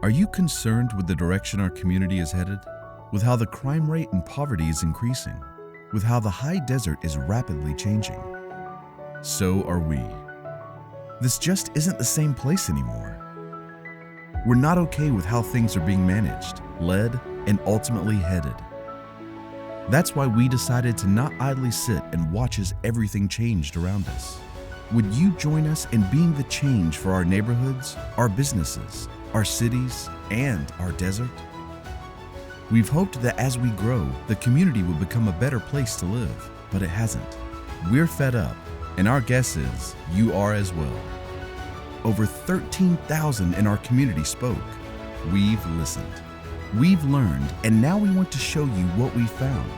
Are you concerned with the direction our community is headed? With how the crime rate and poverty is increasing? With how the high desert is rapidly changing? So are we. This just isn't the same place anymore. We're not okay with how things are being managed, led, and ultimately headed. That's why we decided to not idly sit and watch as everything changed around us. Would you join us in being the change for our neighborhoods, our businesses, our cities, and our desert? We've hoped that as we grow, the community will become a better place to live, but it hasn't. We're fed up, and our guess is you are as well. Over 13,000 in our community spoke. We've listened. We've learned, and now we want to show you what we found.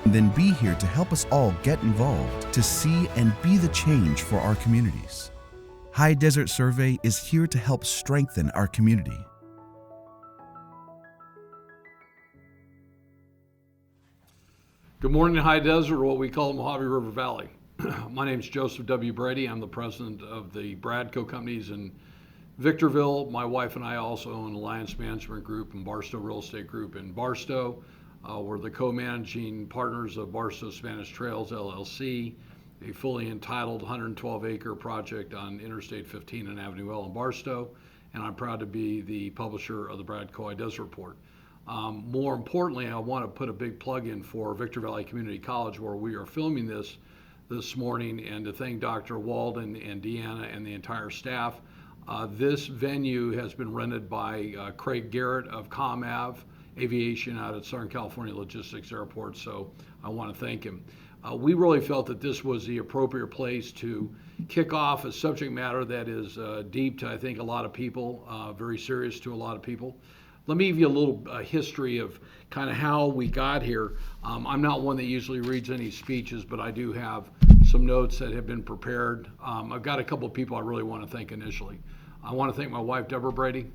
And then be here to help us all get involved, to see and be the change for our communities. High Desert Survey is here to help strengthen our community. Good morning, High Desert, or what we call Mojave River Valley. My name is Joseph W. Brady. I'm the president of the Bradco Companies in Victorville. My wife and I also own Alliance Management Group and Barstow Real Estate Group in Barstow. We're the co-managing partners of Barstow Spanish Trails, LLC, a fully entitled 112-acre project on Interstate 15 and Avenue L in Barstow, and I'm proud to be the publisher of the Bradco High Desert Report. More importantly, I want to put a big plug in for Victor Valley Community College, where we are filming this morning, and to thank Dr. Walden and Deanna and the entire staff. This venue has been rented by Craig Garrett of ComAv Aviation out at Southern California Logistics Airport, so I want to thank him. We really felt that this was the appropriate place to kick off a subject matter that is deep to, I think, a lot of people, very serious to a lot of people. Let me give you a little history of kind of how we got here. I'm not one that usually reads any speeches, but I do have some notes that have been prepared. I've got a couple of people I really want to thank initially. I want to thank my wife, Deborah Brady,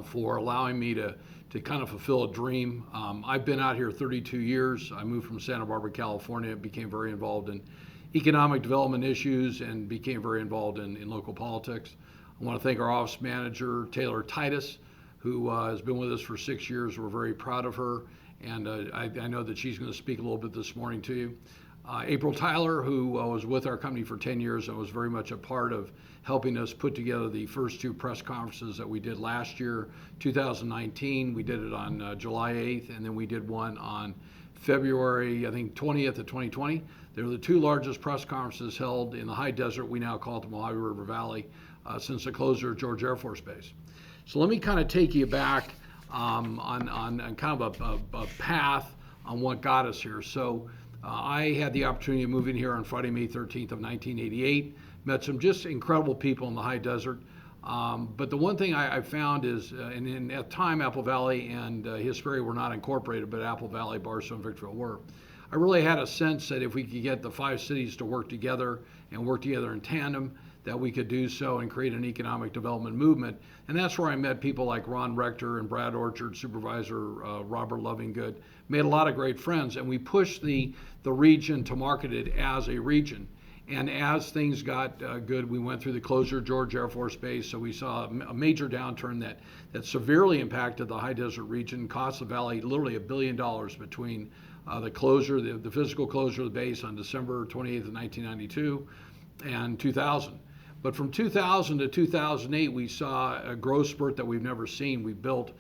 for allowing me to kind of fulfill a dream. I've been out here 32 years. I moved from Santa Barbara, California, became very involved in economic development issues and became very involved in local politics. I want to thank our office manager, Taylor Titus, who has been with us for 6 years. We're very proud of her, and I know that she's going to speak a little bit this morning to you. April Tyler, who was with our company for 10 years and was very much a part of helping us put together the first two press conferences that we did last year, 2019. We did it on July 8th, and then we did one on February, I think, 20th of 2020. They were the two largest press conferences held in the high desert, we now call it the Mojave River Valley, since the closure of George Air Force Base. So let me kind of take you back on kind of a path on what got us here. So I had the opportunity of moving here on Friday, May 13th of 1988, met some just incredible people in the high desert. But the one thing I found is, and at the time Apple Valley and Hesperia were not incorporated, but Apple Valley, Barstow, and Victorville were. I really had a sense that if we could get the five cities to work together and work together in tandem, that we could do so and create an economic development movement. And that's where I met people like Ron Rector and Brad Orchard, Supervisor Robert Lovingood, made a lot of great friends, and we pushed the region to market it as a region. And as things got good, we went through the closure of George Air Force Base, so we saw a major downturn that severely impacted the high desert region, cost the valley literally $1 billion between the closure, the physical closure of the base on December 28th of 1992 and 2000. But from 2000 to 2008, we saw a growth spurt that we've never seen. We built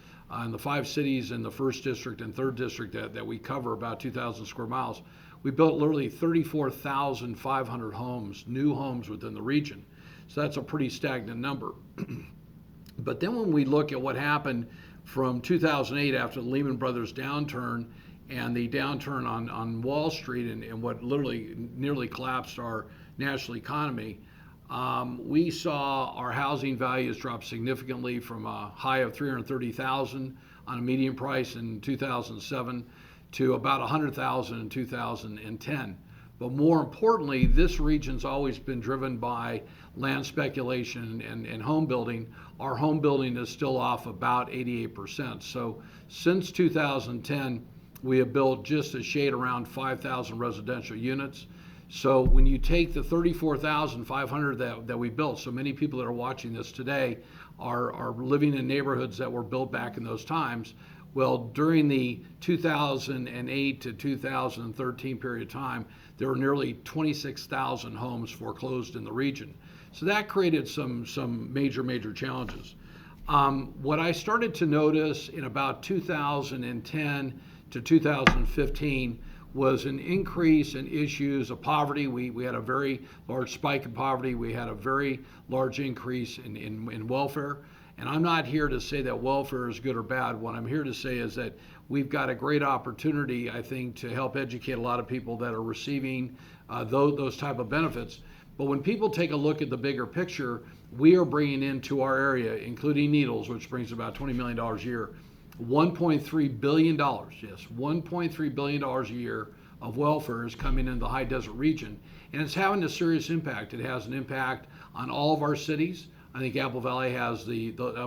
in the five cities in the first district and third district that we cover, about 2,000 square miles. We built literally 34,500 homes, new homes within the region. So that's a pretty stagnant number. But then when we look at what happened from 2008 after the Lehman Brothers downturn and the downturn on Wall Street and what literally nearly collapsed our national economy, we saw our housing values drop significantly from a high of $330,000 on a median price in 2007 to about $100,000 in 2010. But more importantly, this region's always been driven by land speculation and home building. Our home building is still off about 88%. So since 2010, we have built just a shade around 5,000 residential units. So when you take the 34,500 that we built, so many people that are watching this today are living in neighborhoods that were built back in those times. Well, during the 2008 to 2013 period of time, there were nearly 26,000 homes foreclosed in the region. So that created some major challenges. What I started to notice in about 2010 to 2015 was an increase in issues of poverty. We had a very large spike in poverty. We had a very large increase in welfare. And I'm not here to say that welfare is good or bad. What I'm here to say is that we've got a great opportunity, I think, to help educate a lot of people that are receiving those type of benefits. But when people take a look at the bigger picture, we are bringing into our area, including Needles, which brings about $20 million a year, $1.3 billion, yes, $1.3 billion a year of welfare is coming in the high desert region. And it's having a serious impact. It has an impact on all of our cities. I think Apple Valley has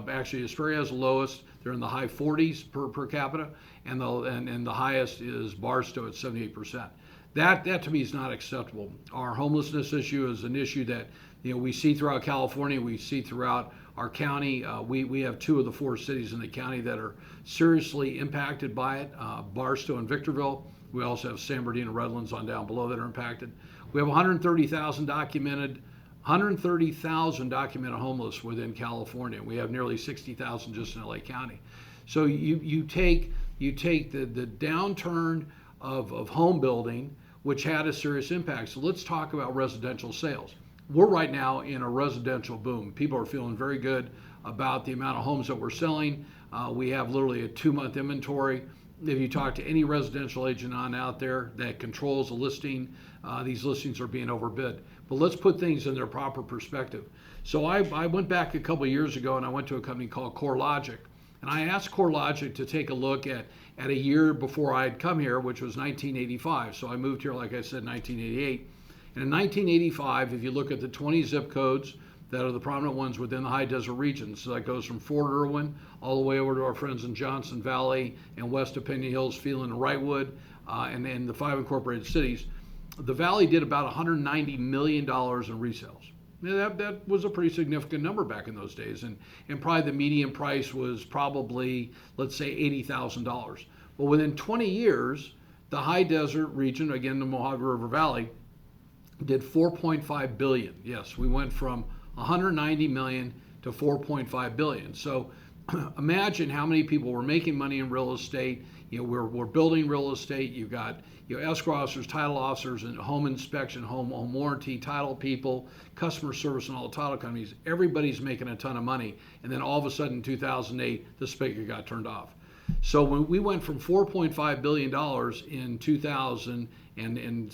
actually Astoria has the lowest. They're in the high 40s per capita, and the highest is Barstow at 78%. That to me is not acceptable. Our homelessness issue is an issue that we see throughout California, we see throughout our county. We have 2 of the 4 cities in the county that are seriously impacted by it, Barstow and Victorville. We also have San Bernardino, Redlands on down below that are impacted. We have 130,000 documented homeless within California. We have nearly 60,000 just in LA County. So you take the downturn of home building, which had a serious impact. So let's talk about residential sales. We're right now in a residential boom. People are feeling very good about the amount of homes that we're selling. We have literally a 2-month inventory. If you talk to any residential agent out there that controls a listing, these listings are being overbid. But let's put things in their proper perspective. So I went back a couple of years ago and I went to a company called CoreLogic. And I asked CoreLogic to take a look at a year before I had come here, which was 1985. So I moved here, like I said, 1988. And in 1985, if you look at the 20 zip codes that are the prominent ones within the high desert region, so that goes from Fort Irwin all the way over to our friends in Johnson Valley and west of Pinion Hills, Phelan and Wrightwood, and the 5 incorporated cities, the valley did about $190 million in resales. That was a pretty significant number back in those days, and probably the median price was probably, let's say, $80,000. Well, within 20 years, the high desert region, again the Mojave River Valley, did 4.5 billion. Yes, we went from 190 million to 4.5 billion. So imagine how many people were making money in real estate. We're building real estate. You've got escrow officers, title officers, and home inspection, home warranty, title people, customer service, and all the title companies. Everybody's making a ton of money. And then all of a sudden in 2008, the spigot got turned off. So when we went from $4.5 billion in 2000 and in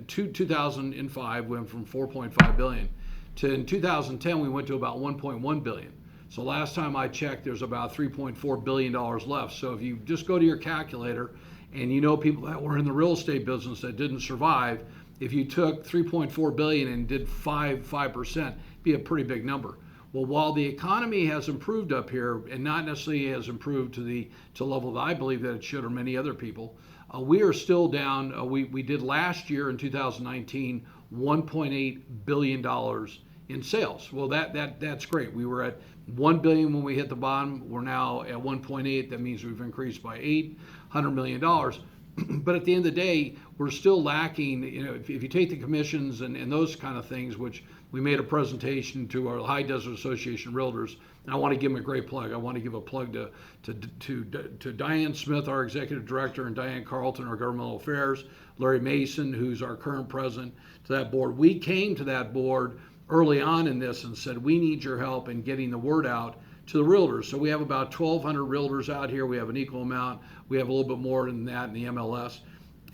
2005, we went from 4.5 billion to in 2010, we went to about 1.1 billion. So last time I checked, there's about $3.4 billion left. So if you just go to your calculator and people that were in the real estate business that didn't survive, if you took 3.4 billion and did 5%, it'd be a pretty big number. Well, while the economy has improved up here, and not necessarily has improved to the level that I believe that it should, or many other people, we are still down. We did last year in 2019 $1.8 billion in sales. Well, that's great. We were at 1 billion when we hit the bottom. We're now at 1.8. That means we've increased by $800 million. But at the end of the day, we're still lacking. If you take the commissions and those kind of things, which we made a presentation to our High Desert Association Realtors, and I want to give them a great plug. I want to give a plug to Diane Smith, our executive director, and Diane Carlton, our governmental affairs, Larry Mason, who's our current president, to that board. We came to that board early on in this and said, we need your help in getting the word out to the realtors. So we have about 1,200 realtors out here. We have an equal amount. We have a little bit more than that in the MLS.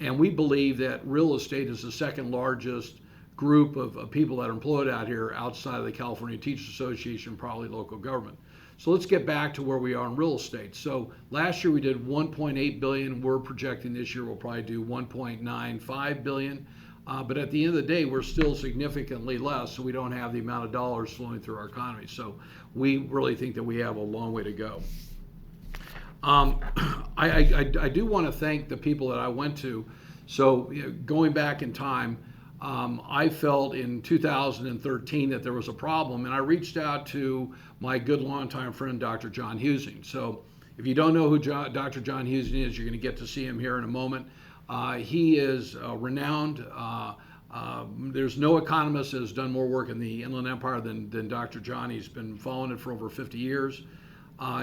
And we believe that real estate is the second largest group of people that are employed out here outside of the California Teachers Association, probably local government. So let's get back to where we are in real estate. So last year we did 1.8 billion. We're projecting this year we'll probably do 1.95 billion. But at the end of the day, we're still significantly less, so we don't have the amount of dollars flowing through our economy. So we really think that we have a long way to go. I do want to thank the people that I went to. So going back in time, I felt in 2013 that there was a problem, and I reached out to my good longtime friend, Dr. John Husing. So if you don't know who Dr. John Husing is, you're going to get to see him here in a moment. He is renowned. There's no economist that has done more work in the Inland Empire than Dr. John. He's been following it for over 50 years.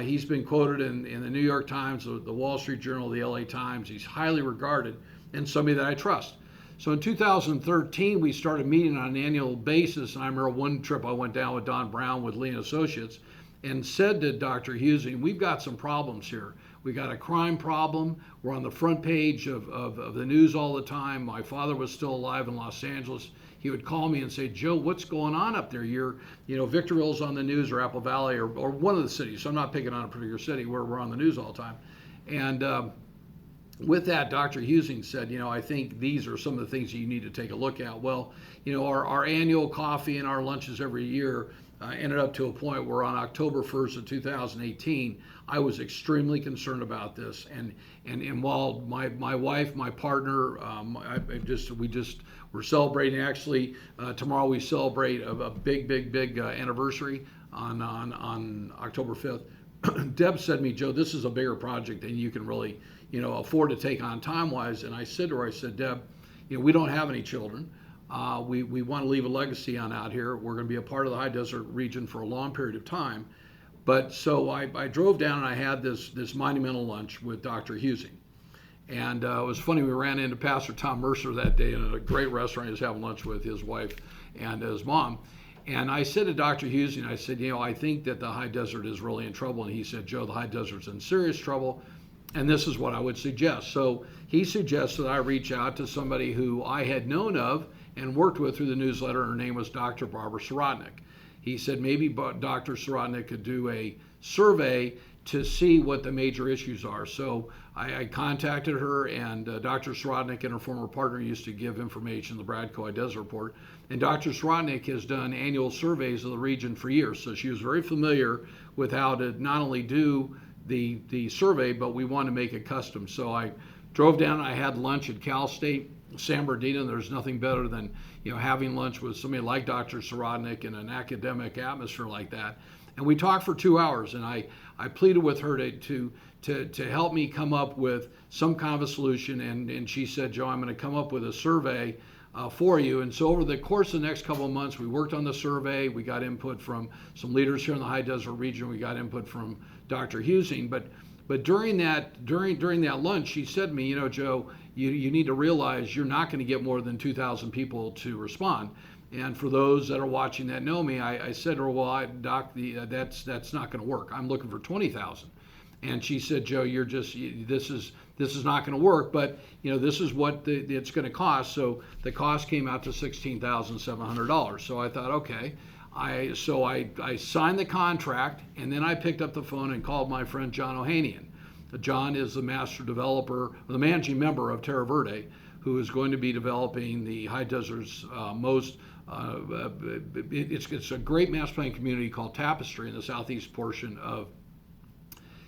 He's been quoted in the New York Times, the Wall Street Journal, the LA Times. He's highly regarded and somebody that I trust. So in 2013, we started meeting on an annual basis, and I remember one trip I went down with Don Brown with Lee & Associates and said to Dr. Husing, we've got some problems here. We got a crime problem. We're on the front page of the news all the time. My father was still alive in Los Angeles. He would call me and say, Joe, what's going on up there? Victorville's on the news, or Apple Valley, or one of the cities. So I'm not picking on a particular city where we're on the news all the time. And with that, Dr. Husing said, I think these are some of the things that you need to take a look at. Well, our annual coffee and our lunches every year ended up to a point where on October 1st of 2018, I was extremely concerned about this. And while my wife, my partner, we're celebrating, actually, tomorrow we celebrate a big anniversary on October 5th. Deb said to me, Joe, this is a bigger project than you can really afford to take on time-wise. And I said to her, Deb, we don't have any children. We want to leave a legacy on out here. We're going to be a part of the high desert region for a long period of time. But so I drove down and I had this monumental lunch with Dr. Husing. And it was funny, we ran into Pastor Tom Mercer that day in a great restaurant he was having lunch with his wife and his mom. And I said to Dr. Husing, I said, I think that the high desert is really in trouble. And he said, Joe, the high desert's in serious trouble. And this is what I would suggest. So he suggested I reach out to somebody who I had known of and worked with through the newsletter. Her name was Dr. Barbara Surodnik. He said maybe Dr. Surodnik could do a survey to see what the major issues are. So I contacted her, and Dr. Surodnik and her former partner used to give information in the Bradco High Desert Report. And Dr. Surodnik has done annual surveys of the region for years. So she was very familiar with how to not only do the survey, but we want to make it custom. So I drove down, I had lunch at Cal State San Bernardino. There's nothing better than having lunch with somebody like Dr. Surodnik in an academic atmosphere like that. And we talked for 2 hours, and I pleaded with her to help me come up with some kind of a solution. And she said, Joe, I'm going to come up with a survey for you. And so over the course of the next couple of months, we worked on the survey. We got input from some leaders here in the high desert region. We got input from Dr. Husing. But during that lunch, she said to me, Joe, you need to realize you're not going to get more than 2,000 people to respond. And for those that are watching that know me, I said to her, well, Doc, that's not going to work. I'm looking for 20,000. And she said, Joe, this is not going to work, but this is what it's going to cost. So the cost came out to $16,700. So I thought, okay. I signed the contract, and then I picked up the phone and called my friend John Ohanian. John is the master developer, the managing member of Terra Verde, who is going to be developing the high desert's most. It's a great master plan community called Tapestry in the southeast portion of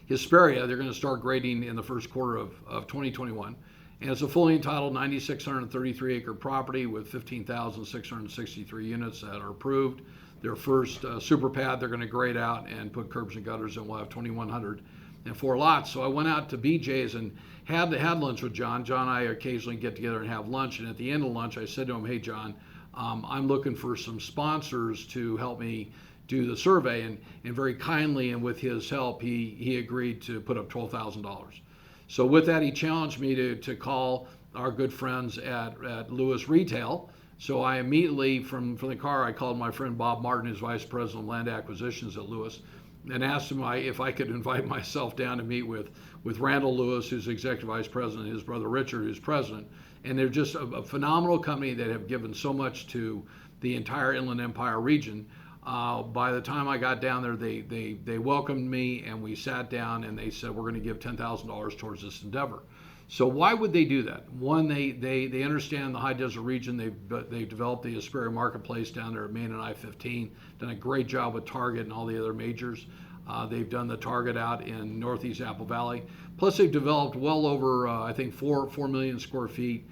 Hesperia. They're going to start grading in the first quarter of 2021. And it's a fully entitled 9,633 acre property with 15,663 units that are approved. Their first super pad they're going to grade out and put curbs and gutters, and we'll have 2,104 lots. So I went out to BJ's and had lunch with John. John and I occasionally get together and have lunch. And at the end of lunch, I said to him, hey, John, I'm looking for some sponsors to help me do the survey. And very kindly and with his help, he agreed to put up $12,000. So with that, he challenged me to call our good friends at Lewis Retail. So I immediately, from the car, I called my friend Bob Martin, who's Vice President of Land Acquisitions at Lewis, and asked him if I could invite myself down to meet with Randall Lewis, who's Executive Vice President, and his brother Richard, who's President. And they're just a phenomenal company that have given so much to the entire Inland Empire region. By the time I got down there, they welcomed me, and we sat down, and they said, we're going to give $10,000 towards this endeavor. So why would they do that? One, they understand the high desert region. They've developed the Hesperia marketplace down there at Main and I-15, done a great job with Target and all the other majors. They've done the Target out in Northeast Apple Valley. Plus they've developed well over, I think, 4 million square feet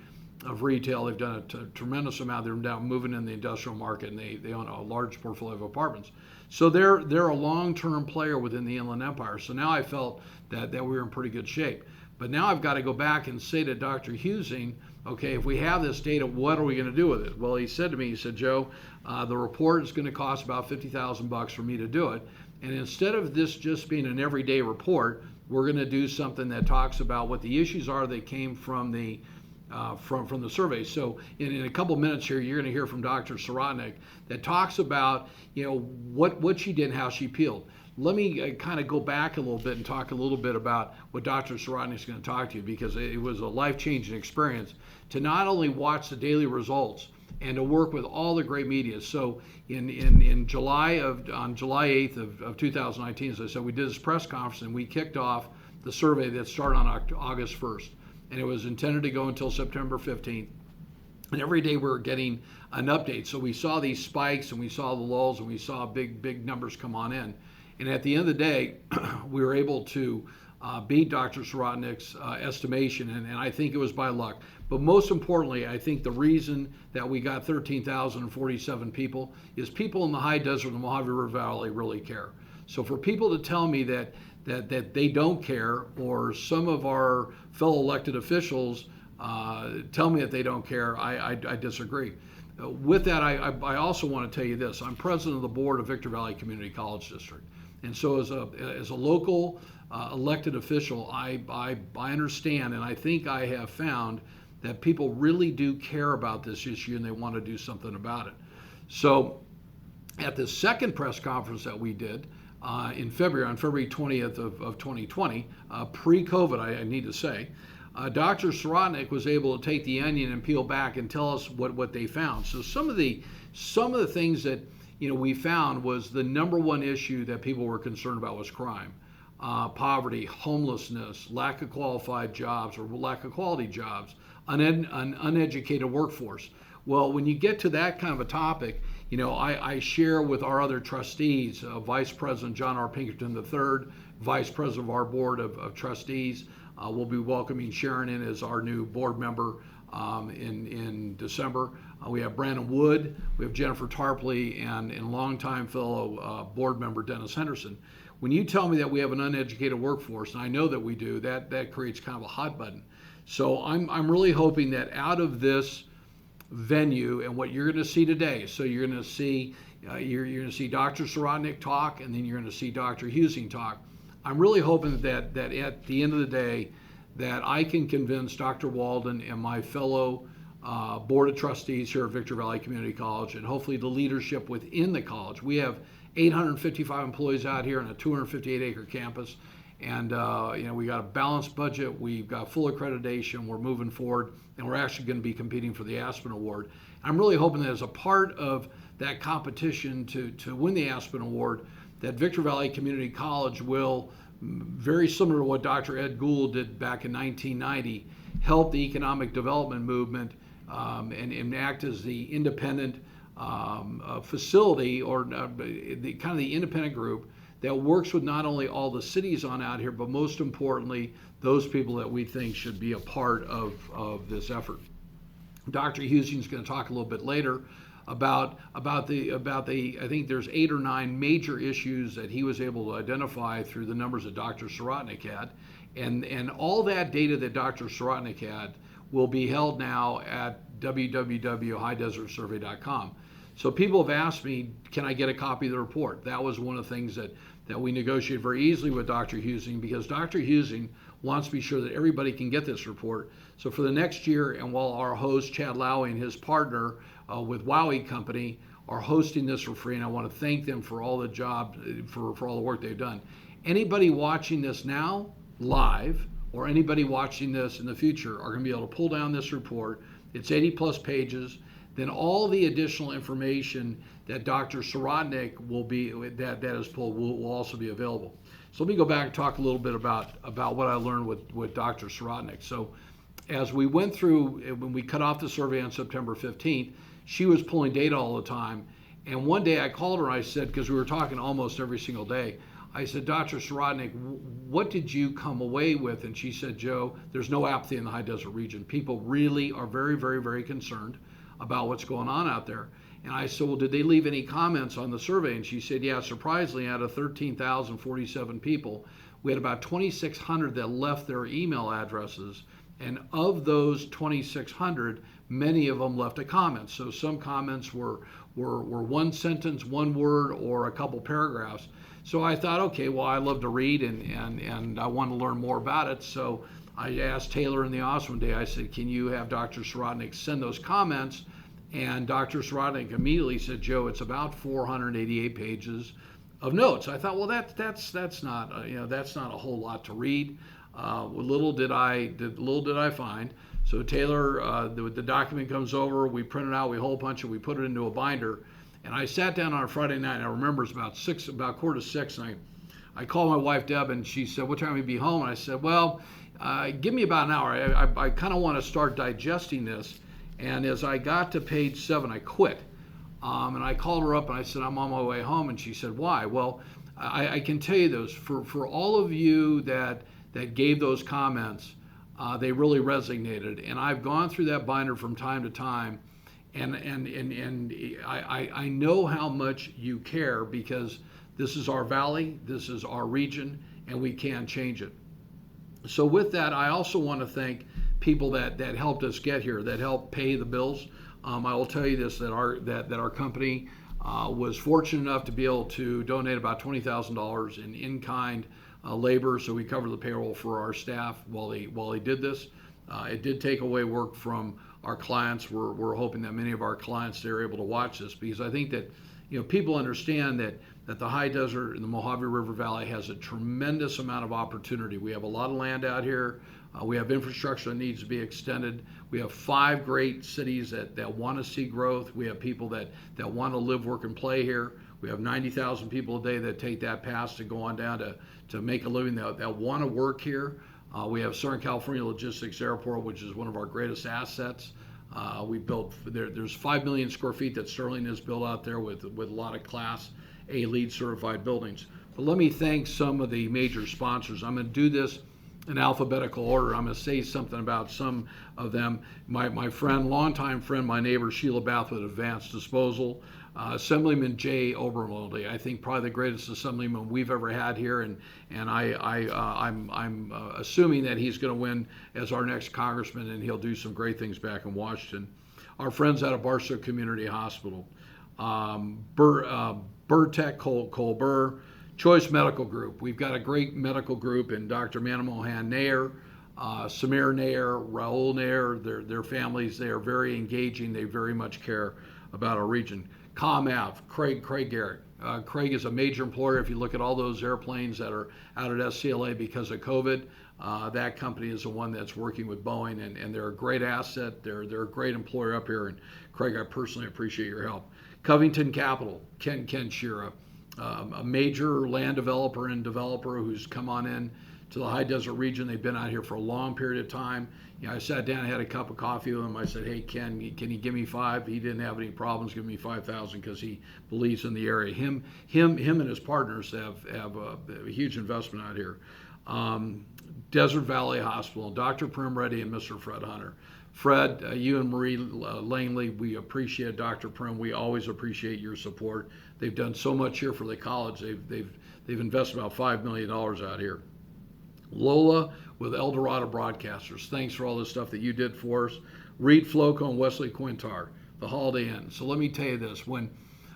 of retail. They've done a tremendous amount. They're now moving in the industrial market, and they own a large portfolio of apartments. So they're a long-term player within the Inland Empire. So now I felt that we were in pretty good shape. But now I've got to go back and say to Dr. Husing, okay, if we have this data, what are we going to do with it? Well, he said to me, he said, Joe, the report is going to cost about $50,000 for me to do it. And instead of this just being an everyday report, we're going to do something that talks about what the issues are that came from the survey. So in a couple minutes here, you're going to hear from Dr. Sirotnik that talks about, what she did and how she peeled. Let me kind of go back a little bit and talk a little bit about what Dr. Sirotnik is going to talk to you, because it was a life-changing experience to not only watch the daily results and to work with all the great media. So on July 8th of 2019, as I said, we did this press conference and we kicked off the survey that started on August 1st. And it was intended to go until September 15th. And every day we were getting an update. So we saw these spikes and we saw the lulls and we saw big numbers come on in. And at the end of the day, we were able to beat Dr. Sirotnik's estimation, and I think it was by luck. But most importantly, I think the reason that we got 13,047 people is people in the high desert of the Mojave River Valley really care. So for people to tell me that they don't care, or some of our fellow elected officials tell me that they don't care, I disagree. With that, I also want to tell you this. I'm president of the board of Victor Valley Community College District. And so as a local elected official, I understand, and I think I have found that people really do care about this issue and they want to do something about it. So at the second press conference that we did in February, on February 20th of 2020, pre-COVID, I need to say, Dr. Sirotnik was able to take the onion and peel back and tell us what they found. So some of the things that we found was the number one issue that people were concerned about was crime, poverty, homelessness, lack of qualified jobs or lack of quality jobs, an uneducated workforce. Well, when you get to that kind of a topic, I share with our other trustees, Vice President John R. Pinkerton III, Vice President of our Board of Trustees. We'll be welcoming Sharon in as our new board member in December. We have Brandon Wood, we have Jennifer Tarpley, and longtime fellow board member Dennis Henderson. When you tell me that we have an uneducated workforce, and I know that we do, that creates kind of a hot button. So I'm really hoping that out of this venue and what you're going to see today, so you're going to see Dr. Sirotnik talk, and then you're going to see Dr. Husing talk. I'm really hoping that at the end of the day, that I can convince Dr. Walden and my fellow Board of Trustees here at Victor Valley Community College, and hopefully the leadership within the college. We have 855 employees out here on a 258-acre campus, and we got a balanced budget. We've got full accreditation. We're moving forward, and we're actually going to be competing for the Aspen Award. I'm really hoping that as a part of that competition to win the Aspen Award, that Victor Valley Community College will, very similar to what Dr. Ed Gould did back in 1990, help the economic development movement and act as the independent facility, or the independent group that works with not only all the cities on out here, but most importantly, those people that we think should be a part of this effort. Dr. Husing is going to talk a little bit later about the I think there's 8 or 9 major issues that he was able to identify through the numbers that Dr. Sirotnik had, and all that data that Dr. Sirotnik had will be held now at www.highdesertsurvey.com. So people have asked me, can I get a copy of the report? That was one of the things that we negotiated very easily with Dr. Husing, because Dr. Husing wants to be sure that everybody can get this report. So for the next year, and while our host Chad Lowy and his partner with Wowie Company are hosting this for free, and I want to thank them for all the job, for all the work they've done. Anybody watching this now live, or anybody watching this in the future, are going to be able to pull down this report. It's 80 plus pages. Then all the additional information that Dr. Sirotnik that is pulled will also be available. So let me go back and talk a little bit about what I learned with Dr. Sirotnik. So as we went through, when we cut off the survey on September 15th, she was pulling data all the time. And one day I called her and I said, because we were talking almost every single day, I said, Dr. Srodnik, what did you come away with? And she said, Joe, there's no apathy in the high desert region. People really are very, very, very concerned about what's going on out there. And I said, well, did they leave any comments on the survey? And she said, yeah, surprisingly, out of 13,047 people, we had about 2,600 that left their email addresses. And of those 2,600, many of them left a comment. So some comments were one sentence, one word, or a couple paragraphs. So I thought, okay, well, I love to read and I want to learn more about it. So I asked Taylor in the office one day, I said, can you have Dr. Srodnik send those comments? And Dr. Srodnik immediately said, Joe, it's about 488 pages of notes. I thought, well, that's not that's not a whole lot to read. Little did I find. So Taylor, the document comes over, we print it out, we hole punch it, we put it into a binder. And I sat down on a Friday night, and I remember it's about 5:45, and I called my wife Deb, and she said, what time will you be home? And I said, well, give me about an hour. I kind of want to start digesting this. And as I got to page 7, I quit. And I called her up and I said, I'm on my way home. And she said, why? Well, I can tell you this, for all of you that gave those comments, they really resonated. And I've gone through that binder from time to time, and I know how much you care, because this is our valley, this is our region, and we can change it. So with that, I also want to thank people that helped us get here, that helped pay the bills. I will tell you this, that our company was fortunate enough to be able to donate about $20,000 in in-kind labor, so we covered the payroll for our staff while they did this. It did take away work from our clients. We're hoping that many of our clients, they're able to watch this, because I think that people understand that the high desert in the Mojave River Valley has a tremendous amount of opportunity. We have a lot of land out here. We have infrastructure that needs to be extended. We have 5 great cities that want to see growth. We have people that want to live, work, and play here. We have 90,000 people a day that take that pass to go on down to make a living, that want to work here. We have Southern California Logistics Airport, which is one of our greatest assets. We built there's 5 million square feet that Sterling has built out there with a lot of Class A LEED certified buildings. But let me thank some of the major sponsors. I'm going to do this in alphabetical order. I'm going to say something about some of them. My friend, longtime friend, my neighbor Sheila Bath with Advanced Disposal, Assemblyman Jay Obermolde, I think probably the greatest assemblyman we've ever had here, and I'm assuming that he's going to win as our next congressman, and he'll do some great things back in Washington. Our friends out of Barstow Community Hospital, Burtech Colbert, Choice Medical Group. We've got a great medical group in Dr. Manamohan Nair, Samir Nair, Raul Nair, their families. They are very engaging. They very much care about our region. ComAv, Craig Garrett. Craig is a major employer. If you look at all those airplanes that are out at SCLA because of COVID, that company is the one that's working with Boeing, and they're a great asset. They're a great employer up here, and Craig, I personally appreciate your help. Covington Capital, Ken Shira, a major land developer who's come on in to the high desert region. They've been out here for a long period of time. I sat down and had a cup of coffee with him. I said, hey, Ken, can you give me 5? He didn't have any problems giving me 5,000 because he believes in the area. Him and his partners have a huge investment out here. Desert Valley Hospital, Dr. Prim Reddy and Mr. Fred Hunter. Fred, you and Marie Langley, we appreciate Dr. Prim. We always appreciate your support. They've done so much here for the college. They've invested about $5 million out here. Lola with El Dorado Broadcasters, thanks for all the stuff that you did for us. Reed Floco and Wesley Quintar, the Holiday Inn. So let me tell you this, when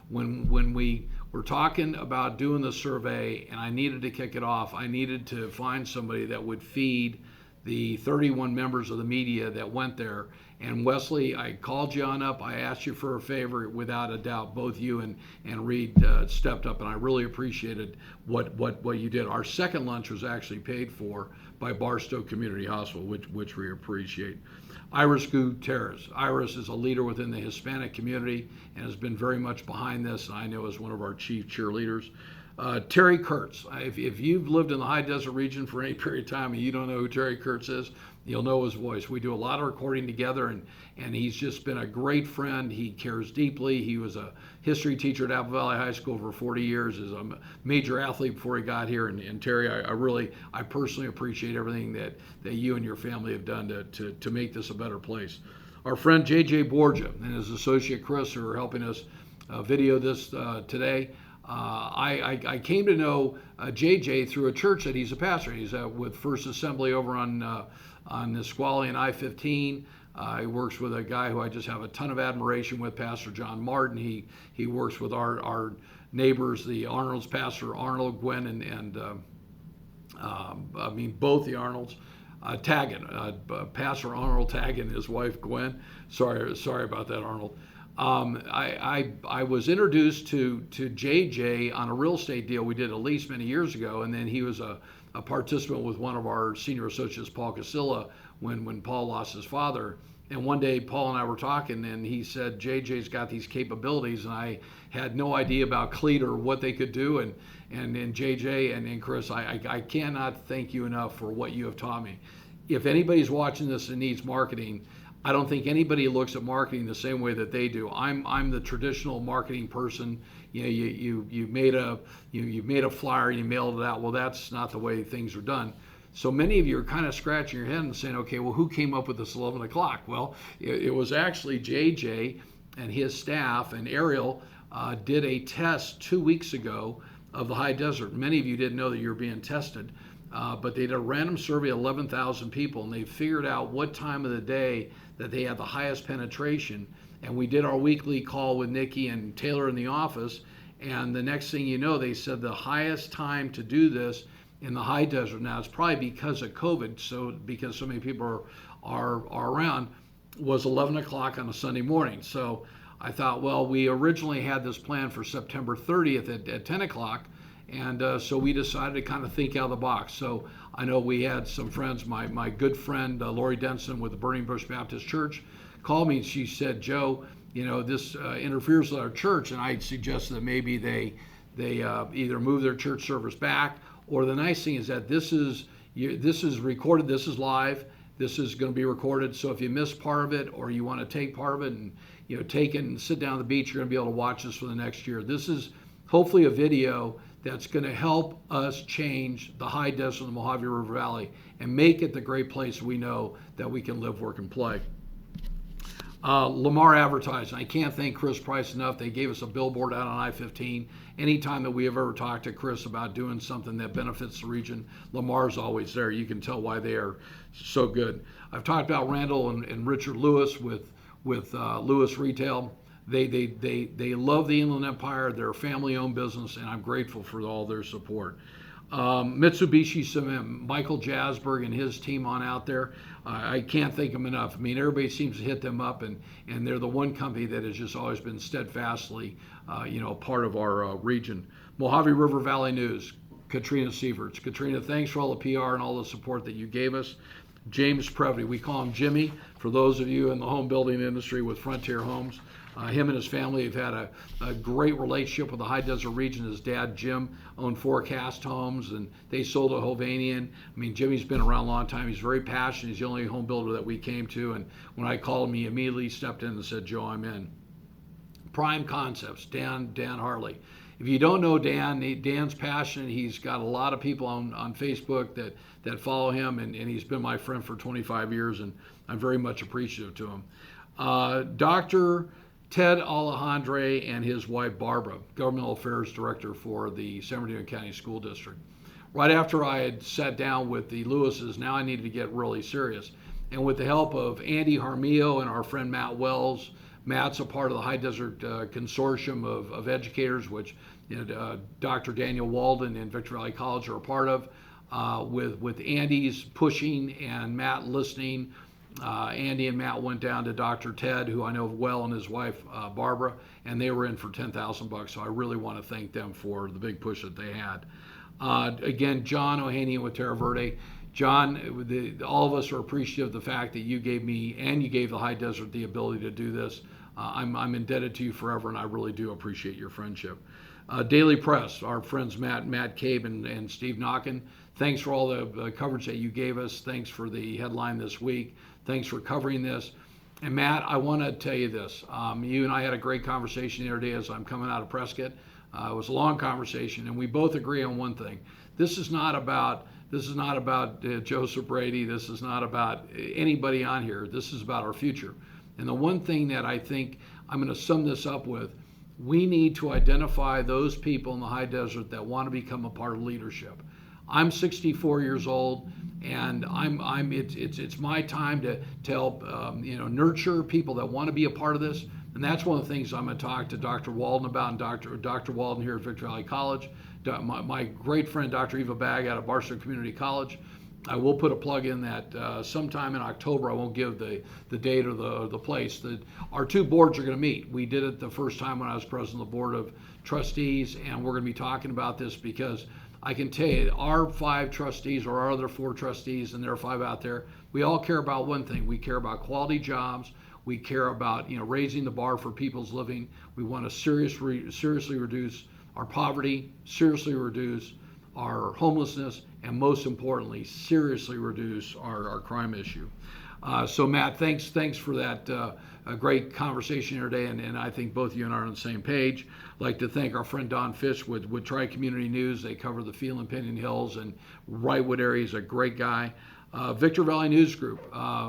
we were talking about doing the survey and I needed to kick it off, I needed to find somebody that would feed the 31 members of the media that went there. And Wesley, I called you on up. I asked you for a favor. Without a doubt, both you and Reed stepped up, and I really appreciated what you did. Our second lunch was actually paid for by Barstow Community Hospital, which we appreciate. Iris Gutierrez. Iris is a leader within the Hispanic community and has been very much behind this, and I know is one of our chief cheerleaders. Terry Kurtz. If you've lived in the high desert region for any period of time and you don't know who Terry Kurtz is, you'll know his voice. We do a lot of recording together, and he's just been a great friend. He cares deeply. He was a history teacher at Apple Valley High School for 40 years, is a major athlete before he got here. And Terry, I personally appreciate everything that you and your family have done to make this a better place. Our friend JJ Borgia and his associate Chris, who are helping us video this today. I came to know JJ through a church that he's a pastor. He's with First Assembly over on Nisqually and I-15. He works with a guy who I just have a ton of admiration with, Pastor John Martin. He works with our neighbors, the Arnolds, Pastor Arnold, Gwen, and both the Arnolds. Taggin, Pastor Arnold Taggin, his wife Gwen. Sorry about that, Arnold. I was introduced to JJ on a real estate deal we did at least many years ago, and then he was a participant with one of our senior associates, Paul Casilla, when Paul lost his father. And one day Paul and I were talking, and he said, JJ's got these capabilities, and I had no idea about Cleat or what they could do. And JJ and Chris, I cannot thank you enough for what you have taught me. If anybody's watching this and needs marketing, I don't think anybody looks at marketing the same way that they do. I'm the traditional marketing person. You know, you made a flyer and you mailed it out. Well, that's not the way things are done. So many of you are kind of scratching your head and saying, okay, well, who came up with this 11 o'clock? Well, it was actually JJ and his staff, and Ariel did a test 2 weeks ago of the high desert. Many of you didn't know that you were being tested, but they did a random survey of 11,000 people, and they figured out what time of the day that they had the highest penetration. And we did our weekly call with Nikki and Taylor in the office, and the next thing you know, they said the highest time to do this in the high desert, now it's probably because of COVID, so because so many people are around, was 11 o'clock on a Sunday morning. So I thought, well, we originally had this plan for September 30th at 10 o'clock, and so we decided to kind of think out of the box. So I know we had some friends, my good friend Lori Denson with the Burning Bush Baptist Church called me, and she said, Joe, you know, this interferes with our church, and I suggested that maybe they either move their church service back, or the nice thing is that this is recorded, this is live, this is going to be recorded. So if you miss part of it, or you want to take part of it and take it and sit down on the beach, you're going to be able to watch this for the next year. This is hopefully a video that's going to help us change the high desert of the Mojave River Valley and make it the great place we know that we can live, work, and play. Lamar Advertising. I can't thank Chris Price enough. They gave us a billboard out on I-15. Anytime that we have ever talked to Chris about doing something that benefits the region, Lamar's always there. You can tell why they are so good. I've talked about Randall and Richard Lewis with Lewis Retail. They love the Inland Empire. They're a family-owned business, and I'm grateful for all their support. Mitsubishi Cement, Michael Jasberg and his team on out there, I can't thank them enough. I mean, everybody seems to hit them up, and they're the one company that has just always been steadfastly, part of our region. Mojave River Valley News, Katrina Sieverts. Katrina, thanks for all the PR and all the support that you gave us. James Previty, we call him Jimmy, for those of you in the home building industry with Frontier Homes. Him and his family have had a great relationship with the high desert region. His dad, Jim, owned Forecast Homes, and they sold to Hovanian. I mean, Jimmy's been around a long time. He's very passionate. He's the only home builder that we came to, and when I called him, he immediately stepped in and said, Joe, I'm in. Prime Concepts, Dan Harley. If you don't know Dan's passionate. He's got a lot of people on Facebook that follow him, and he's been my friend for 25 years, and I'm very much appreciative to him. Dr. Ted Alejandre and his wife Barbara, Governmental Affairs Director for the San Bernardino County School District. Right after I had sat down with the Lewises, now I needed to get really serious. And with the help of Andy Harmillo and our friend Matt Wells, Matt's a part of the High Desert Consortium of educators, which Dr. Daniel Walden and Victor Valley College are a part of. With Andy's pushing and Matt listening, Andy and Matt went down to Dr. Ted, who I know well, and his wife Barbara, and they were in for $10,000. So I really want to thank them for the big push that they had. Again, John Ohanian with Terra Verde. John, all of us are appreciative of the fact that you gave me and you gave the High Desert the ability to do this. I'm indebted to you forever, and I really do appreciate your friendship. Daily Press, our friends Matt Cabe and Steve Knockin, thanks for all the coverage that you gave us. Thanks for the headline this week. Thanks for covering this. And Matt, I want to tell you this. You and I had a great conversation the other day as I'm coming out of Prescott. It was a long conversation, and we both agree on one thing. This is not about Joseph Brady. This is not about anybody on here. This is about our future. And the one thing that I think I'm going to sum this up with, we need to identify those people in the high desert that want to become a part of leadership. I'm 64 years old, and it's my time to help nurture people that want to be a part of this. And that's one of the things I'm going to talk to Dr. Walden about, and Dr. Walden here at Victor Valley College, my great friend Dr. Eva Bagg out of Barstow Community College. I will put a plug in that sometime in October. I won't give the date or the place. Our two boards are going to meet. We did it the first time when I was president of the Board of Trustees, and we're going to be talking about this because I can tell you, our 5 trustees or our other 4 trustees, and there are 5 out there, we all care about one thing. We care about quality jobs. We care about raising the bar for people's living. We want to seriously reduce our poverty, seriously reduce our homelessness, and most importantly, seriously reduce our crime issue. So Matt, thanks for that a great conversation here today, and I think both you and I are on the same page. I'd like to thank our friend Don Fish with Tri-Community News. They cover the Field and Pinion Hills and Wrightwood area. He's a great guy. Victor Valley News Group,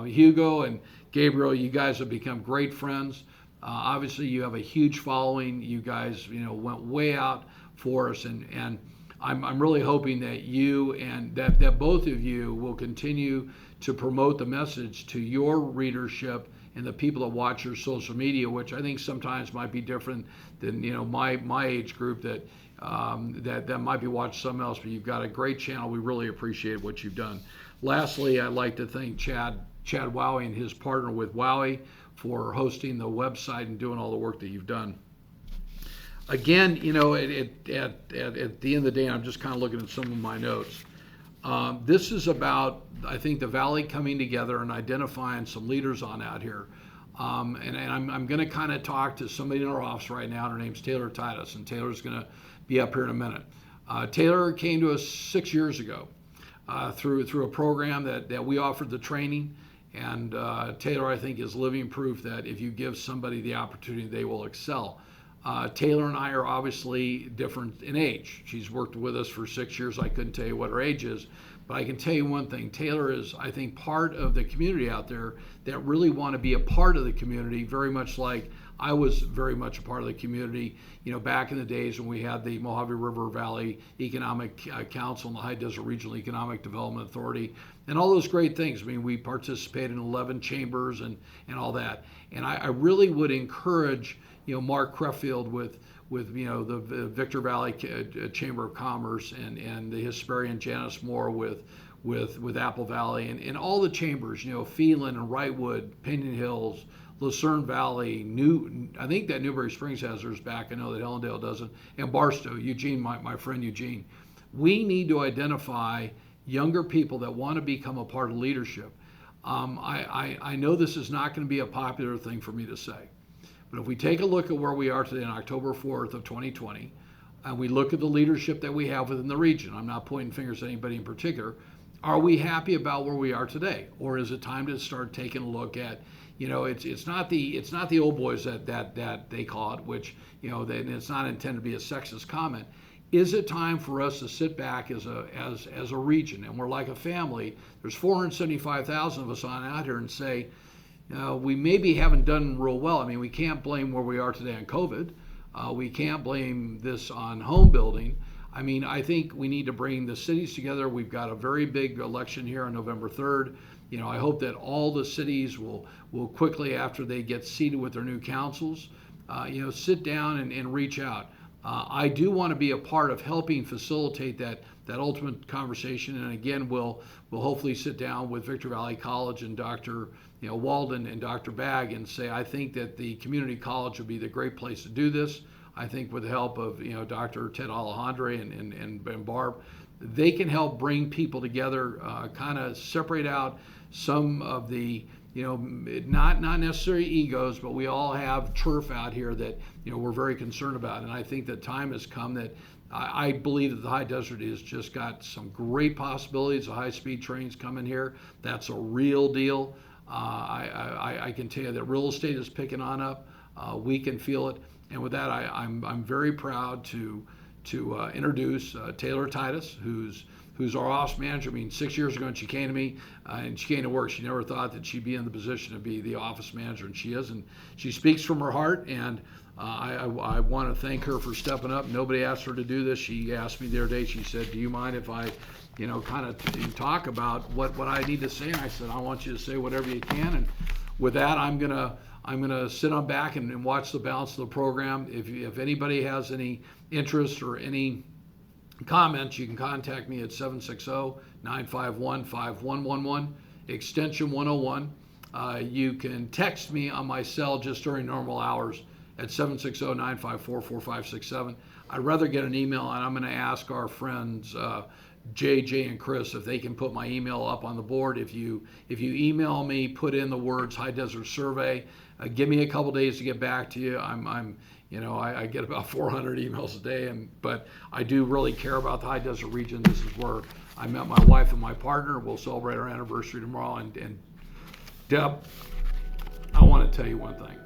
Hugo and Gabriel, you guys have become great friends. Obviously, you have a huge following. You guys, went way out for us, and I'm really hoping that you and that both of you will continue to promote the message to your readership and the people that watch your social media, which I think sometimes might be different than my age group that might be watching something else. But you've got a great channel. We really appreciate what you've done. Lastly, I'd like to thank Chad Wowie and his partner with Wowie for hosting the website and doing all the work that you've done. Again, at the end of the day, I'm just kind of looking at some of my notes. This is about, I think, the Valley coming together and identifying some leaders on out here. And I'm going to kind of talk to somebody in our office right now. Her name's Taylor Titus, and Taylor's going to be up here in a minute. Taylor came to us 6 years ago through a program that we offered the training. And Taylor, I think, is living proof that if you give somebody the opportunity, they will excel. Taylor and I are obviously different in age. She's worked with us for 6 years. I couldn't tell you what her age is, but I can tell you one thing. Taylor is, I think, part of the community out there that really want to be a part of the community, very much like I was very much a part of the community, back in the days when we had the Mojave River Valley Economic Council and the High Desert Regional Economic Development Authority and all those great things. I mean, we participated in 11 chambers and all that. And I really would encourage Mark Creffield with the Victor Valley Chamber of Commerce and the Hesperian Janice Moore with Apple Valley and all the chambers, Phelan and Wrightwood, Pinion Hills, Lucerne Valley, I think that Newberry Springs has theirs back. I know that Ellendale doesn't, and Barstow, Eugene, my friend Eugene. We need to identify younger people that want to become a part of leadership. I know this is not going to be a popular thing for me to say. But if we take a look at where we are today on October 4th of 2020, and we look at the leadership that we have within the region, I'm not pointing fingers at anybody in particular, are we happy about where we are today? Or is it time to start taking a look at, it's not the old boys that they call it, which, it's not intended to be a sexist comment. Is it time for us to sit back as a region, and we're like a family, there's 475,000 of us on out here, and say, we maybe haven't done real well. I mean, we can't blame where we are today on COVID. We can't blame this on home building. I mean, I think we need to bring the cities together. We've got a very big election here on November 3rd. I hope that all the cities will quickly, after they get seated with their new councils, sit down and reach out. I do want to be a part of helping facilitate that ultimate conversation. And again, we'll hopefully sit down with Victor Valley College and Dr. Walden and Dr. Bagg and say, I think that the community college would be the great place to do this. I think with the help of Dr. Ted Alejandre and Barb, they can help bring people together, kind of separate out some of the not necessarily egos, but we all have turf out here that we're very concerned about. And I think the time has come that I believe that the high desert has just got some great possibilities of high-speed trains coming here. That's a real deal. I can tell you that real estate is picking on up. We can feel it. And with that, I'm very proud to introduce Taylor Titus, who's our office manager. I mean, 6 years ago, she came to me and she came to work. She never thought that she'd be in the position to be the office manager, and she is. And she speaks from her heart, and I want to thank her for stepping up. Nobody asked her to do this. She asked me the other day, she said, do you mind if I, kind of talk about what I need to say? And I said, I want you to say whatever you can. And with that, I'm gonna sit on back and watch the balance of the program. If anybody has any interest or any comments, you can contact me at 760-951-5111, extension 101. You can text me on my cell just during normal hours at 760-954-4567. I'd rather get an email, and I'm going to ask our friends JJ and Chris if they can put my email up on the board. If you email me, put in the words High Desert Survey. Give me a couple days to get back to you. I get about 400 emails a day, but I do really care about the High Desert region. This is where I met my wife and my partner. We'll celebrate our anniversary tomorrow. And Deb, I want to tell you one thing.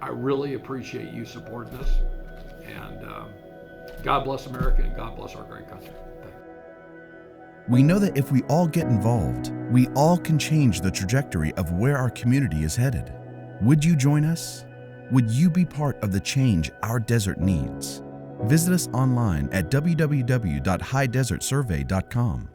I really appreciate you supporting this. And God bless America, and God bless our great country. We know that if we all get involved, we all can change the trajectory of where our community is headed. Would you join us? Would you be part of the change our desert needs? Visit us online at www.highdesertsurvey.com.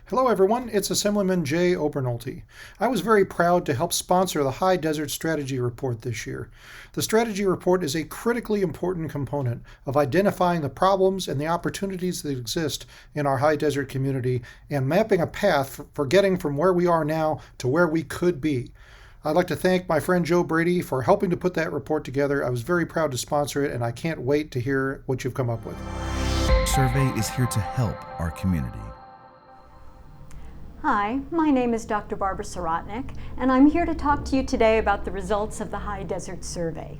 Hello everyone, it's Assemblyman Jay Obernolte. I was very proud to help sponsor the High Desert Strategy Report this year. The Strategy Report is a critically important component of identifying the problems and the opportunities that exist in our high desert community and mapping a path for getting from where we are now to where we could be. I'd like to thank my friend Joe Brady for helping to put that report together. I was very proud to sponsor it, and I can't wait to hear what you've come up with. Survey is here to help our community. Hi, my name is Dr. Barbara Sorotnik, and I'm here to talk to you today about the results of the High Desert Survey.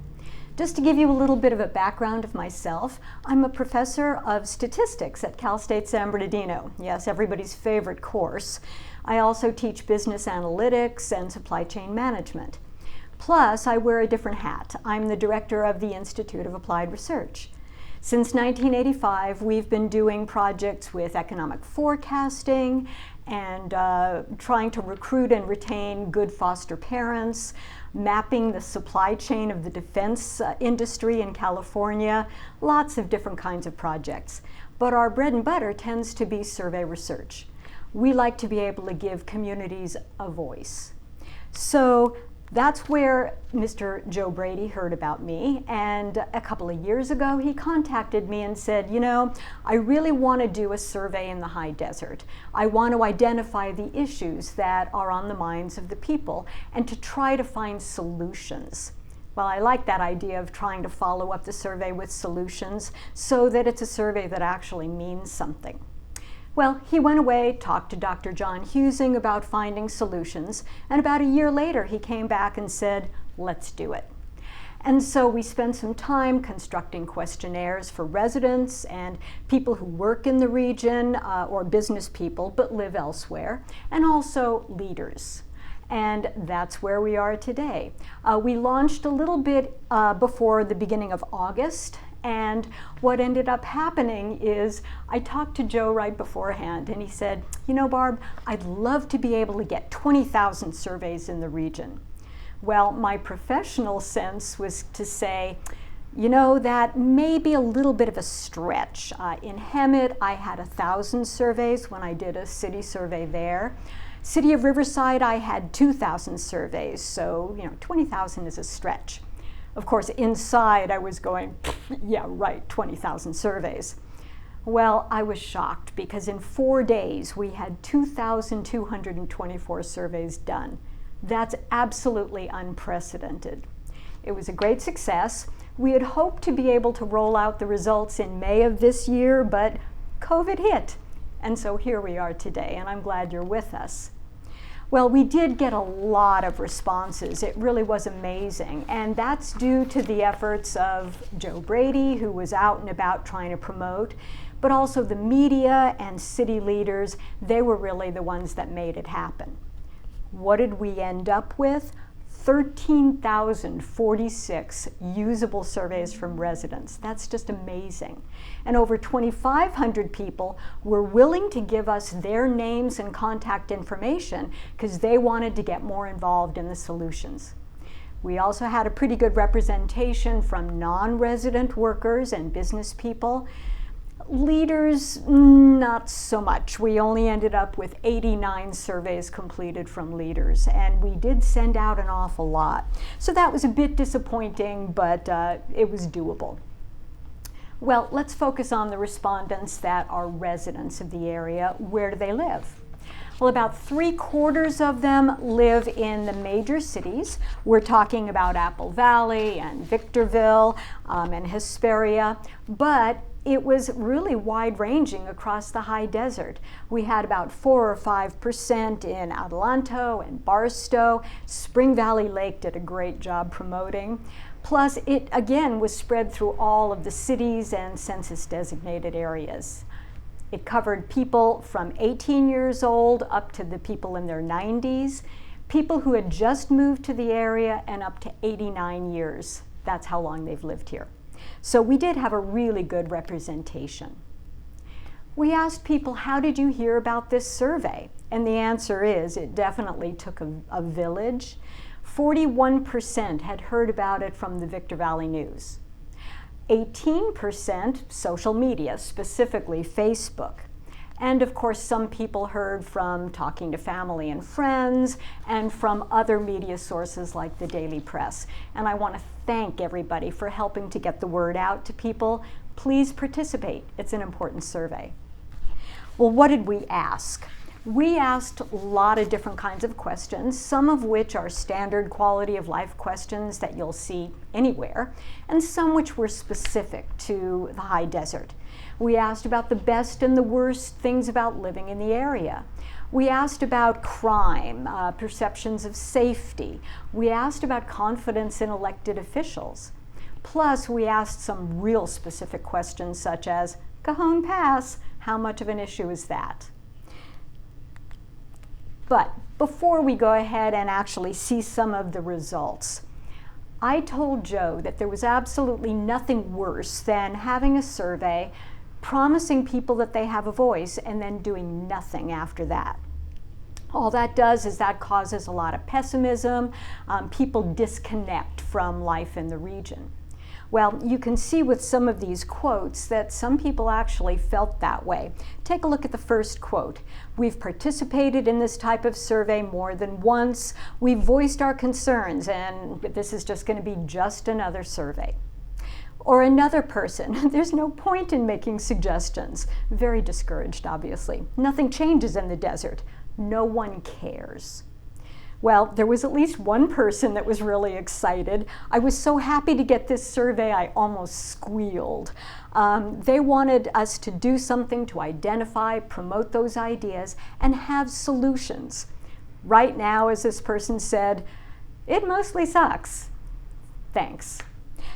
Just to give you a little bit of a background of myself, I'm a professor of statistics at Cal State San Bernardino. Yes, everybody's favorite course. I also teach business analytics and supply chain management. Plus, I wear a different hat. I'm the director of the Institute of Applied Research. Since 1985, we've been doing projects with economic forecasting and trying to recruit and retain good foster parents, mapping the supply chain of the defense industry in California, lots of different kinds of projects. But our bread and butter tends to be survey research. We like to be able to give communities a voice. So that's where Mr. Joe Brady heard about me, and a couple of years ago he contacted me and said, I really want to do a survey in the high desert. I want to identify the issues that are on the minds of the people and to try to find solutions. Well, I like that idea of trying to follow up the survey with solutions so that it's a survey that actually means something. Well, he went away, talked to Dr. John Husing about finding solutions, and about a year later he came back and said, let's do it. And so we spent some time constructing questionnaires for residents and people who work in the region or business people but live elsewhere, and also leaders. And that's where we are today. We launched a little bit before the beginning of August. And what ended up happening is I talked to Joe right beforehand, and he said, Barb, I'd love to be able to get 20,000 surveys in the region. Well, my professional sense was to say, that may be a little bit of a stretch. In Hemet, I had 1,000 surveys when I did a city survey there. City of Riverside, I had 2,000 surveys, so 20,000 is a stretch. Of course, inside I was going, yeah, right, 20,000 surveys. Well, I was shocked because in 4 days we had 2,224 surveys done. That's absolutely unprecedented. It was a great success. We had hoped to be able to roll out the results in May of this year, but COVID hit. And so here we are today, and I'm glad you're with us. Well, we did get a lot of responses. It really was amazing. And that's due to the efforts of Joe Brady, who was out and about trying to promote, but also the media and city leaders. They were really the ones that made it happen. What did we end up with? 13,046 usable surveys from residents. That's just amazing. And over 2,500 people were willing to give us their names and contact information because they wanted to get more involved in the solutions. We also had a pretty good representation from non-resident workers and business people. Leaders, not so much. We only ended up with 89 surveys completed from leaders, and we did send out an awful lot. So that was a bit disappointing, but it was doable. Well, let's focus on the respondents that are residents of the area. Where do they live? Well, about 3/4 of them live in the major cities. We're talking about Apple Valley and Victorville and Hesperia, but it was really wide-ranging across the high desert. We had about 4 or 5% in Adelanto and Barstow. Spring Valley Lake did a great job promoting. Plus, it again was spread through all of the cities and census-designated areas. It covered people from 18 years old up to the people in their 90s, people who had just moved to the area, and up to 89 years. That's how long they've lived here. So we did have a really good representation. We asked people, how did you hear about this survey? And the answer is, it definitely took a village. 41% had heard about it from the Victor Valley News. 18% social media, specifically Facebook. And of course, some people heard from talking to family and friends and from other media sources like the Daily Press. And I want to thank everybody for helping to get the word out to people. Please participate. It's an important survey. Well, what did we ask? We asked a lot of different kinds of questions, some of which are standard quality of life questions that you'll see anywhere, and some which were specific to the high desert. We asked about the best and the worst things about living in the area. We asked about crime, perceptions of safety. We asked about confidence in elected officials. Plus, we asked some real specific questions such as, Cajon Pass, how much of an issue is that? But before we go ahead and actually see some of the results, I told Joe that there was absolutely nothing worse than having a survey promising people that they have a voice and then doing nothing after that. All that does is that causes a lot of pessimism. People disconnect from life in the region. Well, you can see with some of these quotes that some people actually felt that way. Take a look at the first quote. We've participated in this type of survey more than once. We've voiced our concerns, and this is just going to be just another survey. Or another person, there's no point in making suggestions. Very discouraged, obviously. Nothing changes in the desert. No one cares. Well, there was at least one person that was really excited. I was so happy to get this survey, I almost squealed. They wanted us to do something to identify, promote those ideas, and have solutions. Right now, as this person said, it mostly sucks. Thanks.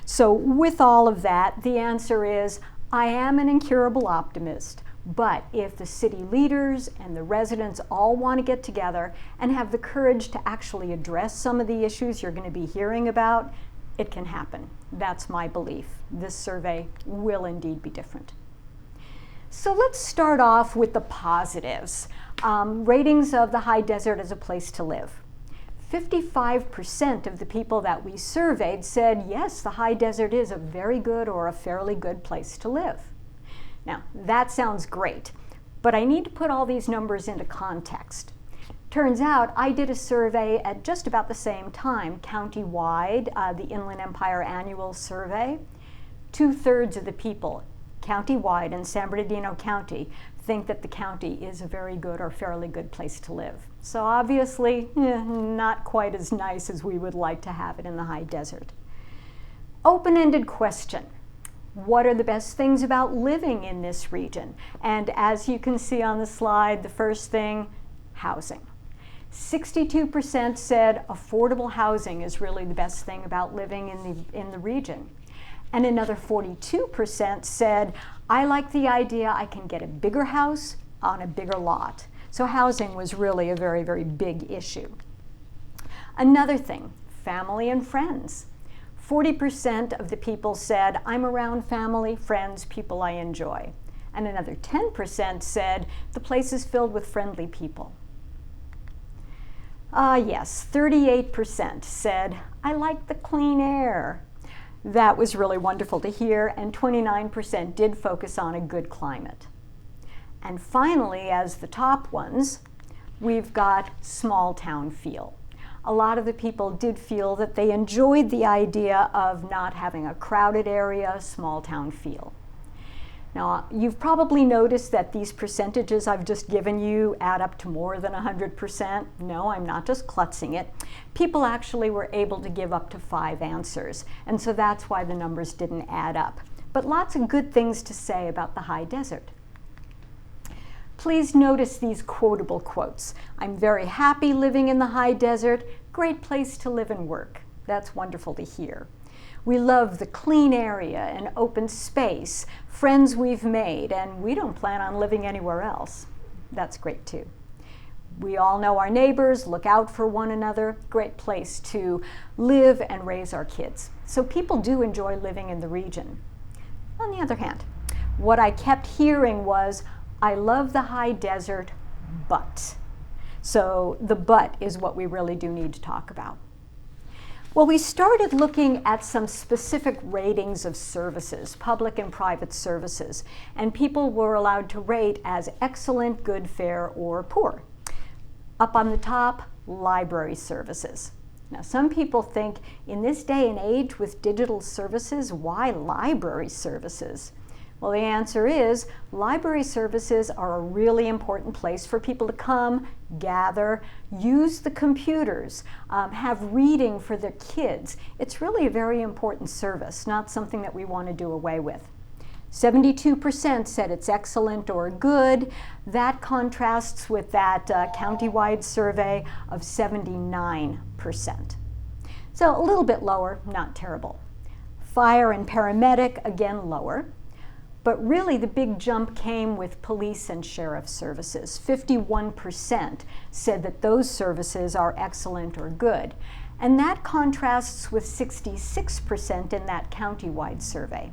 So with all of that, the answer is, I am an incurable optimist. But if the city leaders and the residents all want to get together and have the courage to actually address some of the issues you're going to be hearing about, it can happen. That's my belief. This survey will indeed be different. So let's start off with the positives. Ratings of the high desert as a place to live. 55% of the people that we surveyed said, yes, the high desert is a very good or a fairly good place to live. Now, that sounds great, but I need to put all these numbers into context. Turns out I did a survey at just about the same time, county-wide, the Inland Empire Annual Survey. 2/3 of the people county-wide in San Bernardino County think that the county is a very good or fairly good place to live. So obviously, not quite as nice as we would like to have it in the high desert. Open-ended question. What are the best things about living in this region? And as you can see on the slide, the first thing, housing. 62% said affordable housing is really the best thing about living in the region. And another 42% said, I like the idea I can get a bigger house on a bigger lot. So housing was really a very, very big issue. Another thing, family and friends. 40% of the people said, I'm around family, friends, people I enjoy. And another 10% said, the place is filled with friendly people. Yes, 38% said, I like the clean air. That was really wonderful to hear, and 29% did focus on a good climate. And finally, as the top ones, we've got small town feel. A lot of the people did feel that they enjoyed the idea of not having a crowded area, small town feel. Now, you've probably noticed that these percentages I've just given you add up to more than 100%. No, I'm not just klutzing it. People actually were able to give up to 5 answers, and so that's why the numbers didn't add up. But lots of good things to say about the high desert. Please notice these quotable quotes. I'm very happy living in the high desert. Great place to live and work. That's wonderful to hear. We love the clean area and open space, friends we've made, and we don't plan on living anywhere else. That's great too. We all know our neighbors, look out for one another, great place to live and raise our kids. So people do enjoy living in the region. On the other hand, what I kept hearing was, I love the high desert, but. So the but is what we really do need to talk about. Well, we started looking at some specific ratings of services, public and private services, and people were allowed to rate as excellent, good, fair, or poor. Up on the top, library services. Now, some people think in this day and age with digital services, why library services? Well, the answer is library services are a really important place for people to come, gather, use the computers, have reading for their kids. It's really a very important service, not something that we want to do away with. 72% said it's excellent or good. That contrasts with that county-wide survey of 79%. So a little bit lower, not terrible. Fire and paramedic, again lower. But really the big jump came with police and sheriff services. 51% said that those services are excellent or good. And that contrasts with 66% in that county-wide survey.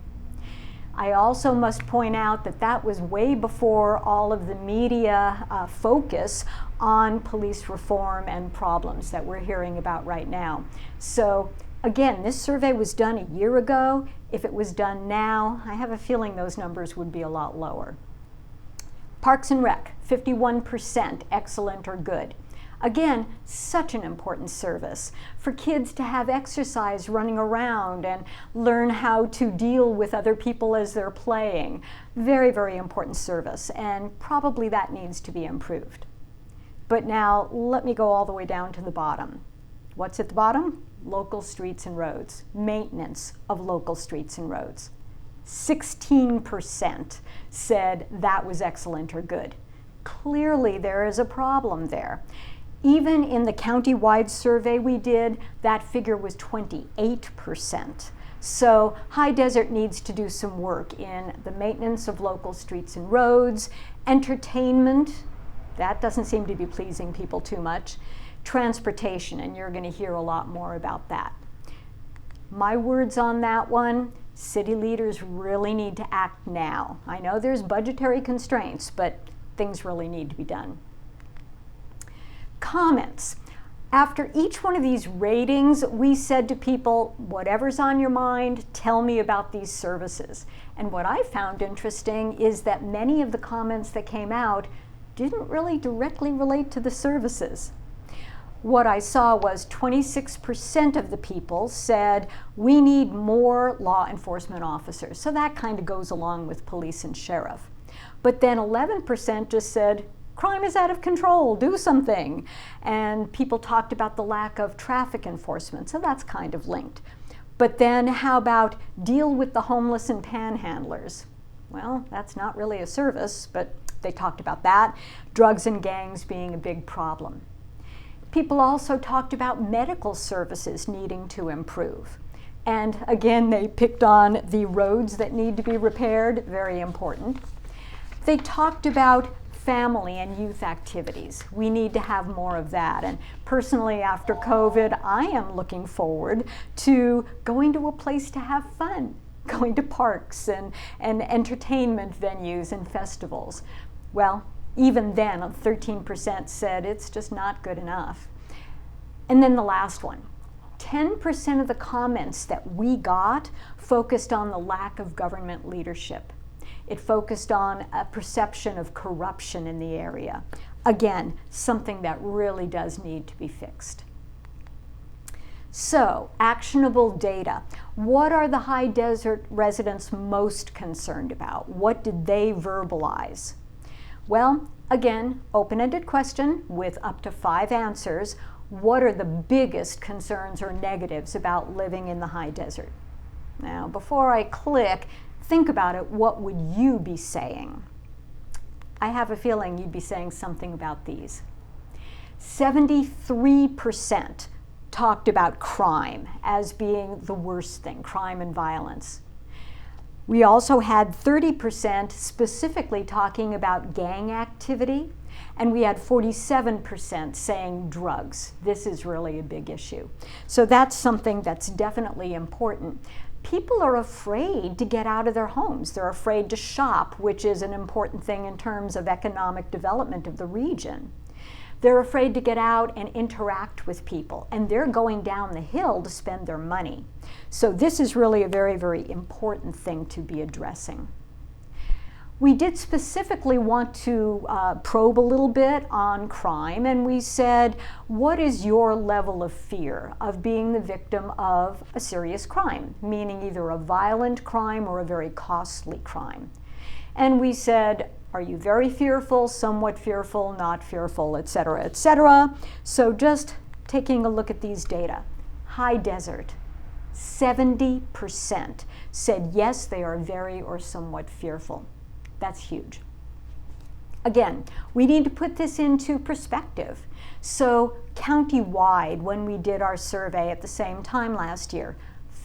I also must point out that that was way before all of the media focus on police reform and problems that we're hearing about right now. So again, this survey was done a year ago. If it was done now, I have a feeling those numbers would be a lot lower. Parks and Rec, 51% excellent or good. Again, such an important service for kids to have exercise running around and learn how to deal with other people as they're playing. Very, very important service, and probably that needs to be improved. But now let me go all the way down to the bottom. What's at the bottom? Local streets and roads, maintenance of local streets and roads. 16% said that was excellent or good. Clearly there is a problem there. Even in the county-wide survey we did, that figure was 28%. So High Desert needs to do some work in the maintenance of local streets and roads, entertainment, that doesn't seem to be pleasing people too much, transportation, and you're going to hear a lot more about that. My words on that one, city leaders really need to act now. I know there's budgetary constraints, but things really need to be done. Comments. After each one of these ratings, we said to people, whatever's on your mind, tell me about these services. And what I found interesting is that many of the comments that came out didn't really directly relate to the services. What I saw was 26% of the people said, we need more law enforcement officers. So that kind of goes along with police and sheriff. But then 11% just said, crime is out of control, do something. And people talked about the lack of traffic enforcement, so that's kind of linked. But then how about deal with the homeless and panhandlers? Well, that's not really a service, but they talked about that. Drugs and gangs being a big problem. People also talked about medical services needing to improve. And again, they picked on the roads that need to be repaired, very important. They talked about family and youth activities. We need to have more of that. And personally, after COVID, I am looking forward to going to a place to have fun, going to parks and entertainment venues and festivals. Well, even then, 13% said it's just not good enough. And then the last one, 10% of the comments that we got focused on the lack of government leadership. It focused on a perception of corruption in the area. Again, something that really does need to be fixed. So, actionable data. What are the high desert residents most concerned about? What did they verbalize? Well, again, open-ended question with up to 5 answers. What are the biggest concerns or negatives about living in the high desert? Now, before I click, think about it. What would you be saying? I have a feeling you'd be saying something about these. 73% talked about crime as being the worst thing, crime and violence. We also had 30% specifically talking about gang activity, and we had 47% saying drugs. This is really a big issue. So that's something that's definitely important. People are afraid to get out of their homes. They're afraid to shop, which is an important thing in terms of economic development of the region. They're afraid to get out and interact with people, and they're going down the hill to spend their money. So this is really a very, very important thing to be addressing. We did specifically want to probe a little bit on crime, and we said, what is your level of fear of being the victim of a serious crime, meaning either a violent crime or a very costly crime? And we said, are you very fearful, somewhat fearful, not fearful, et cetera, et cetera? So just taking a look at these data. High desert, 70% said yes, they are very or somewhat fearful. That's huge. Again, we need to put this into perspective. So county-wide, when we did our survey at the same time last year,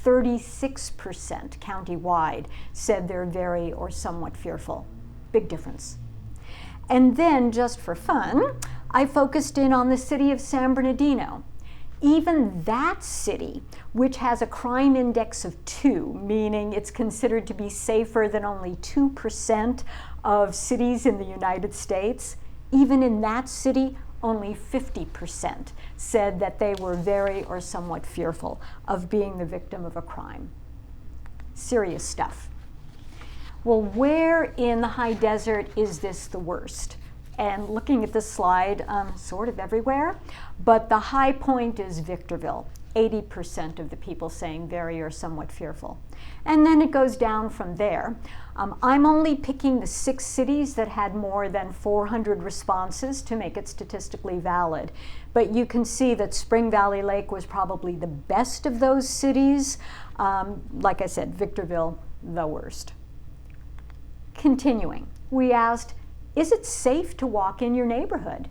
36% county-wide said they're very or somewhat fearful. Big difference. And then, just for fun, I focused in on the city of San Bernardino. Even that city, which has a crime index of 2, meaning it's considered to be safer than only 2% of cities in the United States, even in that city, only 50% said that they were very or somewhat fearful of being the victim of a crime. Serious stuff. Well, where in the high desert is this the worst? And looking at this slide, sort of everywhere, but the high point is Victorville, 80% of the people saying very or somewhat fearful. And then it goes down from there. I'm only picking the 6 cities that had more than 400 responses to make it statistically valid. But you can see that Spring Valley Lake was probably the best of those cities. Like I said, Victorville, the worst. Continuing, we asked, is it safe to walk in your neighborhood?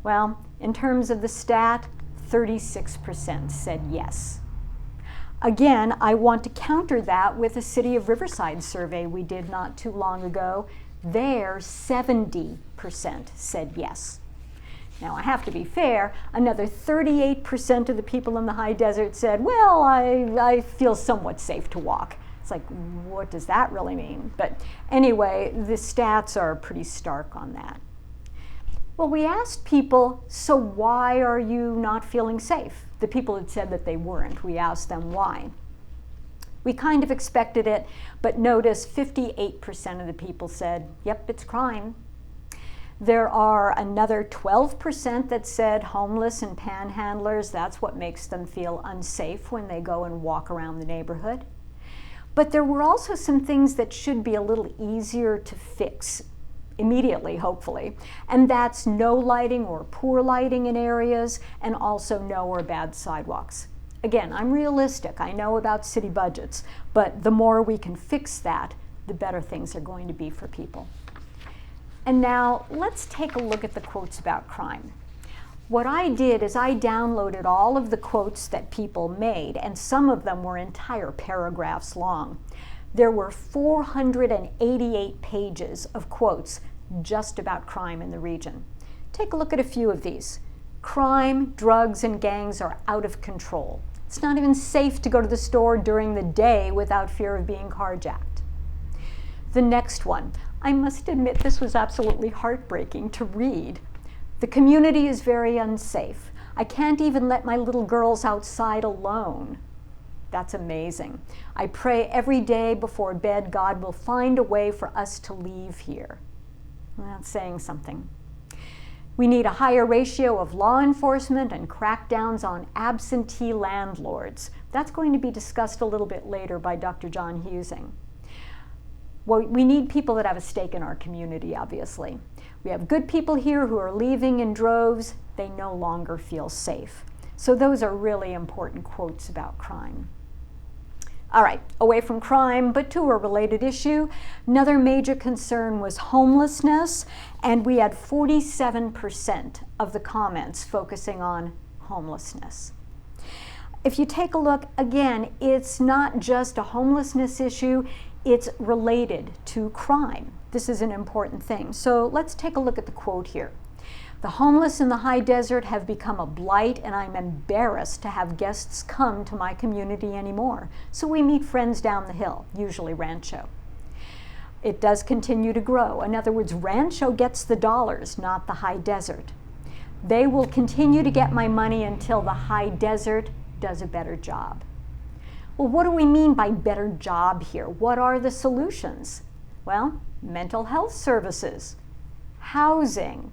Well, in terms of the stat, 36% said yes. Again, I want to counter that with the City of Riverside survey we did not too long ago. There, 70% said yes. Now, I have to be fair, another 38% of the people in the high desert said, well, I feel somewhat safe to walk. It's like, what does that really mean? But anyway, the stats are pretty stark on that. Well, we asked people, so why are you not feeling safe? The people had said that they weren't. We asked them why. We kind of expected it, but notice 58% of the people said, yep, it's crime. There are another 12% that said homeless and panhandlers, that's what makes them feel unsafe when they go and walk around the neighborhood. But there were also some things that should be a little easier to fix immediately, hopefully, and that's no lighting or poor lighting in areas, and also no or bad sidewalks. Again, I'm realistic. I know about city budgets, but the more we can fix that, the better things are going to be for people. And now let's take a look at the quotes about crime. What I did is I downloaded all of the quotes that people made, and some of them were entire paragraphs long. There were 488 pages of quotes just about crime in the region. Take a look at a few of these. Crime, drugs, and gangs are out of control. It's not even safe to go to the store during the day without fear of being carjacked. The next one, I must admit this was absolutely heartbreaking to read. The community is very unsafe. I can't even let my little girls outside alone. That's amazing. I pray every day before bed God will find a way for us to leave here. Well, that's saying something. We need a higher ratio of law enforcement and crackdowns on absentee landlords. That's going to be discussed a little bit later by Dr. John Husing. Well, we need people that have a stake in our community, obviously. We have good people here who are leaving in droves. They no longer feel safe. So those are really important quotes about crime. All right, away from crime, but to a related issue, another major concern was homelessness, and we had 47% of the comments focusing on homelessness. If you take a look, again, it's not just a homelessness issue, it's related to crime. This is an important thing. So let's take a look at the quote here. The homeless in the high desert have become a blight, and I'm embarrassed to have guests come to my community anymore. So we meet friends down the hill, usually Rancho. It does continue to grow. In other words, Rancho gets the dollars, not the high desert. They will continue to get my money until the high desert does a better job. Well, what do we mean by better job here? What are the solutions? Well, mental health services, housing.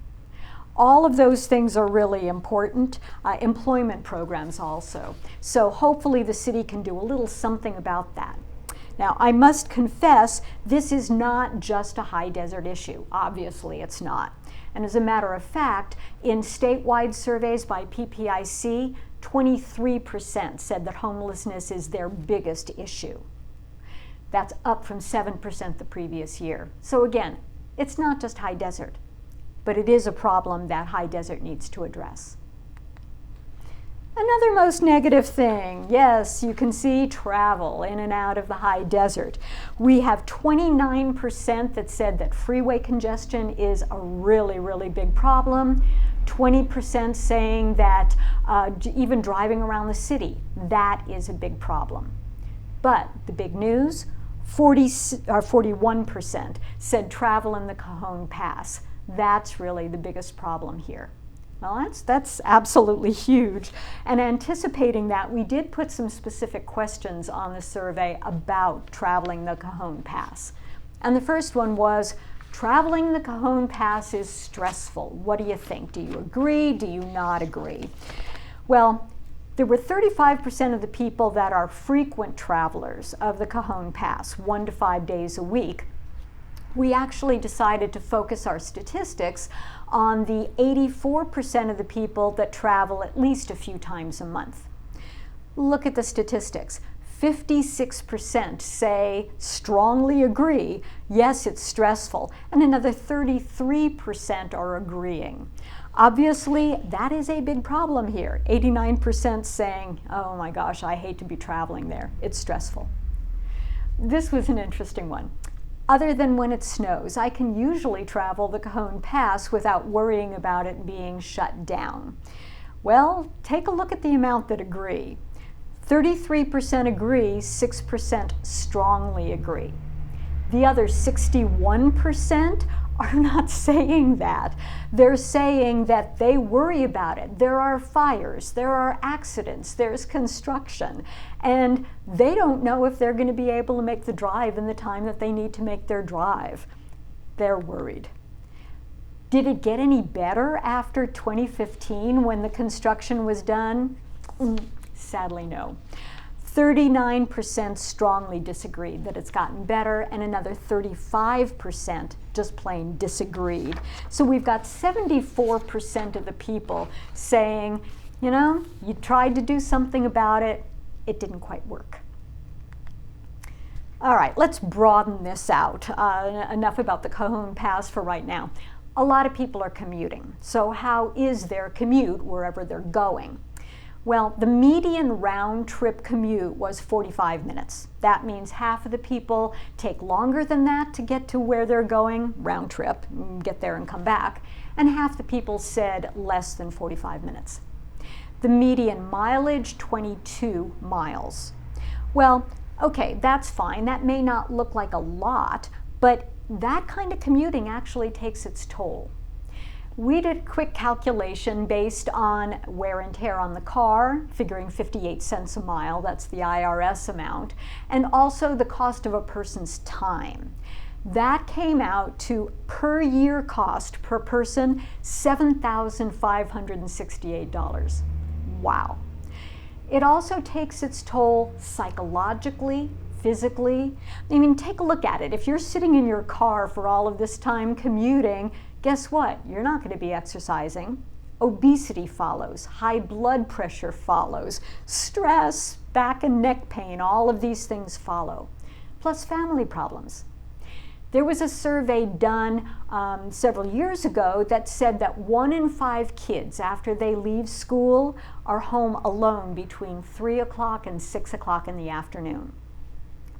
All of those things are really important. Employment programs also. So hopefully the city can do a little something about that. Now, I must confess, this is not just a high desert issue. Obviously, it's not. And as a matter of fact, in statewide surveys by PPIC, 23% said that homelessness is their biggest issue. That's up from 7% the previous year. So again, it's not just high desert, but it is a problem that high desert needs to address. Another most negative thing, yes, you can see travel in and out of the high desert. We have 29% that said that freeway congestion is a really, really big problem. 20% saying that even driving around the city, that is a big problem. But the big news, 41% said travel in the Cajon Pass. That's really the biggest problem here. Well, that's absolutely huge. And anticipating that, we did put some specific questions on the survey about traveling the Cajon Pass. And the first one was, traveling the Cajon Pass is stressful. What do you think? Do you agree? Do you not agree? Well, there were 35% of the people that are frequent travelers of the Cajon Pass, 1 to 5 days a week. We actually decided to focus our statistics on the 84% of the people that travel at least a few times a month. Look at the statistics. 56% say strongly agree, yes, it's stressful, and another 33% are agreeing. Obviously, that is a big problem here. 89% saying, oh my gosh, I hate to be traveling there. It's stressful. This was an interesting one. Other than when it snows, I can usually travel the Cajon Pass without worrying about it being shut down. Well, take a look at the amount that agree. 33% agree, 6% strongly agree. The other 61% are not saying that. They're saying that they worry about it. There are fires, there are accidents, there's construction, and they don't know if they're going to be able to make the drive in the time that they need to make their drive. They're worried. Did it get any better after 2015 when the construction was done? Sadly, no. 39% strongly disagreed that it's gotten better, and another 35% just plain disagreed. So we've got 74% of the people saying, you know, you tried to do something about it, it didn't quite work. All right, let's broaden this out. Enough about the Cajon Pass for right now. A lot of people are commuting. So how is their commute wherever they're going? Well, the median round trip commute was 45 minutes. That means half of the people take longer than that to get to where they're going, round trip, get there and come back, and half the people said less than 45 minutes. The median mileage, 22 miles. Well, okay, that's fine. That may not look like a lot, but that kind of commuting actually takes its toll. We did a quick calculation based on wear and tear on the car, figuring 58 cents a mile, that's the IRS amount, and also the cost of a person's time. That came out to per year cost per person, $7,568. Wow. It also takes its toll psychologically, physically. I mean, take a look at it. If you're sitting in your car for all of this time commuting, guess what? You're not going to be exercising. Obesity follows, high blood pressure follows, stress, back and neck pain, all of these things follow, plus family problems. There was a survey done several years ago that said that 1 in 5 kids after they leave school are home alone between 3 o'clock and 6 o'clock in the afternoon.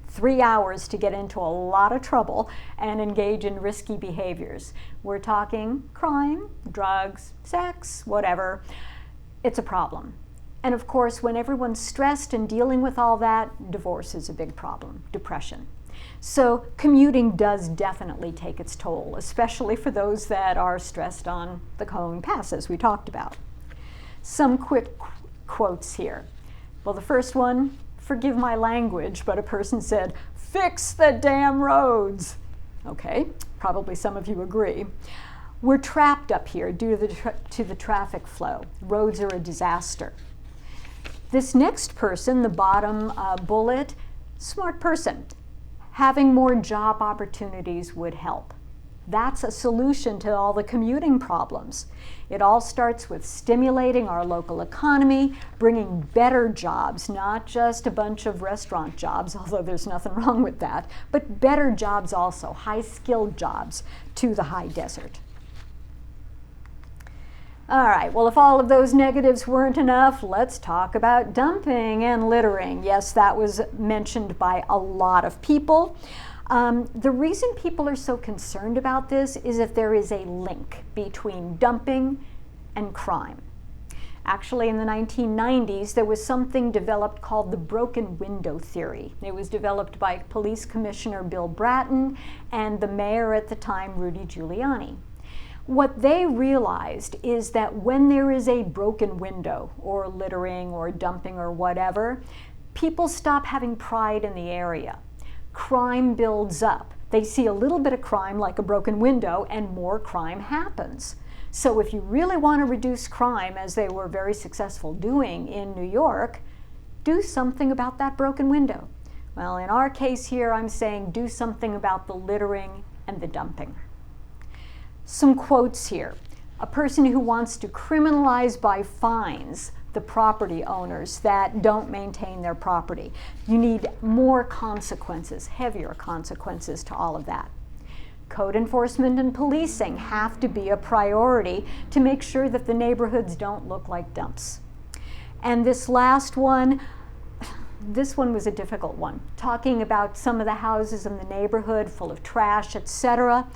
3 hours to get into a lot of trouble and engage in risky behaviors. We're talking crime, drugs, sex, whatever. It's a problem. And of course, when everyone's stressed and dealing with all that, divorce is a big problem, depression. So commuting does definitely take its toll, especially for those that are stressed on the Cone Pass, as we talked about. Some quick quotes here. Well, the first one, forgive my language, but a person said, "Fix the damn roads." Okay, probably some of you agree. We're trapped up here due to the traffic flow. Roads are a disaster. This next person, the bottom bullet, smart person. Having more job opportunities would help. That's a solution to all the commuting problems. It all starts with stimulating our local economy, bringing better jobs, not just a bunch of restaurant jobs, although there's nothing wrong with that, but better jobs also, high-skilled jobs to the high desert. All right, well, if all of those negatives weren't enough, let's talk about dumping and littering. Yes, that was mentioned by a lot of people. The reason people are so concerned about this is that there is a link between dumping and crime. Actually, in the 1990s, there was something developed called the broken window theory. It was developed by Police Commissioner Bill Bratton and the mayor at the time, Rudy Giuliani. What they realized is that when there is a broken window, or littering, or dumping, or whatever, people stop having pride in the area. Crime builds up. They see a little bit of crime, like a broken window, and more crime happens. So if you really want to reduce crime, as they were very successful doing in New York, do something about that broken window. Well, in our case here, I'm saying do something about the littering and the dumping. Some quotes here. A person who wants to criminalize by fines the property owners that don't maintain their property. You need more consequences, heavier consequences to all of that. Code enforcement and policing have to be a priority to make sure that the neighborhoods don't look like dumps. And this last one, this one was a difficult one, talking about some of the houses in the neighborhood full of trash, etc.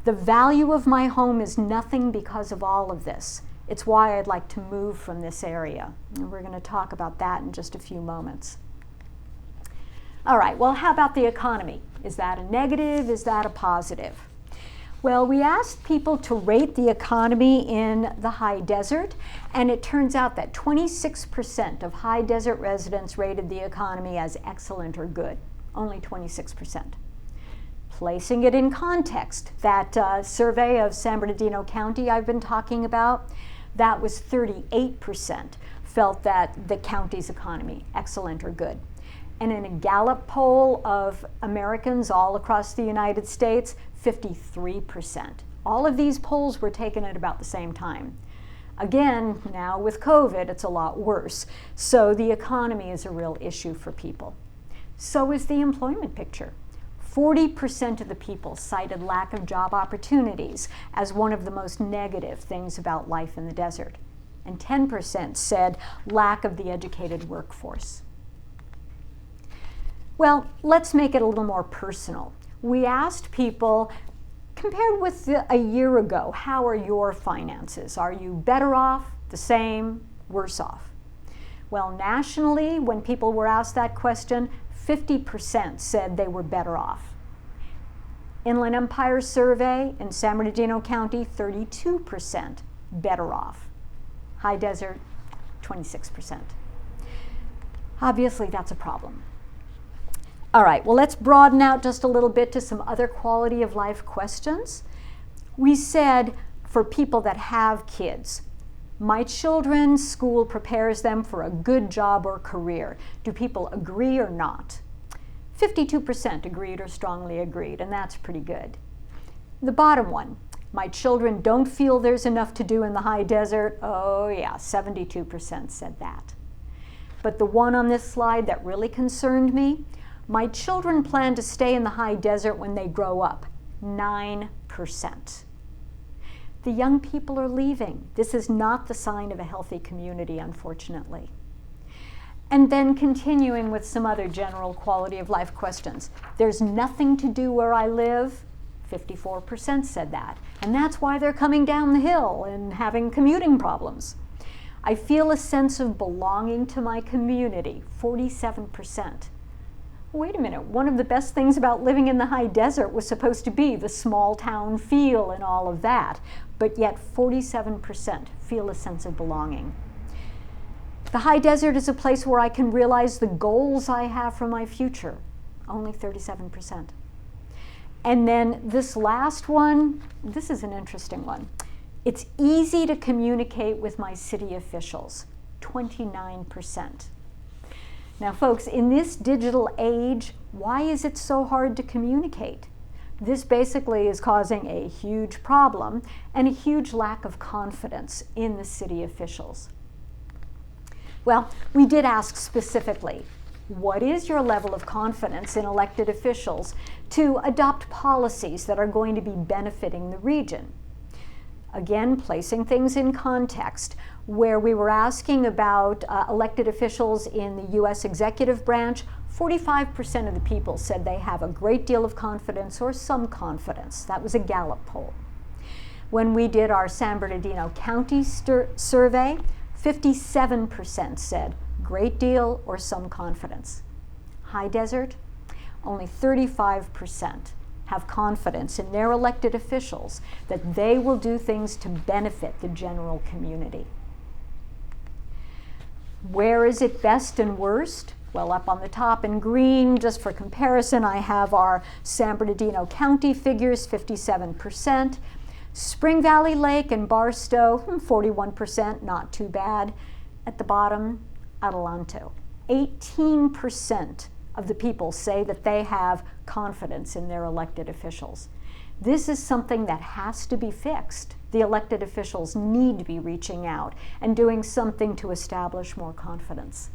The value of my home is nothing because of all of this. It's why I'd like to move from this area. And we're going to talk about that in just a few moments. All right, well, how about the economy? Is that a negative? Is that a positive? Well, we asked people to rate the economy in the high desert, and it turns out that 26% of high desert residents rated the economy as excellent or good. Only 26%. Placing it in context, that survey of San Bernardino County I've been talking about, that was 38% felt that the county's economy, excellent or good. And in a Gallup poll of Americans all across the United States, 53%. All of these polls were taken at about the same time. Again, now with COVID, it's a lot worse. So the economy is a real issue for people. So is the employment picture. 40% of the people cited lack of job opportunities as one of the most negative things about life in the desert. And 10% said lack of the educated workforce. Well, let's make it a little more personal. We asked people, compared with a year ago, how are your finances? Are you better off, the same, worse off? Well, nationally, when people were asked that question, 50% said they were better off. Inland Empire survey in San Bernardino County, 32% better off. High desert, 26%. Obviously, that's a problem. All right, well, let's broaden out just a little bit to some other quality of life questions. We said for people that have kids, my children's school prepares them for a good job or career. Do people agree or not? 52% agreed or strongly agreed, and that's pretty good. The bottom one, my children don't feel there's enough to do in the high desert. Oh yeah, 72% said that. But the one on this slide that really concerned me, my children plan to stay in the high desert when they grow up, 9%. The young people are leaving. This is not the sign of a healthy community, unfortunately. And then continuing with some other general quality of life questions. There's nothing to do where I live, 54% said that. And that's why they're coming down the hill and having commuting problems. I feel a sense of belonging to my community, 47%. Wait a minute, one of the best things about living in the high desert was supposed to be the small town feel and all of that, but yet 47% feel a sense of belonging. The high desert is a place where I can realize the goals I have for my future, only 37%. And then this last one, this is an interesting one. It's easy to communicate with my city officials, 29%. Now folks, in this digital age, why is it so hard to communicate? This basically is causing a huge problem and a huge lack of confidence in the city officials. Well, we did ask specifically, what is your level of confidence in elected officials to adopt policies that are going to be benefiting the region? Again, placing things in context, where we were asking about elected officials in the U.S. executive branch, 45% of the people said they have a great deal of confidence or some confidence. That was a Gallup poll. When we did our San Bernardino County survey, 57% said great deal or some confidence. High desert, only 35% have confidence in their elected officials that they will do things to benefit the general community. Where is it best and worst? Well, up on the top in green, just for comparison, I have our San Bernardino County figures, 57%. Spring Valley Lake and Barstow, 41%, not too bad. At the bottom, Adelanto, 18% of the people say that they have confidence in their elected officials. This is something that has to be fixed. The elected officials need to be reaching out and doing something to establish more confidence.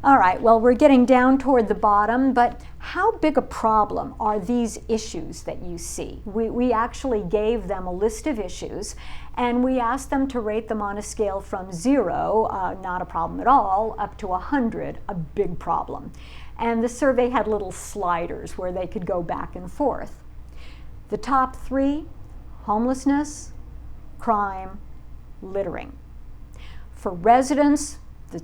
All right, well, we're getting down toward the bottom, but how big a problem are these issues that you see? We actually gave them a list of issues, and we asked them to rate them on a scale from 0, not a problem at all, up to 100, a big problem. And the survey had little sliders where they could go back and forth. The top 3, homelessness, crime, littering. For residents,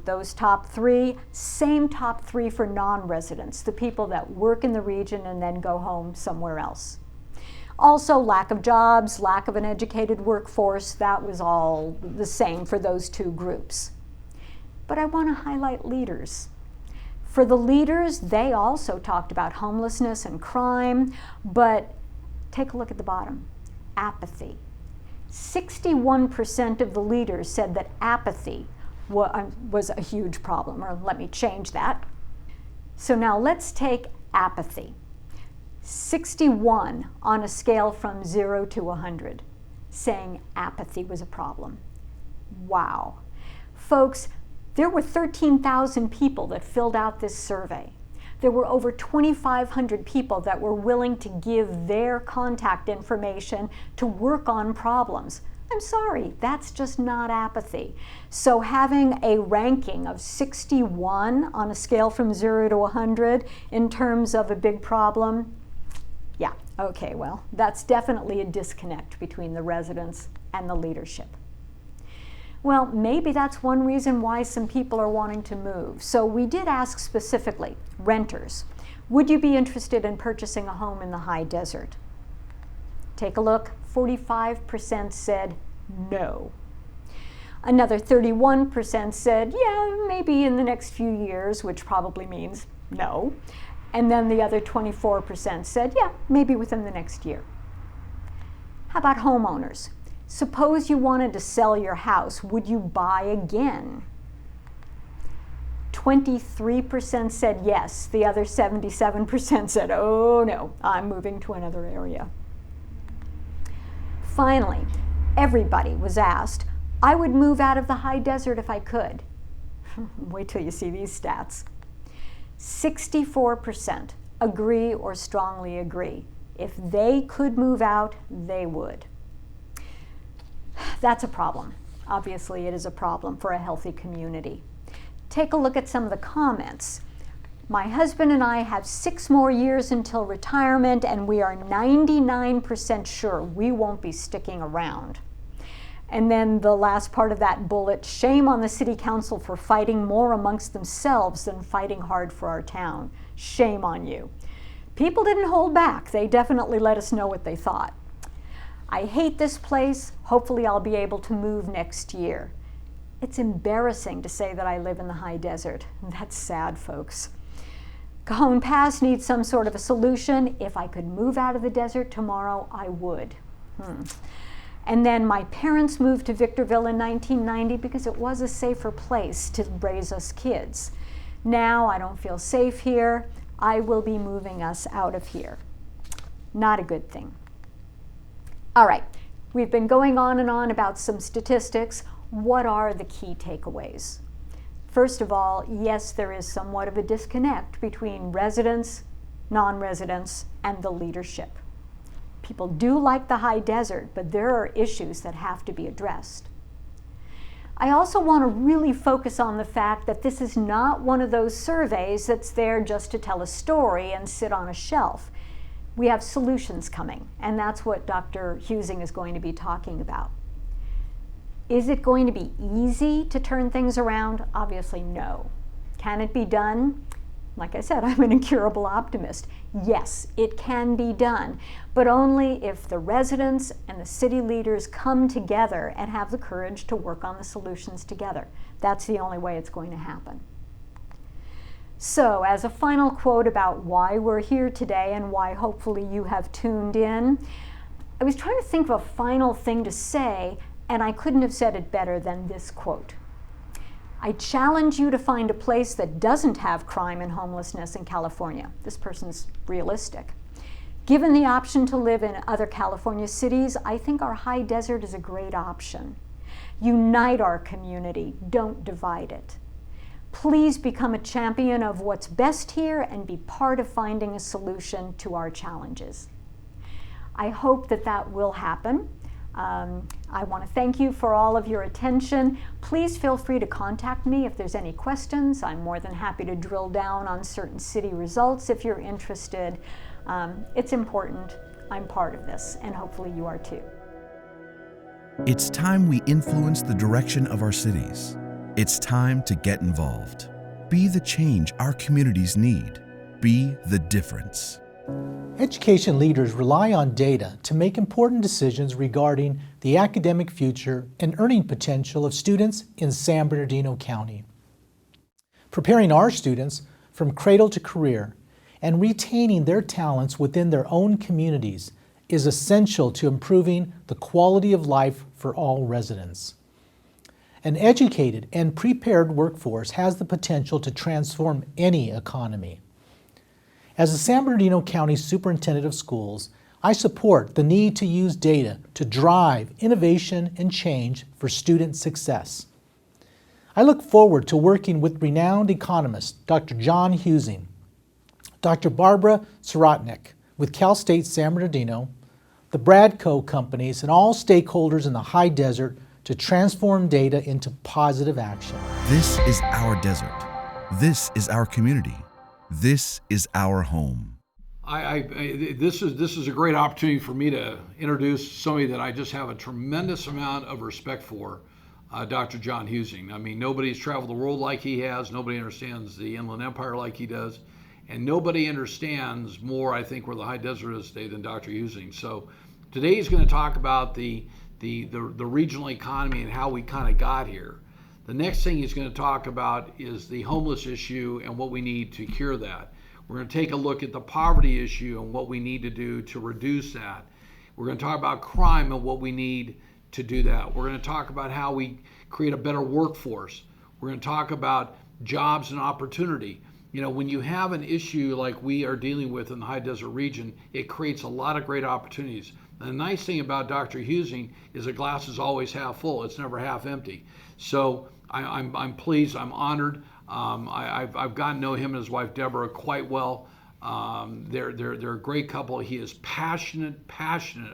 those top 3, same top 3 for non-residents, the people that work in the region and then go home somewhere else. Also, lack of jobs, lack of an educated workforce, that was all the same for those 2 groups. But I want to highlight leaders. For the leaders, they also talked about homelessness and crime, but take a look at the bottom, apathy. 61% of the leaders said that apathy was a huge problem, or let me change that. So now let's take apathy. 61 on a scale from 0 to 100, saying apathy was a problem. Wow. Folks, there were 13,000 people that filled out this survey. There were over 2,500 people that were willing to give their contact information to work on problems. I'm sorry, that's just not apathy. So having a ranking of 61 on a scale from 0 to 100 in terms of a big problem, yeah, okay, well, that's definitely a disconnect between the residents and the leadership. Well, maybe that's one reason why some people are wanting to move. So we did ask specifically, renters, would you be interested in purchasing a home in the high desert? Take a look, 45% said no. Another 31% said, yeah, maybe in the next few years, which probably means no. And then the other 24% said, yeah, maybe within the next year. How about homeowners? Suppose you wanted to sell your house, would you buy again? 23% said yes. The other 77% said, oh no, I'm moving to another area. Finally, everybody was asked, I would move out of the high desert if I could. Wait till you see these stats. 64% agree or strongly agree. If they could move out, they would. That's a problem. Obviously, it is a problem for a healthy community. Take a look at some of the comments. My husband and I have 6 more years until retirement, and we are 99% sure we won't be sticking around. And then the last part of that bullet, shame on the city council for fighting more amongst themselves than fighting hard for our town. Shame on you. People didn't hold back. They definitely let us know what they thought. I hate this place. Hopefully I'll be able to move next year. It's embarrassing to say that I live in the high desert. That's sad, folks. Cajon Pass needs some sort of a solution. If I could move out of the desert tomorrow, I would. And then my parents moved to Victorville in 1990 because it was a safer place to raise us kids. Now I don't feel safe here. I will be moving us out of here. Not a good thing. All right, we've been going on and on about some statistics. What are the key takeaways? First of all, yes, there is somewhat of a disconnect between residents, non-residents, and the leadership. People do like the high desert, but there are issues that have to be addressed. I also want to really focus on the fact that this is not one of those surveys that's there just to tell a story and sit on a shelf. We have solutions coming, and that's what Dr. Husing is going to be talking about. Is it going to be easy to turn things around? Obviously, no. Can it be done? Like I said, I'm an incurable optimist. Yes, it can be done, but only if the residents and the city leaders come together and have the courage to work on the solutions together. That's the only way it's going to happen. So, as a final quote about why we're here today and why hopefully you have tuned in, I was trying to think of a final thing to say, and I couldn't have said it better than this quote. I challenge you to find a place that doesn't have crime and homelessness in California. This person's realistic. Given the option to live in other California cities, I think our high desert is a great option. Unite our community, don't divide it. Please become a champion of what's best here and be part of finding a solution to our challenges. I hope that that will happen. I want to thank you for all of your attention. Please feel free to contact me if there's any questions. I'm more than happy to drill down on certain city results if you're interested. It's important. I'm part of this, and hopefully you are too. It's time we influence the direction of our cities. It's time to get involved. Be the change our communities need. Be the difference. Education leaders rely on data to make important decisions regarding the academic future and earning potential of students in San Bernardino County. Preparing our students from cradle to career and retaining their talents within their own communities is essential to improving the quality of life for all residents. An educated and prepared workforce has the potential to transform any economy. As the San Bernardino County Superintendent of Schools, I support the need to use data to drive innovation and change for student success. I look forward to working with renowned economist Dr. John Husing Dr. Barbara Sirotnik with Cal State San Bernardino, the Bradco companies, and all stakeholders in the high desert to transform data into positive action. This is our desert. This is our community. This is our home. This is a great opportunity for me to introduce somebody that I just have a tremendous amount of respect for, Dr. John Husing. I mean, nobody's traveled the world like he has. Nobody understands the Inland Empire like he does. And nobody understands more, I think, where the high desert is today than Dr. Husing. So today he's going to talk about the regional economy and how we kind of got here. The next thing he's going to talk about is the homeless issue and what we need to cure that. We're going to take a look at the poverty issue and what we need to do to reduce that. We're going to talk about crime and what we need to do that. We're going to talk about how we create a better workforce. We're going to talk about jobs and opportunity. You know, when you have an issue like we are dealing with in the high desert region, it creates a lot of great opportunities. And the nice thing about Dr. Husing is the glass is always half full. It's never half empty. So I'm pleased. I'm honored. I've gotten to know him and his wife Deborah quite well. They're a great couple. He is passionate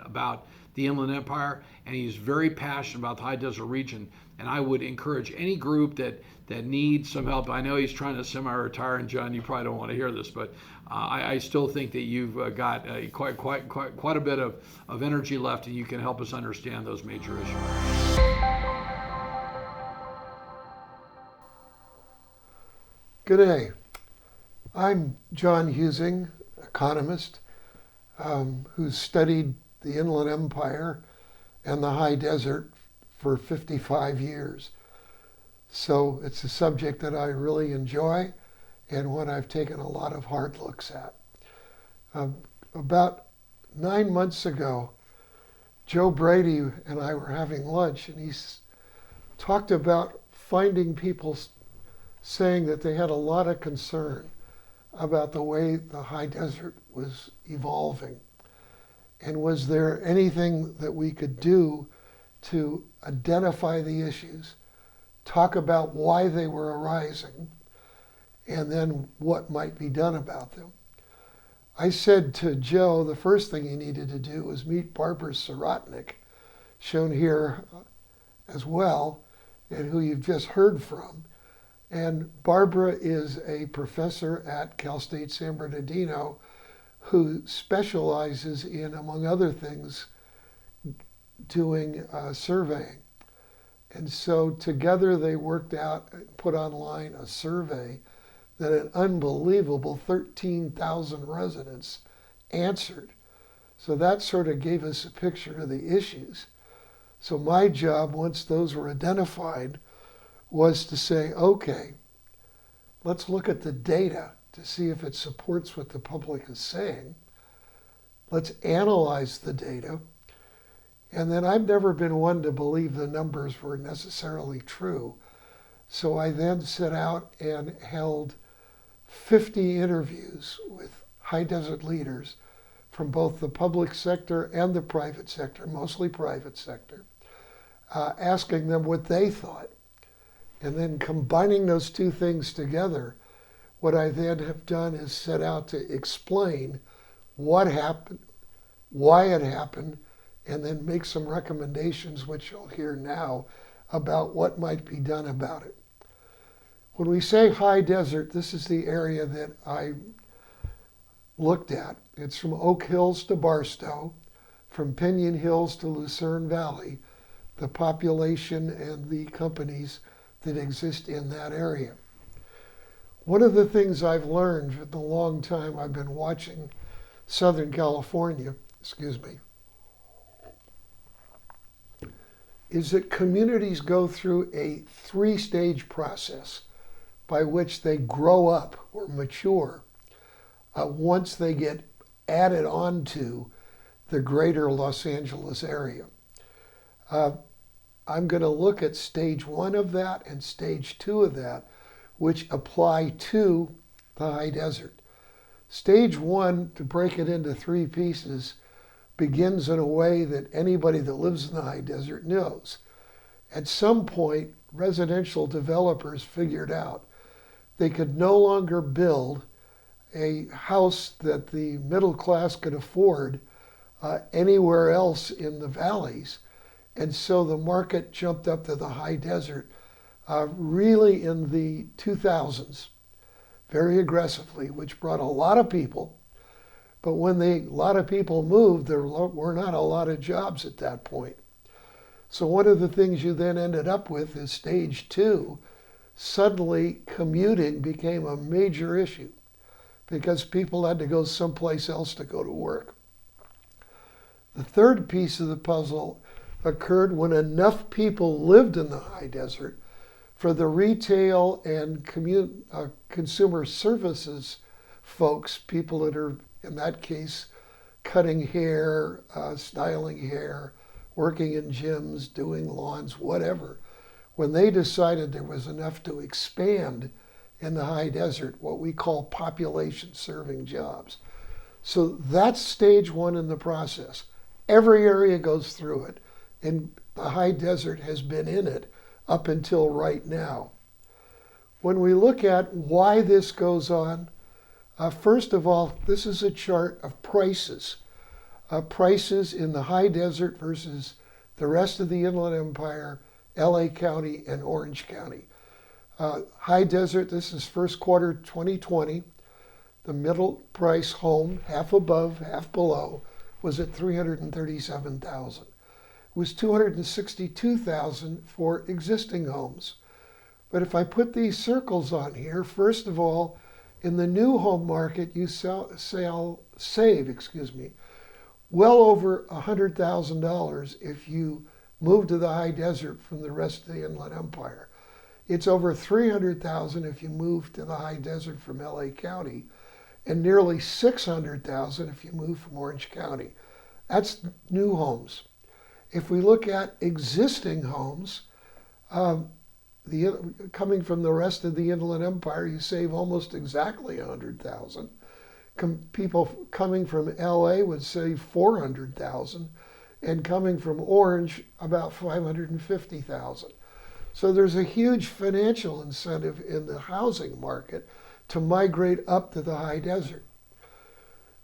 about the Inland Empire, and he's very passionate about the high desert region. And I would encourage any group that needs some help. I know he's trying to semi-retire, and John, you probably don't want to hear this, but I still think that you've got quite a bit of energy left, and you can help us understand those major issues. Good day. I'm John Husing, economist, who's studied the Inland Empire and the high desert for 55 years. So it's a subject that I really enjoy and one I've taken a lot of hard looks at. About 9 months ago, Joe Brady and I were having lunch, and he talked about finding people saying that they had a lot of concern about the way the high desert was evolving. And was there anything that we could do to identify the issues, talk about why they were arising, and then what might be done about them? I said to Joe, the first thing he needed to do was meet Barbara Sirotnik, shown here as well, and who you've just heard from. And Barbara is a professor at Cal State San Bernardino who specializes in, among other things, doing surveying. And so together they worked out, put online a survey that an unbelievable 13,000 residents answered. So that sort of gave us a picture of the issues. So my job, once those were identified, was to say, okay, let's look at the data to see if it supports what the public is saying. Let's analyze the data. And then I've never been one to believe the numbers were necessarily true. So I then set out and held 50 interviews with high desert leaders from both the public sector and the private sector, mostly private sector, asking them what they thought. And then combining those two things together, what I then have done is set out to explain what happened, why it happened, and then make some recommendations, which you'll hear now, about what might be done about it. When we say high desert, this is the area that I looked at. It's from Oak Hills to Barstow, from Pinion Hills to Lucerne Valley, the population and the companies that exist in that area. One of the things I've learned in the long time I've been watching Southern California, is that communities go through a 3-stage process by which they grow up or mature once they get added onto the greater Los Angeles area. I'm going to look at stage 1 of that and stage 2 of that, which apply to the high desert. Stage 1, to break it into 3 pieces, begins in a way that anybody that lives in the high desert knows. At some point, residential developers figured out they could no longer build a house that the middle class could afford anywhere else in the valleys. And so the market jumped up to the high desert really in the 2000s, very aggressively, which brought a lot of people. But when a lot of people moved, there were not a lot of jobs at that point. So one of the things you then ended up with is stage two. Suddenly commuting became a major issue because people had to go someplace else to go to work. The third piece of the puzzle occurred when enough people lived in the high desert for the retail and consumer services folks, people that are, in that case, cutting hair, styling hair, working in gyms, doing lawns, whatever. When they decided there was enough to expand in the high desert, what we call population serving jobs. So that's stage one in the process. Every area goes through it, and the high desert has been in it up until right now. When we look at why this goes on, first of all, this is a chart of prices. Prices in the high desert versus the rest of the Inland Empire, LA County, and Orange County. High desert, this is first quarter 2020. The middle price home, half above, half below, was at $337,000. It was $262,000 for existing homes. But if I put these circles on here, first of all, in the new home market, you save well over $100,000 if you move to the high desert from the rest of the Inland Empire. It's over $300,000 if you move to the high desert from LA County, and nearly $600,000 if you move from Orange County. That's new homes. If we look at existing homes, coming from the rest of the Inland Empire, you save almost exactly $100,000. People coming from LA would save $400,000, and coming from Orange, about $550,000. So there's a huge financial incentive in the housing market to migrate up to the high desert.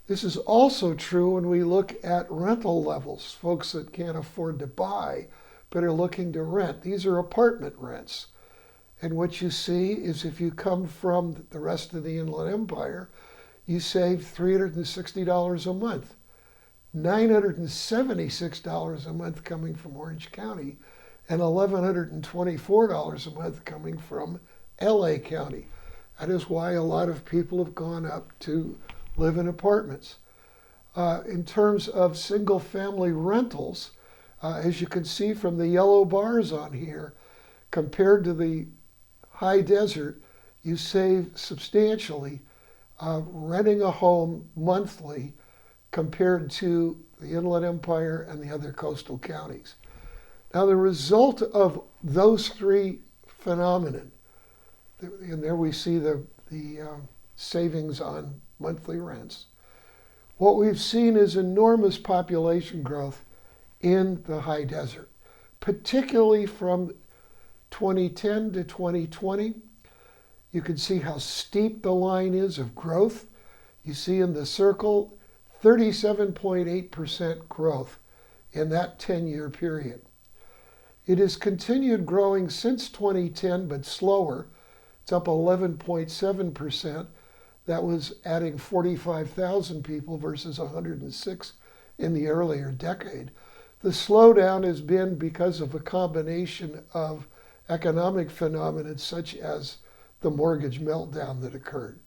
This is also true when we look at rental levels, folks that can't afford to buy but are looking to rent. These are apartment rents. And what you see is if you come from the rest of the Inland Empire, you save $360 a month, $976 a month coming from Orange County, and $1,124 a month coming from LA County. That is why a lot of people have gone up to live in apartments. In terms of single family rentals, as you can see from the yellow bars on here, compared to the high desert, you save substantially renting a home monthly compared to the Inland Empire and the other coastal counties. Now the result of those three phenomena, and there we see the savings on monthly rents. What we've seen is enormous population growth in the high desert, particularly from 2010 to 2020. You can see how steep the line is of growth. You see in the circle, 37.8% growth in that 10-year period. It has continued growing since 2010, but slower. It's up 11.7%. That was adding 45,000 people versus 106 in the earlier decade. The slowdown has been because of a combination of economic phenomena such as the mortgage meltdown that occurred.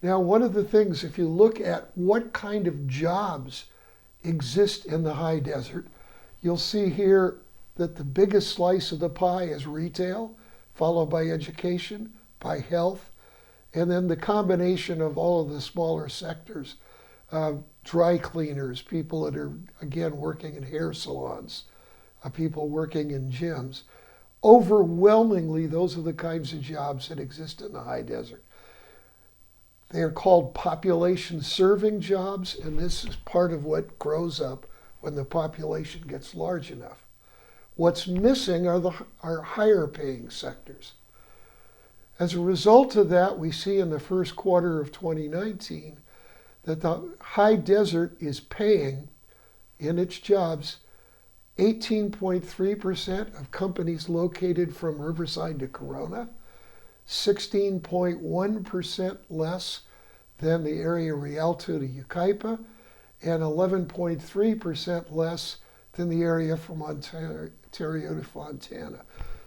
Now, one of the things, if you look at what kind of jobs exist in the high desert, you'll see here that the biggest slice of the pie is retail, followed by education, by health, and then the combination of all of the smaller sectors, dry cleaners, people that are, again, working in hair salons, people working in gyms. Overwhelmingly, those are the kinds of jobs that exist in the high desert. They are called population serving jobs, and this is part of what grows up when the population gets large enough. What's missing are higher paying sectors. As a result of that, we see in the first quarter of 2019 that the high desert is paying in its jobs 18.3% of companies located from Riverside to Corona, 16.1% less than the area Rialto to Yucaipa, and 11.3% less than the area from Ontario to Fontana.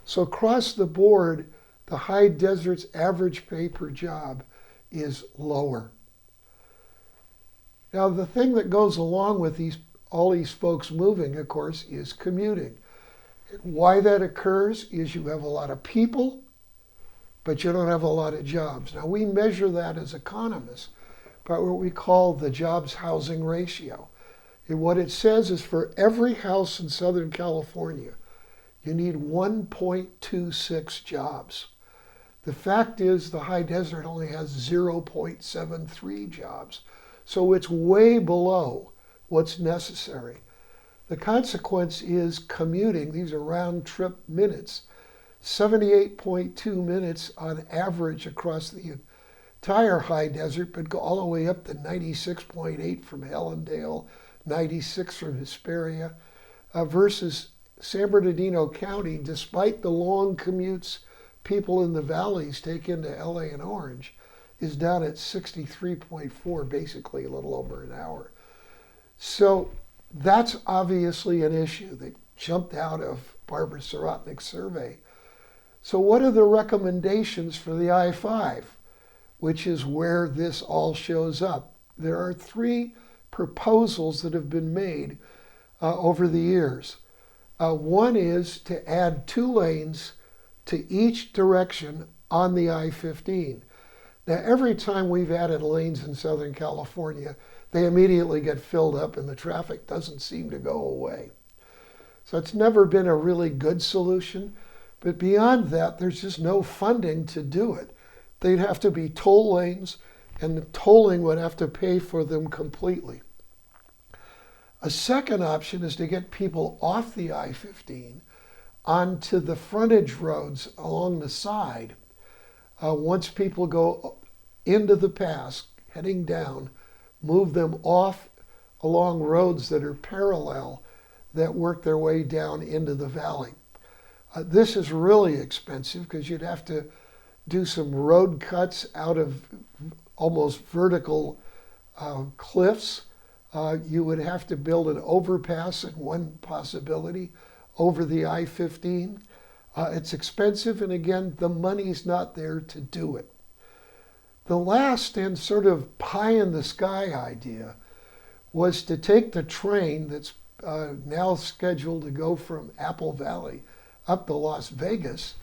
So across the board, the high desert's average pay per job is lower. Now, the thing that goes along with all these folks moving, of course, is commuting. Why that occurs is you have a lot of people, but you don't have a lot of jobs. Now, we measure that as economists by what we call the jobs housing ratio. And what it says is for every house in Southern California, you need 1.26 jobs. The fact is the high desert only has 0.73 jobs. So it's way below what's necessary. The consequence is commuting. These are round trip minutes. 78.2 minutes on average across the entire high desert, but go all the way up to 96.8 from Hallandale, 96 from Hesperia, versus San Bernardino County, despite the long commutes people in the valleys take into LA and Orange, is down at 63.4, basically a little over an hour. So that's obviously an issue that jumped out of Barbara Sarotnik's survey. So what are the recommendations for the I-5, which is where this all shows up? There are 3 proposals that have been made over the years. One is to add 2 lanes to each direction on the I-15. Now, every time we've added lanes in Southern California, they immediately get filled up and the traffic doesn't seem to go away. So it's never been a really good solution. But beyond that, there's just no funding to do it. They'd have to be toll lanes, and the tolling would have to pay for them completely. A second option is to get people off the I-15 onto the frontage roads along the side. Once people go into the pass, heading down, move them off along roads that are parallel that work their way down into the valley. This is really expensive because you'd have to do some road cuts out of almost vertical cliffs. You would have to build an overpass, and one possibility, over the I-15. It's expensive, and again, the money's not there to do it. The last and sort of pie-in-the-sky idea was to take the train that's now scheduled to go from Apple Valley up to Las Vegas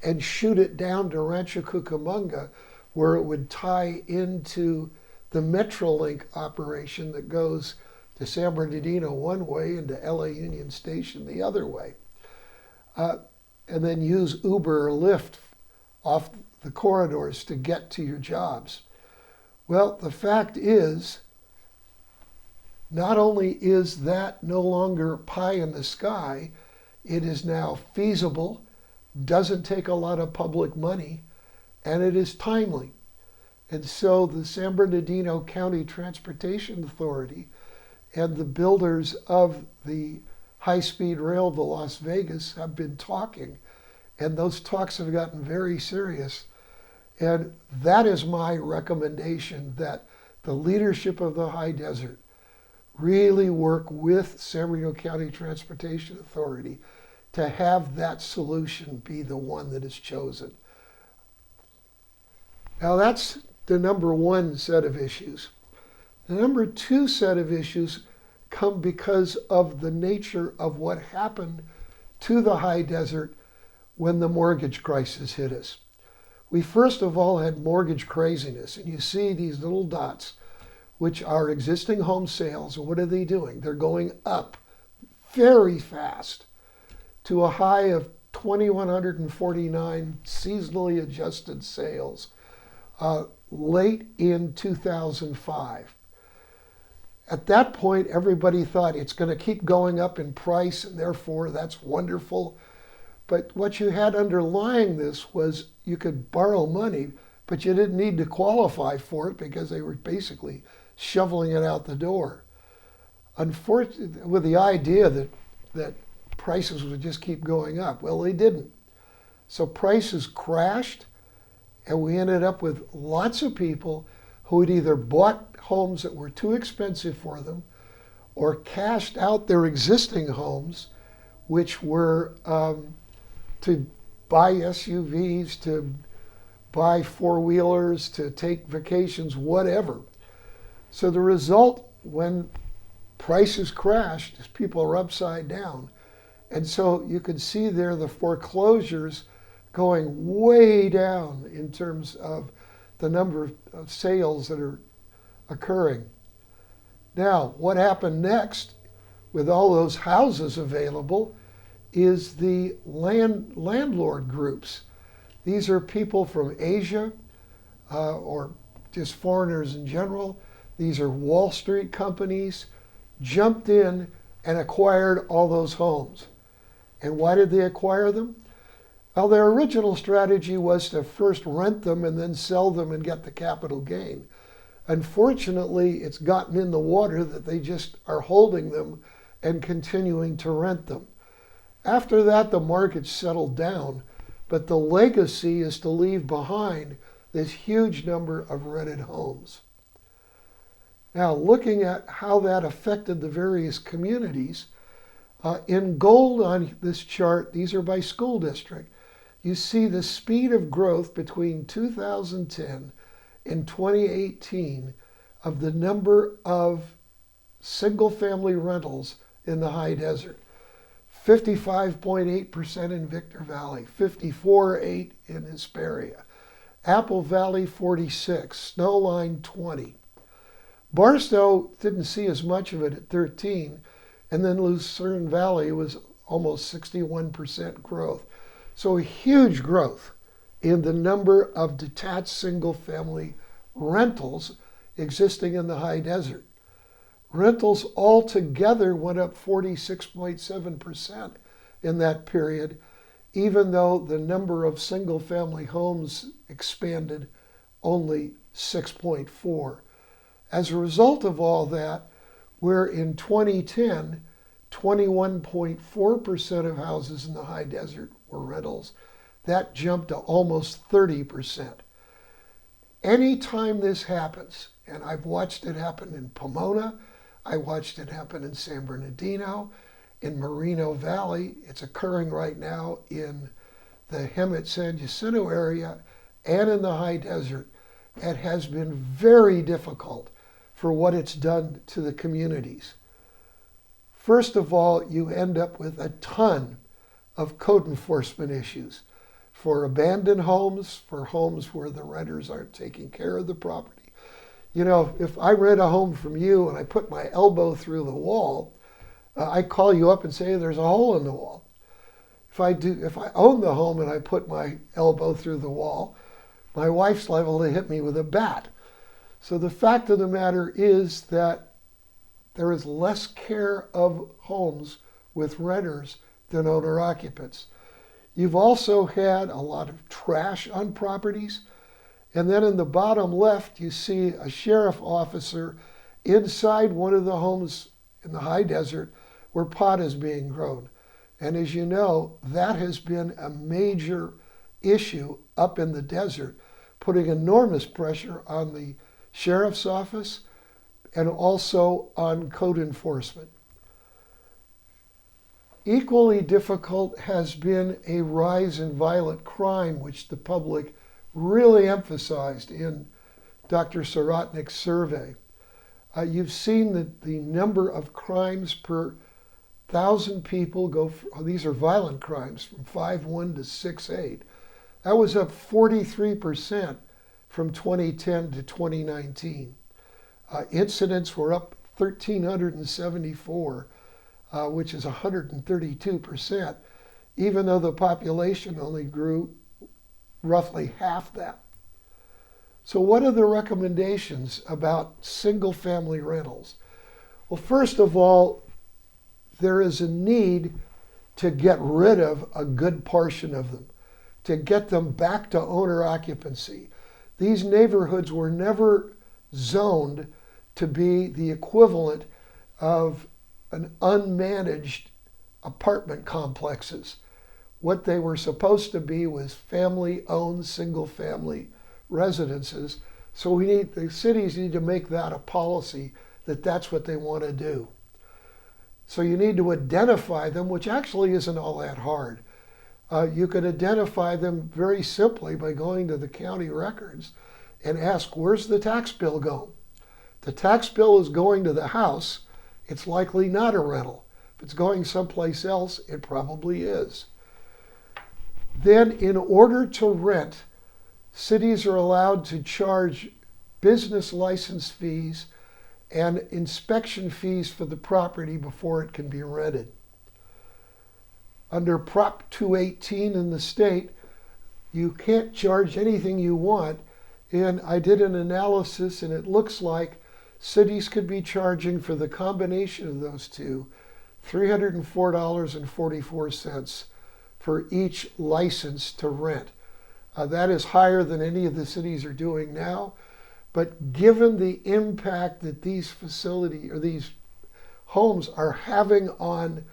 and shoot it down to Rancho Cucamonga, where it would tie into the Metrolink operation that goes to San Bernardino one way and to LA Union Station the other way. And then use Uber or Lyft off the corridors to get to your jobs. Well, the fact is, not only is that no longer pie in the sky, it is now feasible, doesn't take a lot of public money, and it is timely. And so the San Bernardino County Transportation Authority and the builders of the high-speed rail to Las Vegas have been talking, and those talks have gotten very serious. And that is my recommendation, that the leadership of the high desert really work with San Bernardino County Transportation Authority to have that solution be the one that is chosen. Now that's the number 1 set of issues. The number 2 set of issues come because of the nature of what happened to the high desert when the mortgage crisis hit us. We first of all had mortgage craziness, and you see these little dots, which are existing home sales, and what are they doing? They're going up very fast to a high of 2,149 seasonally adjusted sales late in 2005. At that point, everybody thought it's going to keep going up in price, and therefore that's wonderful. But what you had underlying this was you could borrow money, but you didn't need to qualify for it because they were basically shoveling it out the door. Unfortunately, with the idea that prices would just keep going up. Well, they didn't. So prices crashed, and we ended up with lots of people who had either bought homes that were too expensive for them or cashed out their existing homes, which were to buy SUVs, to buy four-wheelers, to take vacations, whatever. So the result when prices crashed is people are upside down. And so you can see there the foreclosures going way down in terms of the number of sales that are occurring. Now, what happened next with all those houses available is the landlord groups. These are people from Asia or just foreigners in general. These are Wall Street companies, jumped in and acquired all those homes. And why did they acquire them? Well, their original strategy was to first rent them and then sell them and get the capital gain. Unfortunately, it's gotten in the water that they just are holding them and continuing to rent them. After that, the market settled down, but the legacy is to leave behind this huge number of rented homes. Now, looking at how that affected the various communities, in gold on this chart, these are by school district, you see the speed of growth between 2010 and 2018 of the number of single-family rentals in the high desert. 55.8% in Victor Valley, 54.8% in Hesperia, Apple Valley 46, Snowline 20. Barstow didn't see as much of it at 13, and then Lucerne Valley was almost 61% growth. So a huge growth in the number of detached single-family rentals existing in the high desert. Rentals altogether went up 46.7% in that period, even though the number of single-family homes expanded only 6.4%. As a result of all that, where in 2010, 21.4% of houses in the high desert were rentals, that jumped to almost 30%. Anytime this happens, and I've watched it happen in Pomona, I watched it happen in San Bernardino, in Moreno Valley, it's occurring right now in the Hemet-San Jacinto area and in the high desert. It has been very difficult for what it's done to the communities. First of all, you end up with a ton of code enforcement issues for abandoned homes, for homes where the renters aren't taking care of the property. You know, if I rent a home from you and I put my elbow through the wall, I call you up and say there's a hole in the wall. If I own the home and I put my elbow through the wall, my wife's liable to hit me with a bat. So the fact of the matter is that there is less care of homes with renters than owner occupants. You've also had a lot of trash on properties. And then in the bottom left, you see a sheriff officer inside one of the homes in the high desert where pot is being grown. And as you know, that has been a major issue up in the desert, putting enormous pressure on the sheriff's office and also on code enforcement. Equally difficult has been a rise in violent crime, which the public really emphasized in Dr. Soratnik's survey. You've seen that the number of crimes per 1,000 people these are violent crimes, from 5.1 to 6.8. That was up 43% from 2010 to 2019. Incidents were up 1,374, which is 132%, even though the population only grew roughly half that. So what are the recommendations about single-family rentals? Well, first of all, there is a need to get rid of a good portion of them, to get them back to owner occupancy. These neighborhoods were never zoned to be the equivalent of an unmanaged apartment complexes. What they were supposed to be was family-owned, single-family residences. So the cities need to make that a policy that that's what they want to do. So you need to identify them, which actually isn't all that hard. You can identify them very simply by going to the county records and ask, where's the tax bill go? If the tax bill is going to the house, it's likely not a rental. If it's going someplace else, it probably is. Then in order to rent, cities are allowed to charge business license fees and inspection fees for the property before it can be rented. Under Prop 218 in the state, you can't charge anything you want. And I did an analysis, and it looks like cities could be charging for the combination of those two $304.44 for each license to rent. That is higher than any of the cities are doing now. But given the impact that these facilities or these homes are having on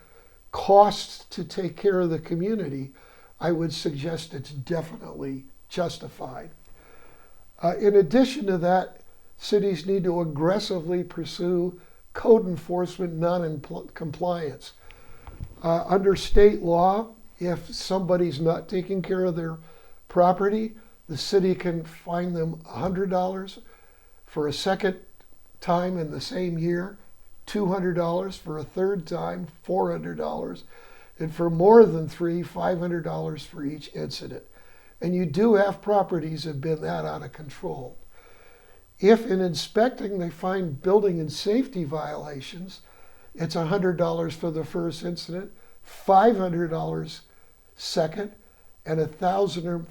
costs to take care of the community, I would suggest it's definitely justified. In addition to that, cities need to aggressively pursue code enforcement non-compliance. Under state law, if somebody's not taking care of their property, the city can fine them $100 for a second time in the same year, $200 for a third time, $400, and for more than three, $500 for each incident. And you do have properties that have been that out of control. If in inspecting they find building and safety violations, it's $100 for the first incident, $500 second, and $1,000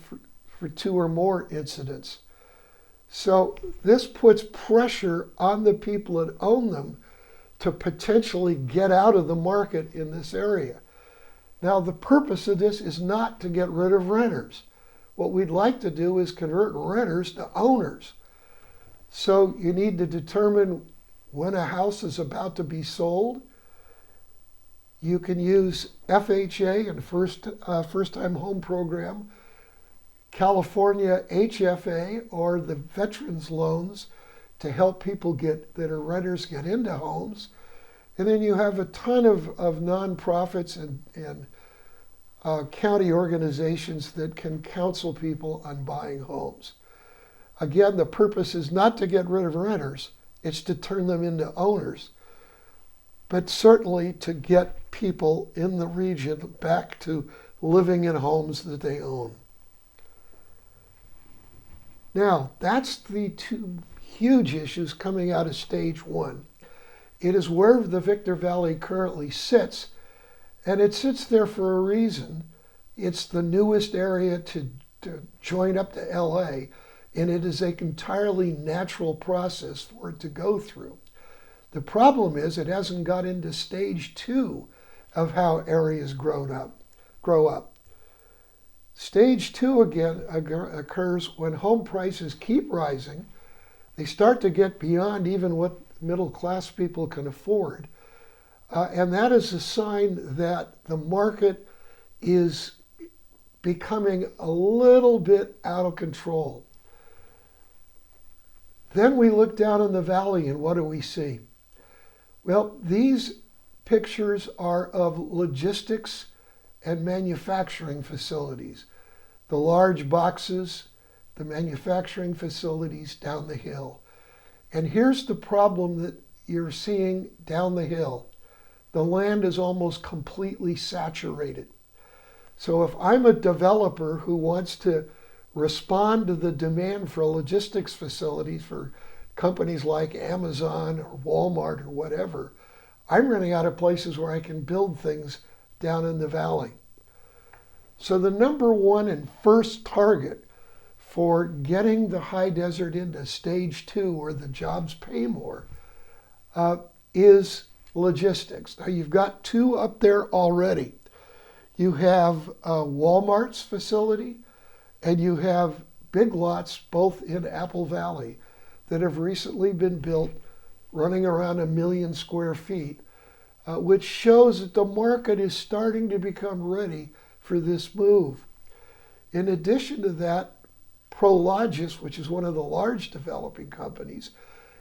for two or more incidents. So this puts pressure on the people that own them to potentially get out of the market in this area. Now, the purpose of this is not to get rid of renters. What we'd like to do is convert renters to owners. So you need to determine when a house is about to be sold. You can use FHA and First-Time Home Program, California HFA, or the veterans loans to help people that are renters get into homes. And then you have a ton of nonprofits and county organizations that can counsel people on buying homes. Again, the purpose is not to get rid of renters, it's to turn them into owners, but certainly to get people in the region back to living in homes that they own. Now, that's the two huge issues coming out of stage one. It is where the Victor Valley currently sits, and it sits there for a reason. It's the newest area to join up to LA, and it is an entirely natural process for it to go through. The problem is it hasn't got into stage two of how areas grow up. Stage two again occurs when home prices keep rising. They start to get beyond even what middle class people can afford. And that is a sign that the market is becoming a little bit out of control. Then we look down in the valley and what do we see? Well, these pictures are of logistics and manufacturing facilities. The large boxes, the manufacturing facilities down the hill. And here's the problem that you're seeing down the hill. The land is almost completely saturated. So if I'm a developer who wants to respond to the demand for logistics facilities for companies like Amazon or Walmart or whatever, I'm running out of places where I can build things down in the valley. So the number one and first target for getting the high desert into stage two, where the jobs pay more, is logistics. Now you've got two up there already. You have Walmart's facility, and you have Big Lots, both in Apple Valley, that have recently been built, running around 1 million square feet, which shows that the market is starting to become ready for this move. In addition to that, Prologis, which is one of the large developing companies,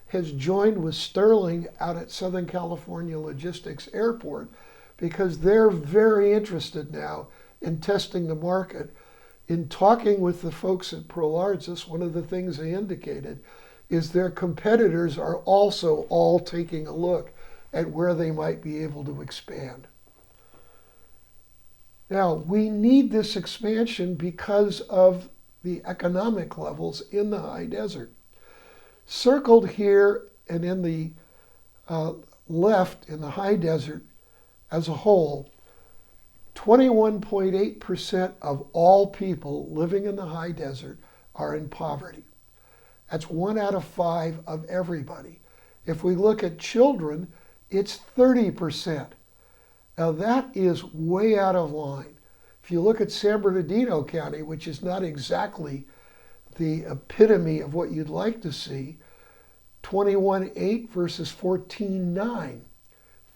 has joined with Sterling out at Southern California Logistics Airport because they're very interested now in testing the market. In talking with the folks at Prologis, one of the things they indicated is their competitors are also all taking a look at where they might be able to expand. Now, we need this expansion because of the economic levels in the high desert. Circled here and in the left in the high desert as a whole, 21.8% of all people living in the high desert are in poverty. That's 1 out of 5 of everybody. If we look at children, it's 30%. Now that is way out of line. If you look at San Bernardino County, which is not exactly the epitome of what you'd like to see, 21.8 versus 14.9,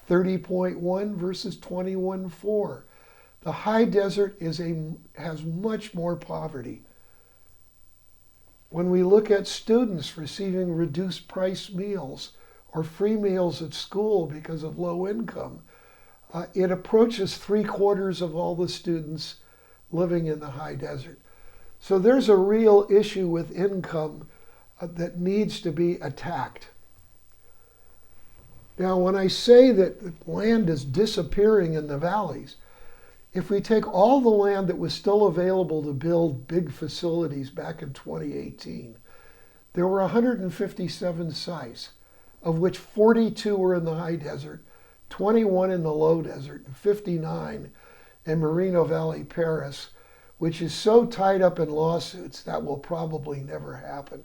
30.1 versus 21.4. The high desert has much more poverty. When we look at students receiving reduced price meals or free meals at school because of low income, it approaches 3/4 of all the students living in the high desert. So there's a real issue with income that needs to be attacked. Now, when I say that land is disappearing in the valleys, if we take all the land that was still available to build big facilities back in 2018, there were 157 sites, of which 42 were in the high desert, 21 in the low desert, and 59 in Moreno Valley Paris, which is so tied up in lawsuits that will probably never happen.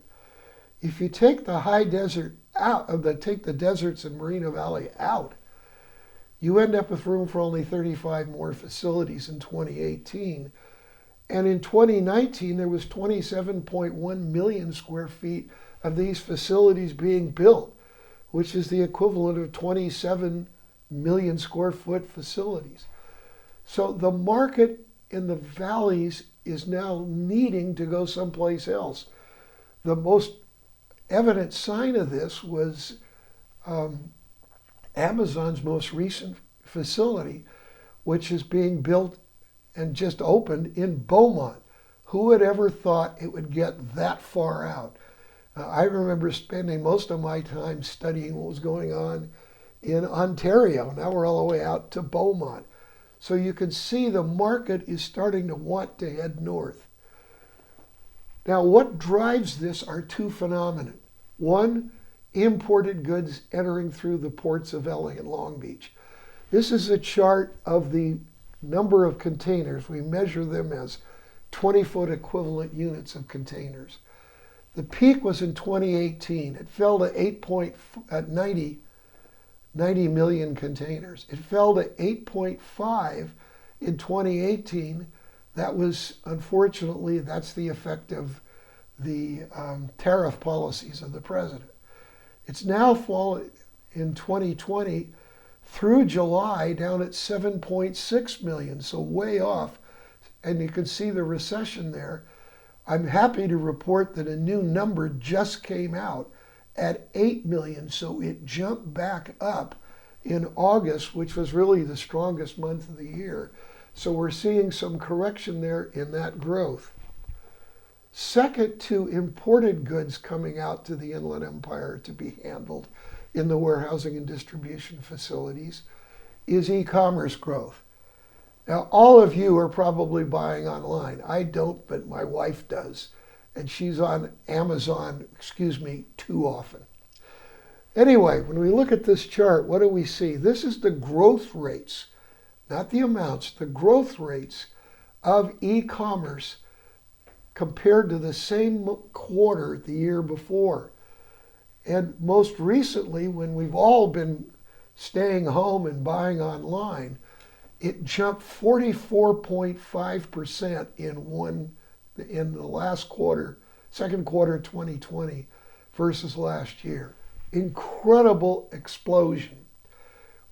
If you take the high desert out, take the deserts in Moreno Valley out, you end up with room for only 35 more facilities in 2018. And in 2019, there was 27.1 million square feet of these facilities being built, which is the equivalent of 27 million square foot facilities. So the market in the valleys is now needing to go someplace else. The most evident sign of this was Amazon's most recent facility, which is being built and just opened in Beaumont. Who would ever thought it would get that far out? I remember spending most of my time studying what was going on in Ontario. Now we're all the way out to Beaumont. So you can see the market is starting to want to head north. Now, what drives this are two phenomena. One, imported goods entering through the ports of LA and Long Beach. This is a chart of the number of containers. We measure them as 20-foot equivalent units of containers. The peak was in 2018. It fell to 90 million containers. It fell to 8.5 in 2018. That was, unfortunately, that's the effect of the tariff policies of the president. It's now fallen in 2020 through July down at 7.6 million, so way off. And you can see the recession there. I'm happy to report that a new number just came out at 8 million, so it jumped back up in August, which was really the strongest month of the year. So we're seeing some correction there in that growth. Second to imported goods coming out to the Inland Empire to be handled in the warehousing and distribution facilities is e-commerce growth. Now, all of you are probably buying online. I don't, but my wife does. And she's on Amazon, too often. Anyway, when we look at this chart, what do we see? This is the growth rates, not the amounts, the growth rates of e-commerce compared to the same quarter the year before. And most recently, when we've all been staying home and buying online, It jumped 44.5% in the last quarter, second quarter 2020 versus last year. Incredible explosion.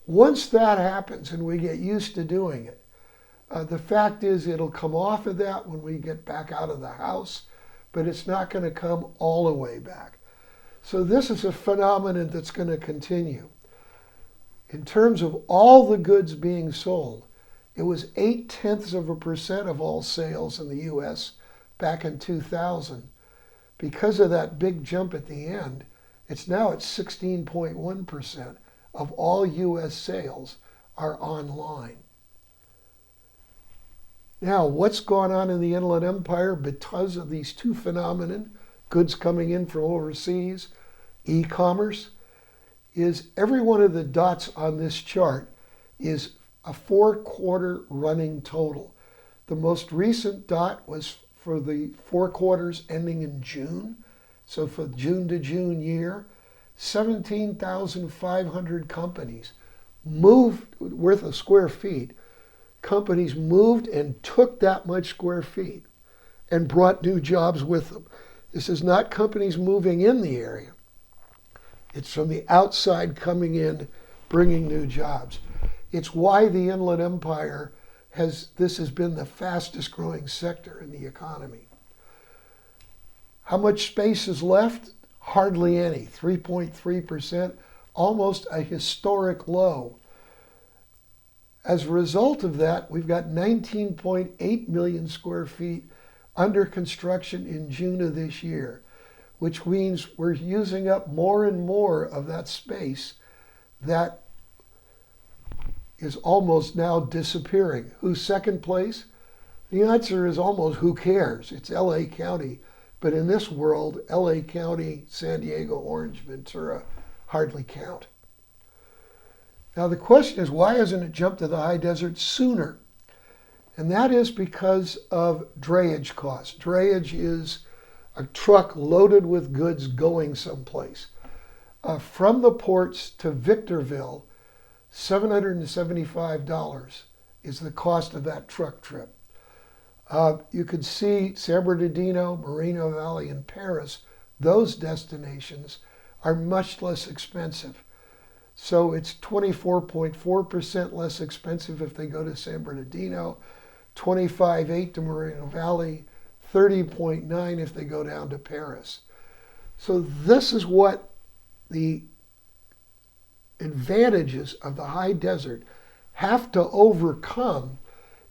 Once that happens and we get used to doing it, the fact is it'll come off of that when we get back out of the house, but it's not going to come all the way back. So this is a phenomenon that's going to continue. In terms of all the goods being sold, it was 0.8% of all sales in the U.S. back in 2000. Because of that big jump at the end, it's now at 16.1% of all U.S. sales are online. Now, what's gone on in the Inland Empire because of these two phenomena, goods coming in from overseas, e-commerce, is every one of the dots on this chart is a 4-quarter running total. The most recent dot was for the 4 quarters ending in June. So for June to June year, 17,500 companies moved worth of square feet. Companies moved and took that much square feet and brought new jobs with them. This is not companies moving in the area. It's from the outside coming in, bringing new jobs. It's why the Inland Empire this has been the fastest growing sector in the economy. How much space is left? Hardly any, 3.3%, almost a historic low. As a result of that, we've got 19.8 million square feet under construction in June of this year, which means we're using up more and more of that space that is almost now disappearing. Who's second place? The answer is almost who cares? It's LA County. But in this world, LA County, San Diego, Orange, Ventura hardly count. Now the question is, why hasn't it jumped to the high desert sooner? And that is because of drayage costs. Drayage is a truck loaded with goods going someplace. From the ports to Victorville, $775 is the cost of that truck trip. You could see San Bernardino, Moreno Valley, and Paris. Those destinations are much less expensive. So it's 24.4% less expensive if they go to San Bernardino, 25.8 to Moreno Valley, 30.9 if they go down to Paris. So this is what the advantages of the high desert have to overcome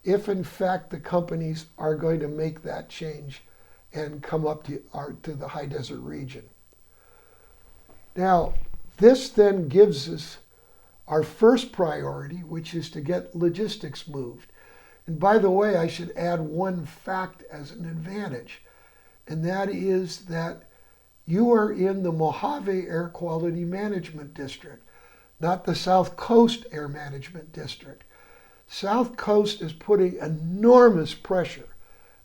if in fact the companies are going to make that change and come up to the high desert region. Now, this then gives us our first priority, which is to get logistics moved. And by the way, I should add one fact as an advantage, and that is that you are in the Mojave Air Quality Management District, not the South Coast Air Management District. South Coast is putting enormous pressure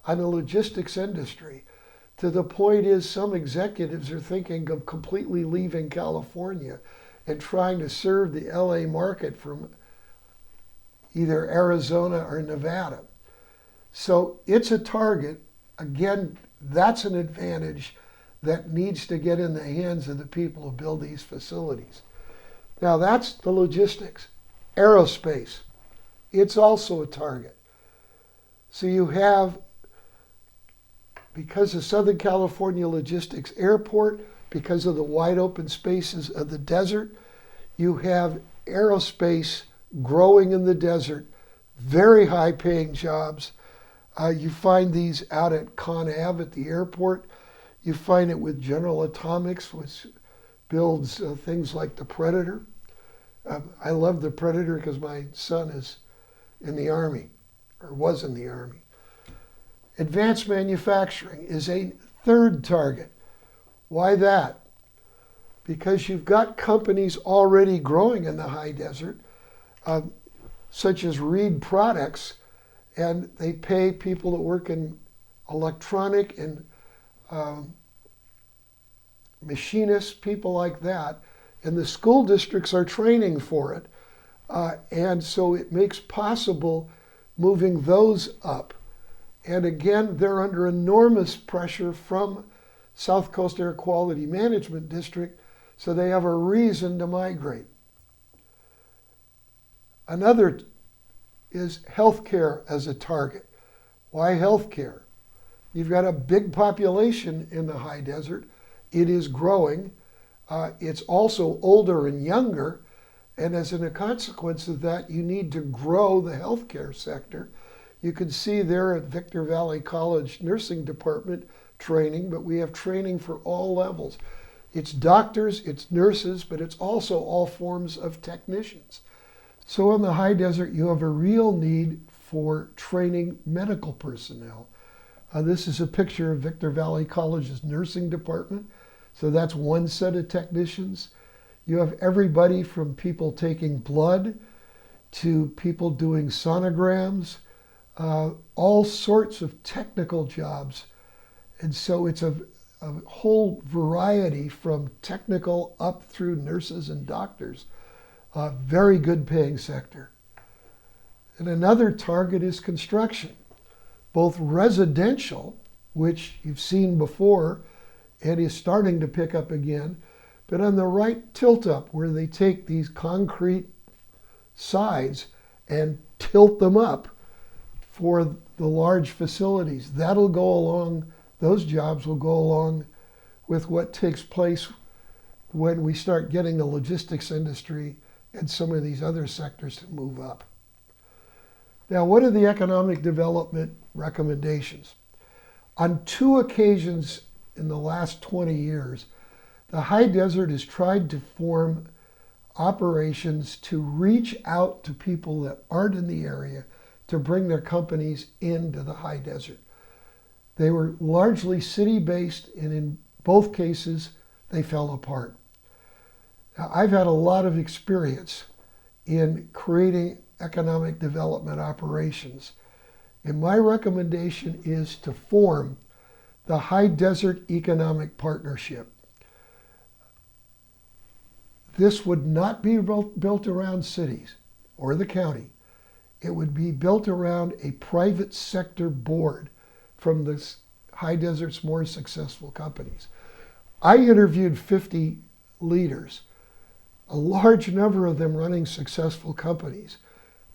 on the logistics industry, to the point is some executives are thinking of completely leaving California and trying to serve the LA market from either Arizona or Nevada. So it's a target. Again, that's an advantage that needs to get in the hands of the people who build these facilities. Now that's the logistics. Aerospace, it's also a target. So you have, because of Southern California Logistics Airport, because of the wide open spaces of the desert, you have aerospace growing in the desert, very high paying jobs. You find these out at Con Ave at the airport. You find it with General Atomics, which builds things like the Predator. I love the Predator because my son is in the Army, or was in the Army. Advanced manufacturing is a third target. Why that? Because you've got companies already growing in the high desert, such as Reed Products, and they pay people that work in electronic and machinists, people like that, and the school districts are training for it. And so it makes possible moving those up. And again, they're under enormous pressure from South Coast Air Quality Management District, so they have a reason to migrate. Another is healthcare as a target. Why healthcare? You've got a big population in the high desert. It is growing. It's also older and younger. And as a consequence of that, you need to grow the healthcare sector. You can see there at Victor Valley College Nursing Department training, but we have training for all levels. It's doctors, it's nurses, but it's also all forms of technicians. So in the high desert, you have a real need for training medical personnel. This is a picture of Victor Valley College's nursing department. So that's one set of technicians. You have everybody from people taking blood to people doing sonograms, all sorts of technical jobs. And so it's a whole variety from technical up through nurses and doctors. Very good paying sector. And another target is construction, both residential, which you've seen before and is starting to pick up again, but on the right tilt up where they take these concrete sides and tilt them up for the large facilities. That'll go along, those jobs will go along with what takes place when we start getting the logistics industry and some of these other sectors to move up. Now, what are the economic development recommendations? On 2 occasions in the last 20 years, the high desert has tried to form operations to reach out to people that aren't in the area to bring their companies into the high desert. They were largely city-based, and in both cases, they fell apart. Now, I've had a lot of experience in creating economic development operations, and my recommendation is to form the High Desert Economic Partnership. This would not be built around cities or the county. It would be built around a private sector board from the high desert's more successful companies. I interviewed 50 leaders, a large number of them running successful companies,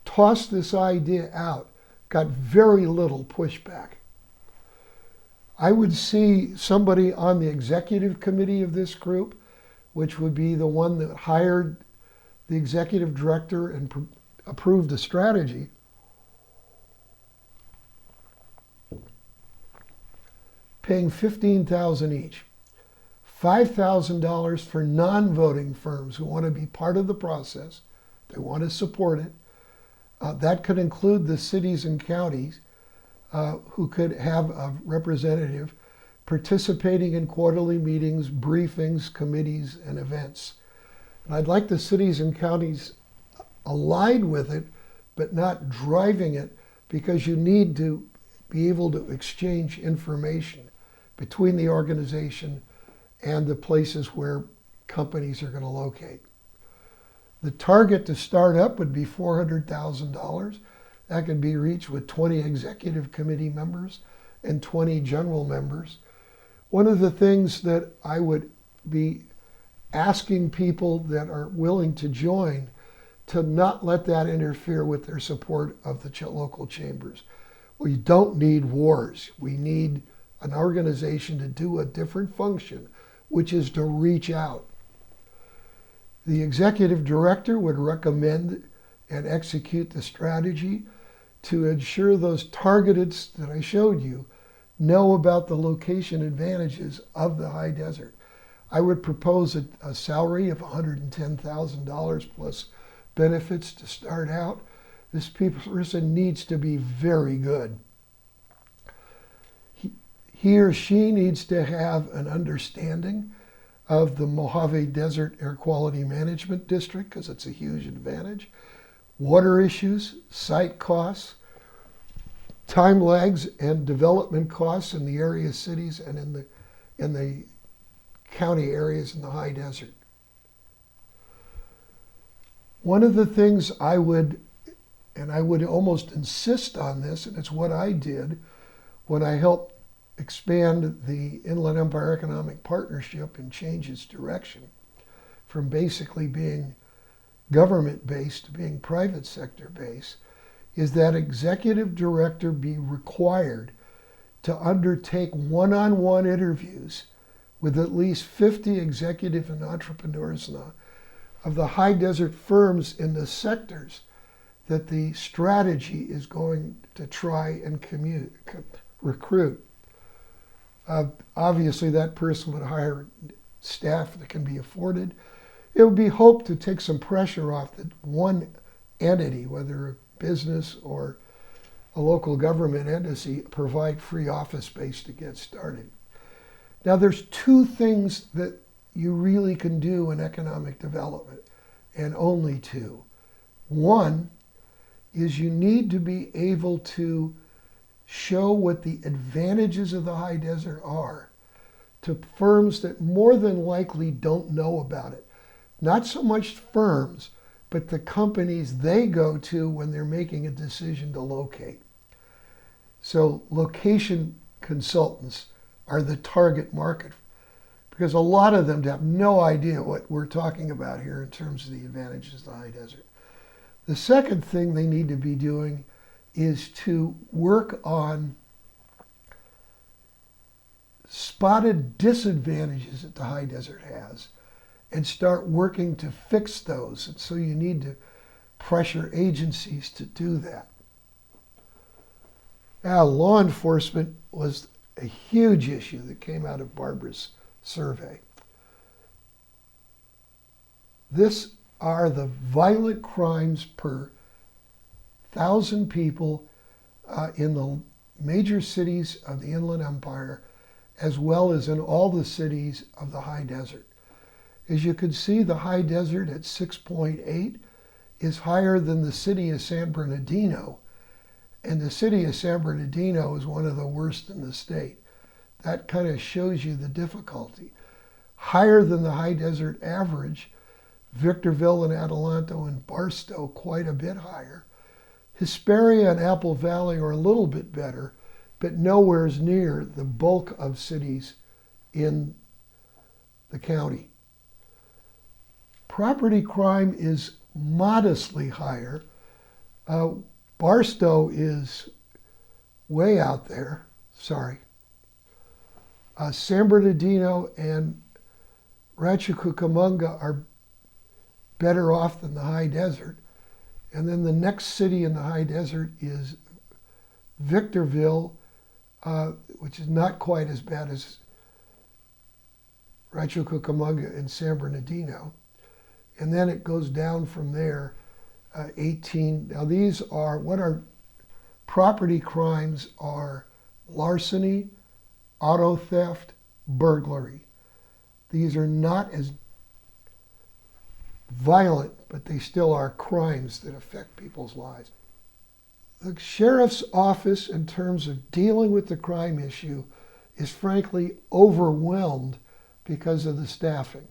tossed this idea out, got very little pushback. I would see somebody on the executive committee of this group, which would be the one that hired the executive director and approved the strategy, paying $15,000 each. $5,000 for non-voting firms who want to be part of the process. They want to support it. That could include the cities and counties who could have a representative participating in quarterly meetings, briefings, committees, and events. And I'd like the cities and counties aligned with it, but not driving it, because you need to be able to exchange information between the organization and the places where companies are going to locate. The target to start up would be $400,000. That could be reached with 20 executive committee members and 20 general members. One of the things that I would be asking people that are willing to join to not let that interfere with their support of the local chambers. We don't need wars. We need an organization to do a different function, which is to reach out. The executive director would recommend and execute the strategy to ensure those targeted that I showed you know about the location advantages of the high desert. I would propose a salary of $110,000 plus benefits to start out. This person needs to be very good. He or she needs to have an understanding of the Mojave Desert Air Quality Management District, because it's a huge advantage. Water issues, site costs, time lags, and development costs in the area cities and in the county areas in the high desert. One of the things I would almost insist on this, and it's what I did when I helped expand the Inland Empire Economic Partnership and change its direction from basically being government-based to being private sector-based, is that executive director be required to undertake one-on-one interviews with at least 50 executive and entrepreneurs of the high desert firms in the sectors that the strategy is going to try and recruit. Obviously, that person would hire staff that can be afforded. It would be hoped to take some pressure off that one entity, whether a business or a local government entity, provide free office space to get started. Now, there's two things that you really can do in economic development, and only two. One is you need to be able to show what the advantages of the high desert are to firms that more than likely don't know about it. Not so much firms, but the companies they go to when they're making a decision to locate. So location consultants are the target market, because a lot of them have no idea what we're talking about here in terms of the advantages of the high desert. The second thing they need to be doing is to work on spotted disadvantages that the high desert has and start working to fix those. And so you need to pressure agencies to do that. Now, law enforcement was a huge issue that came out of Barbara's survey. This are the violent crimes per 1,000 people in the major cities of the Inland Empire, as well as in all the cities of the high desert. As you can see, the high desert at 6.8 is higher than the city of San Bernardino, and the city of San Bernardino is one of the worst in the state. That kind of shows you the difficulty. Higher than the high desert average, Victorville and Adelanto and Barstow quite a bit higher. Hesperia and Apple Valley are a little bit better, but nowhere near the bulk of cities in the county. Property crime is modestly higher. Barstow is way out there, sorry. San Bernardino and Rancho Cucamonga are better off than the high desert. And then the next city in the high desert is Victorville, which is not quite as bad as Rancho Cucamonga and San Bernardino. And then it goes down from there, 18. Now these are, what are property crimes are larceny, auto theft, burglary. These are not as violent, but they still are crimes that affect people's lives. The sheriff's office, in terms of dealing with the crime issue, is frankly overwhelmed because of the staffing.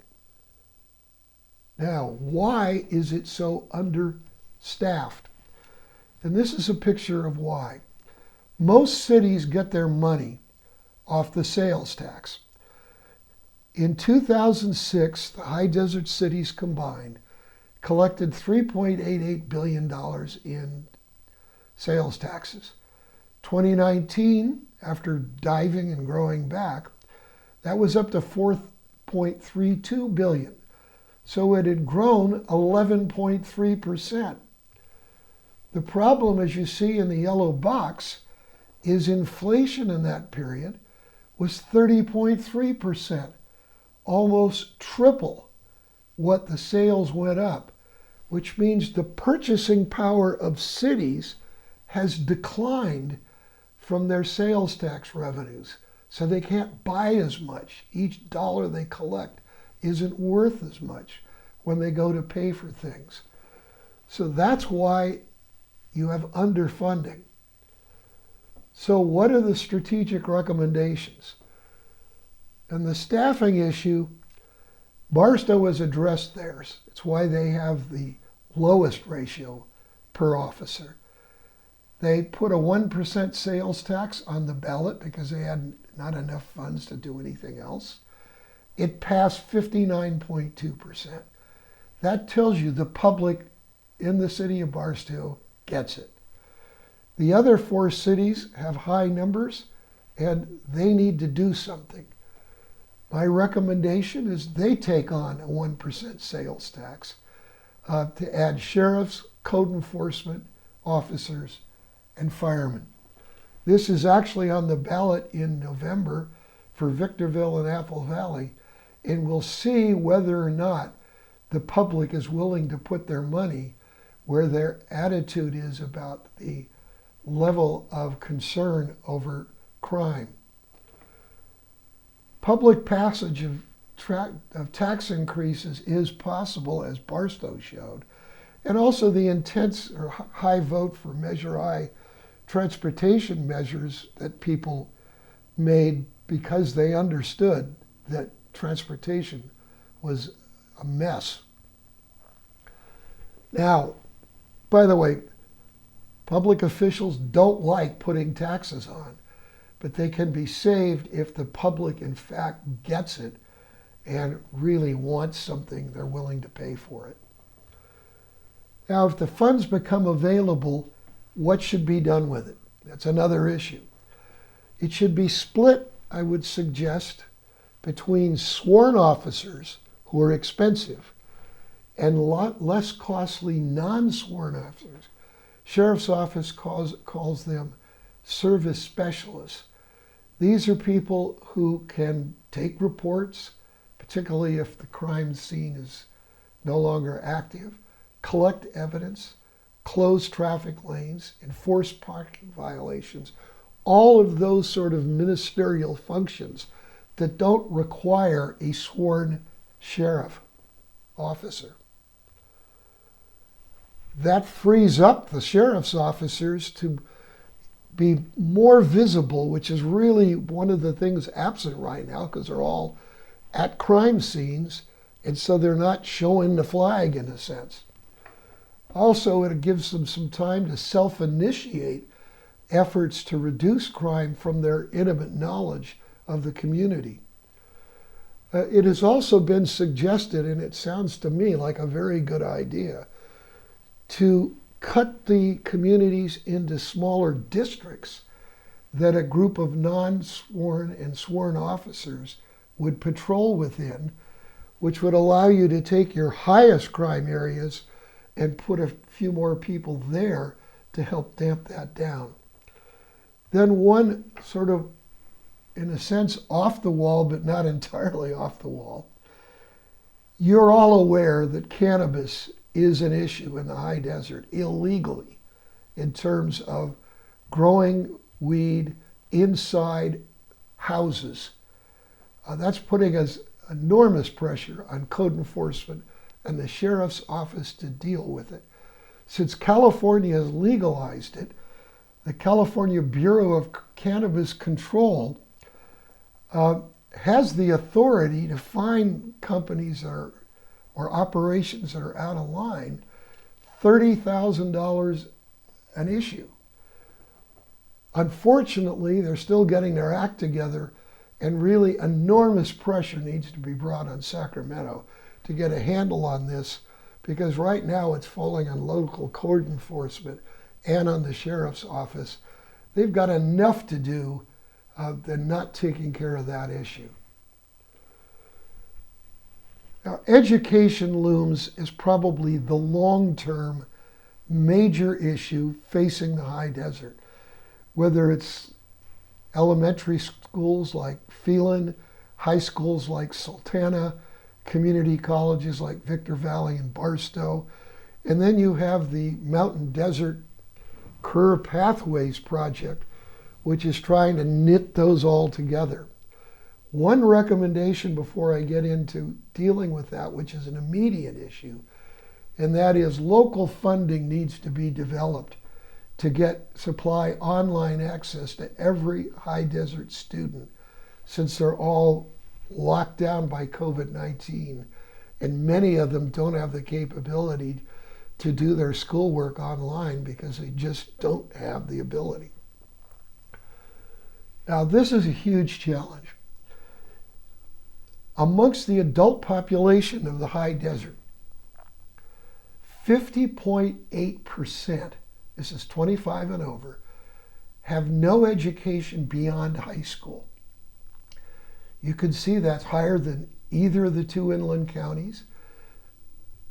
Now, why is it so understaffed? And this is a picture of why. Most cities get their money off the sales tax. In 2006, the high desert cities combined collected $3.88 billion in sales taxes. 2019, after diving and growing back, that was up to $4.32 billion. So it had grown 11.3%. The problem, as you see in the yellow box, is inflation in that period was 30.3%, almost triple what the sales went up, which means the purchasing power of cities has declined from their sales tax revenues. So they can't buy as much. Each dollar they collect isn't worth as much when they go to pay for things. So that's why you have underfunding. So what are the strategic recommendations? And the staffing issue, Barstow has addressed theirs. It's why they have the lowest ratio per officer. They put a 1% sales tax on the ballot because they had not enough funds to do anything else. It passed 59.2%. That tells you the public in the city of Barstow gets it. The other 4 cities have high numbers and they need to do something. My recommendation is they take on a 1% sales tax to add sheriffs, code enforcement officers, and firemen. This is actually on the ballot in November for Victorville and Apple Valley, and we'll see whether or not the public is willing to put their money where their attitude is about the level of concern over crime. Public passage of tax increases is possible, as Barstow showed, and also the intense or high vote for Measure I transportation measures that people made because they understood that transportation was a mess. Now, by the way, public officials don't like putting taxes on, but they can be saved if the public in fact gets it and really wants something, they're willing to pay for it. Now, if the funds become available, what should be done with it? That's another issue. It should be split, I would suggest, between sworn officers, who are expensive, and a lot less costly non-sworn officers. Sheriff's Office calls them service specialists. These are people who can take reports, particularly if the crime scene is no longer active, collect evidence, close traffic lanes, enforce parking violations, all of those sort of ministerial functions that don't require a sworn sheriff officer. That frees up the sheriff's officers to be more visible, which is really one of the things absent right now because they're all at crime scenes, and so they're not showing the flag in a sense. Also, it gives them some time to self-initiate efforts to reduce crime from their intimate knowledge of the community. It has also been suggested, and it sounds to me like a very good idea, to cut the communities into smaller districts that a group of non-sworn and sworn officers would patrol within, which would allow you to take your highest crime areas and put a few more people there to help damp that down. Then one sort of, in a sense, off the wall, but not entirely off the wall. You're all aware that cannabis is an issue in the high desert illegally in terms of growing weed inside houses. That's putting us enormous pressure on code enforcement and the sheriff's office to deal with it. Since California has legalized it, the California Bureau of Cannabis Control has the authority to fine companies or operations that are out of line $30,000 an issue. Unfortunately, they're still getting their act together, and really enormous pressure needs to be brought on Sacramento to get a handle on this, because right now it's falling on local code enforcement and on the sheriff's office. They've got enough to do. They're not taking care of that issue. Now, education looms as probably the long-term major issue facing the high desert, whether it's elementary schools like Phelan, high schools like Sultana, community colleges like Victor Valley and Barstow, and then you have the Mountain Desert Career Pathways Project, which is trying to knit those all together. One recommendation before I get into dealing with that, which is an immediate issue, and that is local funding needs to be developed to supply online access to every high desert student, since they're all locked down by COVID-19, and many of them don't have the capability to do their schoolwork online because they just don't have the ability. Now, this is a huge challenge. Amongst the adult population of the high desert, 50.8%, this is 25 and over, have no education beyond high school. You can see that's higher than either of the two inland counties,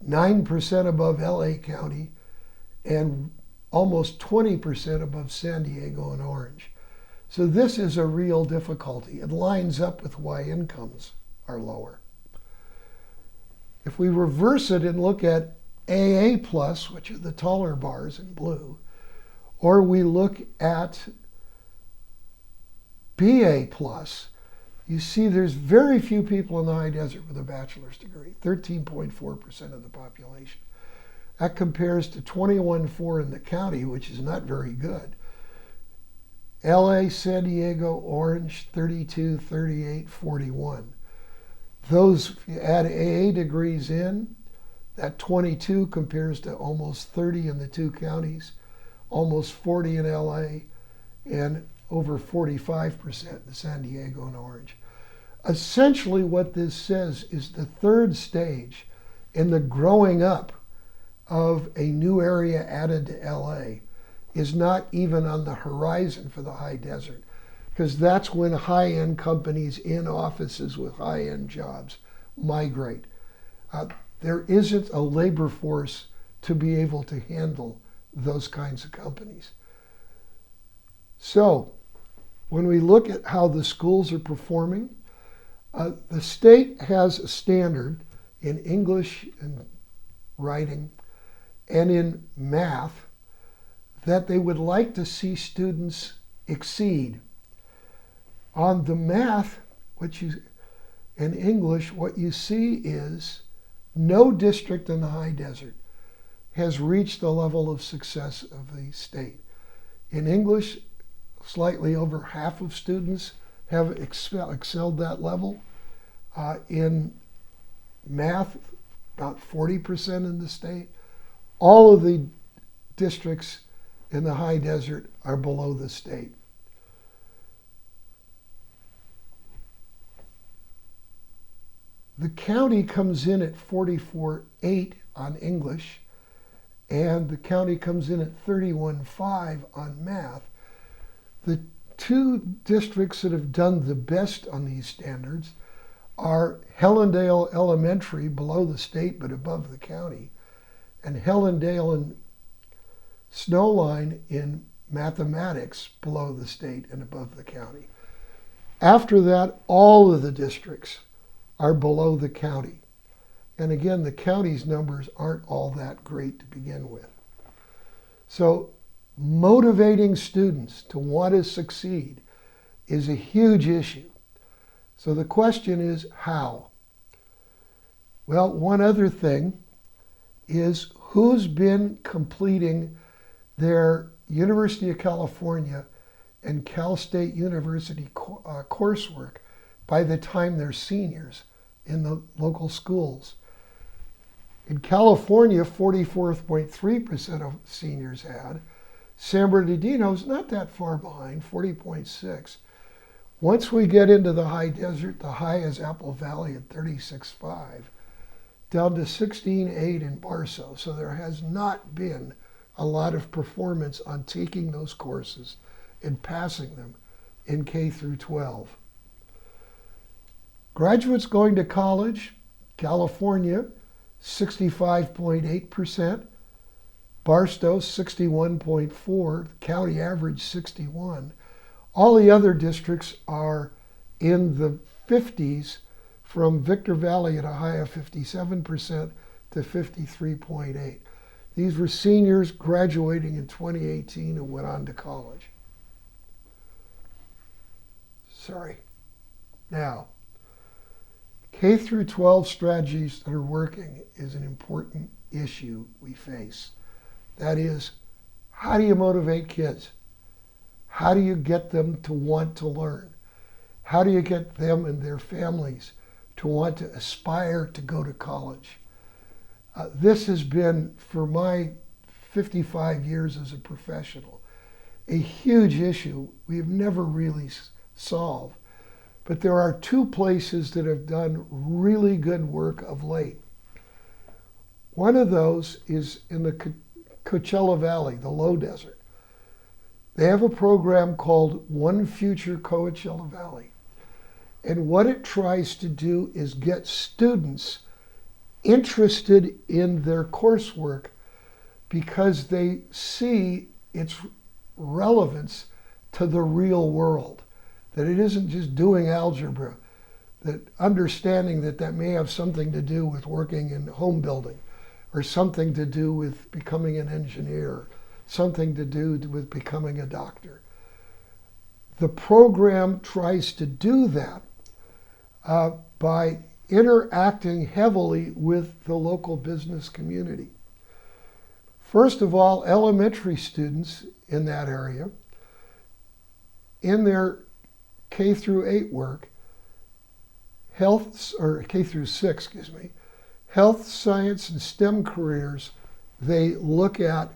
9% above LA County, and almost 20% above San Diego and Orange. So this is a real difficulty. It lines up with why incomes are lower. If we reverse it and look at AA+, which are the taller bars in blue, or we look at BA+, you see there's very few people in the high desert with a bachelor's degree, 13.4% of the population. That compares to 21.4 in the county, which is not very good. LA, San Diego, Orange, 32, 38, 41. Those, if you add AA degrees in, that 22 compares to almost 30 in the two counties, almost 40 in LA, and over 45% in San Diego and Orange. Essentially what this says is the third stage in the growing up of a new area added to LA is not even on the horizon for the high desert, because that's when high-end companies in offices with high-end jobs migrate. There isn't a labor force to be able to handle those kinds of companies. So when we look at how the schools are performing, the state has a standard in English and writing and in math that they would like to see students exceed. On the math, in English, what you see is no district in the high desert has reached the level of success of the state. In English, slightly over half of students have excelled that level. In math, about 40% in the state. All of the districts in the high desert are below the state. The county comes in at 44.8 on English, and the county comes in at 31.5 on math. The two districts that have done the best on these standards are Hellendale Elementary, below the state but above the county, and Hellendale and Snowline in mathematics, below the state and above the county. After that, all of the districts are below the county. And again, the county's numbers aren't all that great to begin with. So motivating students to want to succeed is a huge issue. So the question is how? Well, one other thing is who's been completing their University of California and Cal State University coursework by the time they're seniors in the local schools. In California, 44.3% of seniors had. San Bernardino's not that far behind, 40.6%. Once we get into the high desert, the high is Apple Valley at 36.5%, down to 16.8% in Barstow. So there has not been a lot of performance on taking those courses and passing them in K through 12. Graduates going to college, California, 65.8%, Barstow, 61.4%, county average, 61%. All the other districts are in the 50s, from Victor Valley at a high of 57% to 53.8%. These were seniors graduating in 2018 and went on to college. Now, K through 12 strategies that are working is an important issue we face. That is, how do you motivate kids? How do you get them to want to learn? How do you get them and their families to want to aspire to go to college? This has been, for my 55 years as a professional, a huge issue we've never really solved. But there are two places that have done really good work of late. One of those is in the Coachella Valley, the low desert. They have a program called One Future Coachella Valley. And what it tries to do is get students interested in their coursework because they see its relevance to the real world. That it isn't just doing algebra, that understanding that that may have something to do with working in home building, or something to do with becoming an engineer, something to do with becoming a doctor. The program tries to do that by interacting heavily with the local business community. First of all, elementary students in that area, in their K through 8 work, K through 6, health, science, and STEM careers, they look at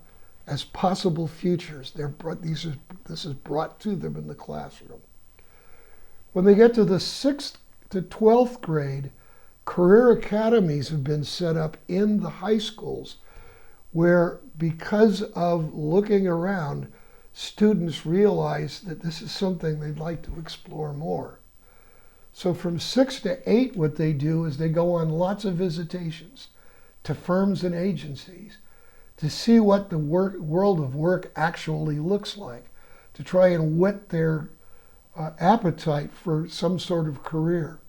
as possible futures. This is brought to them in the classroom. When they get to the 6th to 12th grade, career academies have been set up in the high schools where, because of looking around, students realize that this is something they'd like to explore more. So from 6 to 8, what they do is they go on lots of visitations to firms and agencies to see what the world of work actually looks like, to try and whet their appetite for some sort of career.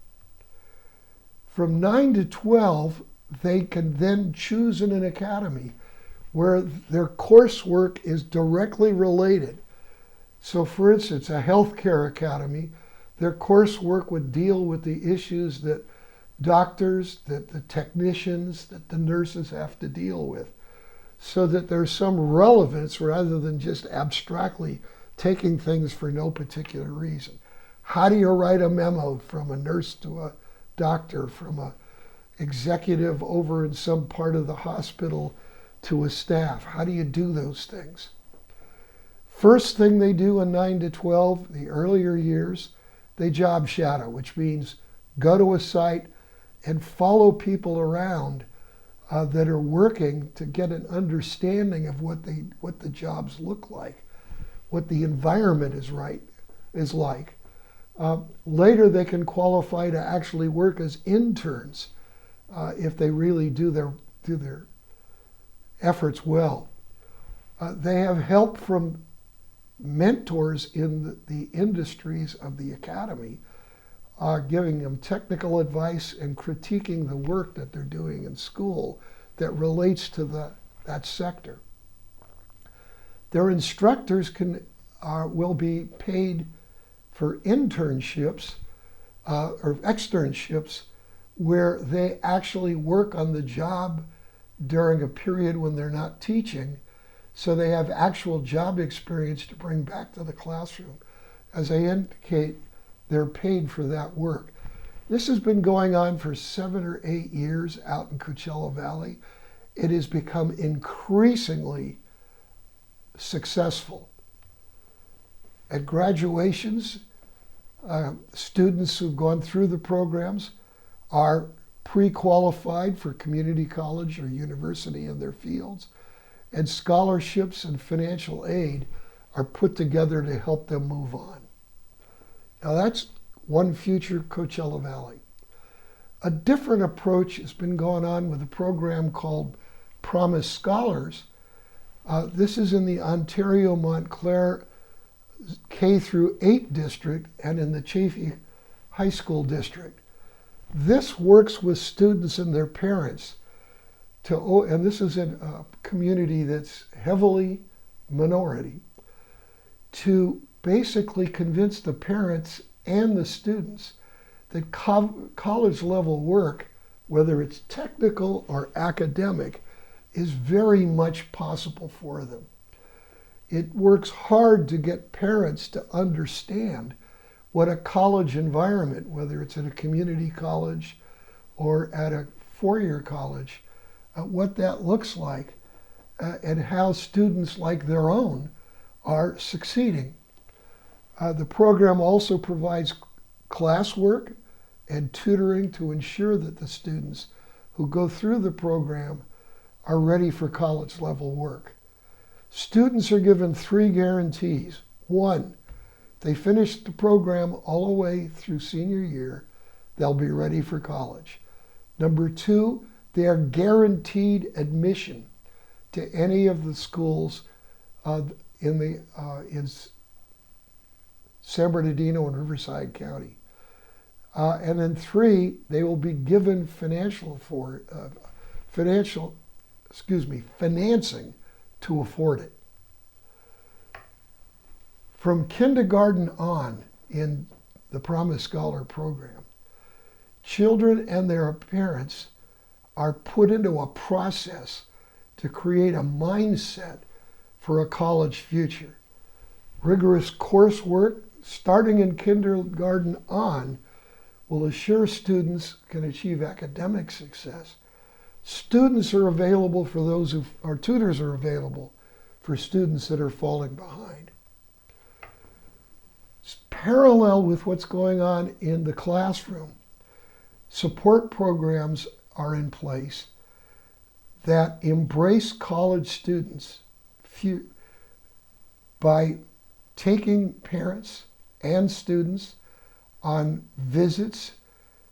From 9 to 12, they can then choose in an academy where their coursework is directly related. So for instance, a healthcare academy, their coursework would deal with the issues that doctors, that the technicians, that the nurses have to deal with, so that there's some relevance rather than just abstractly taking things for no particular reason. How do you write a memo from a nurse to a doctor, from a executive over in some part of the hospital to a staff? How do you do those things? First thing they do in 9 to 12, the earlier years, they job shadow, which means go to a site and follow people around that are working to get an understanding of what the jobs look like, what the environment is like. Later, they can qualify to actually work as interns if they really do their efforts well. They have help from mentors in the industries of the academy, giving them technical advice and critiquing the work that they're doing in school that relates to that sector. Their instructors will be paid for internships or externships where they actually work on the job during a period when they're not teaching, so they have actual job experience to bring back to the classroom. As I indicate, they're paid for that work. This has been going on for 7 or 8 years out in Coachella Valley. It has become increasingly successful. At graduations, students who've gone through the programs are pre-qualified for community college or university in their fields, and scholarships and financial aid are put together to help them move on. Now that's One Future Coachella Valley. A different approach has been going on with a program called Promise Scholars. This is in the Ontario Montclair K through 8 district and in the Chaffey High School district. This works with students and their parents and this is in a community that's heavily minority, to basically convince the parents and the students that college level work, whether it's technical or academic, is very much possible for them. It works hard to get parents to understand what a college environment, whether it's at a community college or at a four-year college, what that looks like and how students like their own are succeeding. The program also provides classwork and tutoring to ensure that the students who go through the program are ready for college level work. Students are given 3 guarantees. 1, they finish the program all the way through senior year, they'll be ready for college. Number 2, they are guaranteed admission to any of the schools in San Bernardino and Riverside County. And then 3, they will be given financing to afford it. From kindergarten on in the Promise Scholar program, children and their parents are put into a process to create a mindset for a college future. Rigorous coursework starting in kindergarten on will assure students can achieve academic success. Students are available for those who, or tutors are available for students that are falling behind. Parallel with what's going on in the classroom, support programs are in place that embrace college students by taking parents and students on visits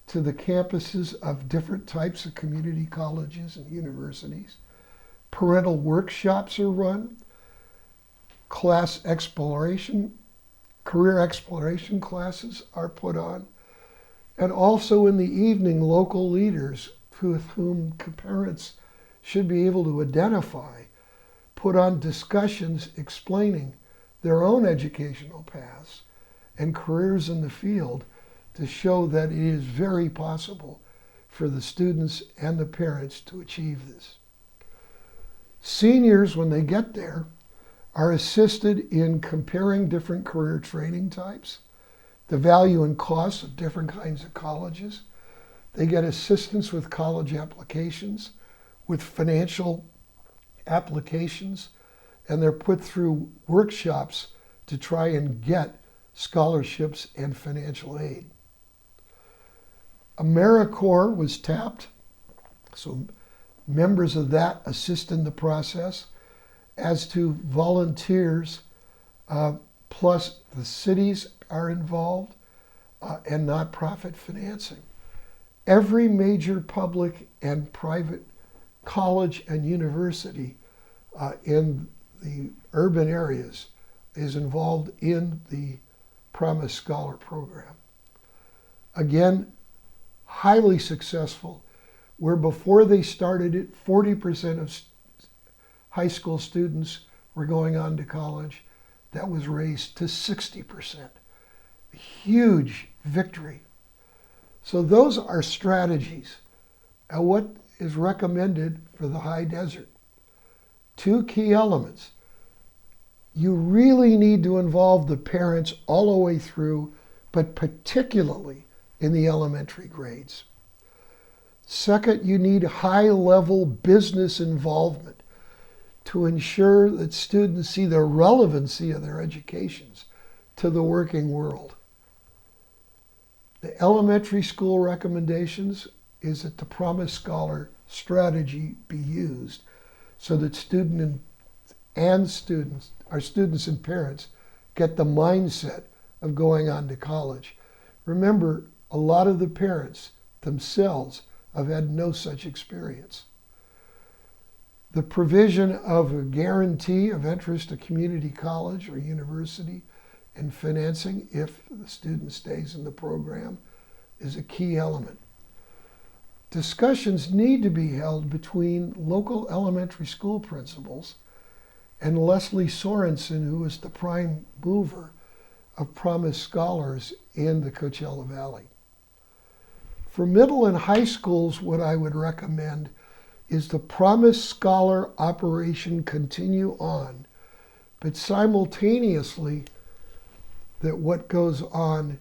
to the campuses of different types of community colleges and universities. Parental workshops are run. Class exploration, career exploration classes are put on. And also in the evening, local leaders with whom parents should be able to identify put on discussions explaining their own educational paths and careers in the field to show that it is very possible for the students and the parents to achieve this. Seniors, when they get there, are assisted in comparing different career training types, the value and cost of different kinds of colleges. They get assistance with college applications, with financial applications, and they're put through workshops to try and get scholarships and financial aid. AmeriCorps was tapped, so members of that assist in the process, as to volunteers, plus the cities are involved, and nonprofit financing. Every major public and private college and university in the urban areas is involved in the Promise Scholar program. Again, highly successful, where before they started it, 40% of high school students were going on to college. That was raised to 60%. A huge victory. So those are strategies. And what is recommended for the high desert? 2 key elements. You really need to involve the parents all the way through, but particularly in the elementary grades. Second, you need high-level business involvement to ensure that students see the relevancy of their educations to the working world. The elementary school recommendations is that the Promise Scholar strategy be used so that students and parents get the mindset of going on to college. Remember, a lot of the parents themselves have had no such experience. The provision of a guarantee of interest to community college or university and financing if the student stays in the program is a key element. Discussions need to be held between local elementary school principals and Leslie Sorensen, who is the prime mover of Promise Scholars in the Coachella Valley. For middle and high schools, what I would recommend is the Promise Scholar operation continue on, but simultaneously that what goes on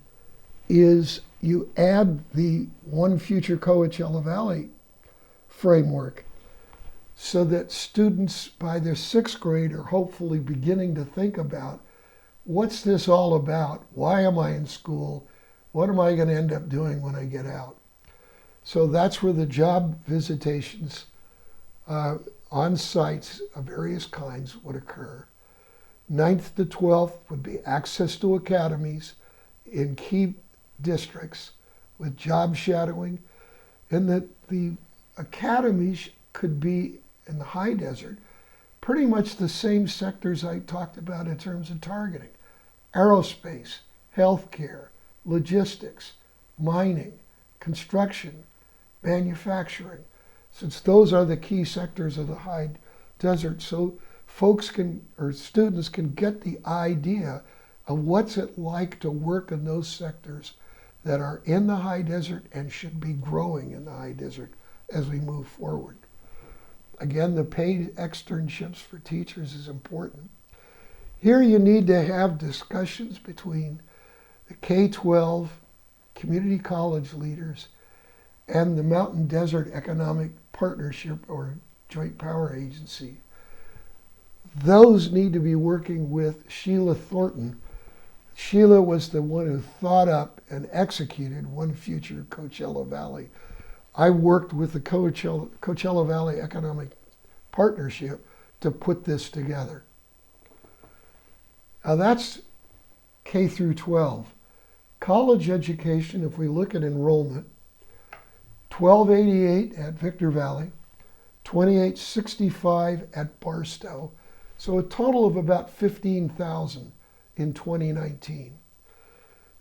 is you add the One Future Coachella Valley framework so that students by their 6th grade are hopefully beginning to think about, what's this all about? Why am I in school? What am I going to end up doing when I get out? So that's where the job visitations on sites of various kinds would occur. 9th to 12th would be access to academies in key districts with job shadowing, and that the academies could be in the high desert pretty much the same sectors I talked about in terms of targeting: aerospace, healthcare, logistics, mining, construction, manufacturing, since those are the key sectors of the high desert. So folks can, or students can, get the idea of what's it like to work in those sectors that are in the high desert and should be growing in the high desert as we move forward. Again, the paid externships for teachers is important. Here you need to have discussions between the K-12 community college leaders and the Mountain Desert Economic Partnership or Joint Power Agency. Those need to be working with Sheila Thornton. Sheila was the one who thought up and executed One Future Coachella Valley. I worked with the Coachella Valley Economic Partnership to put this together. Now that's K through 12. College education, if we look at enrollment, 1288 at Victor Valley, 2865 at Barstow, so a total of about 15,000 in 2019.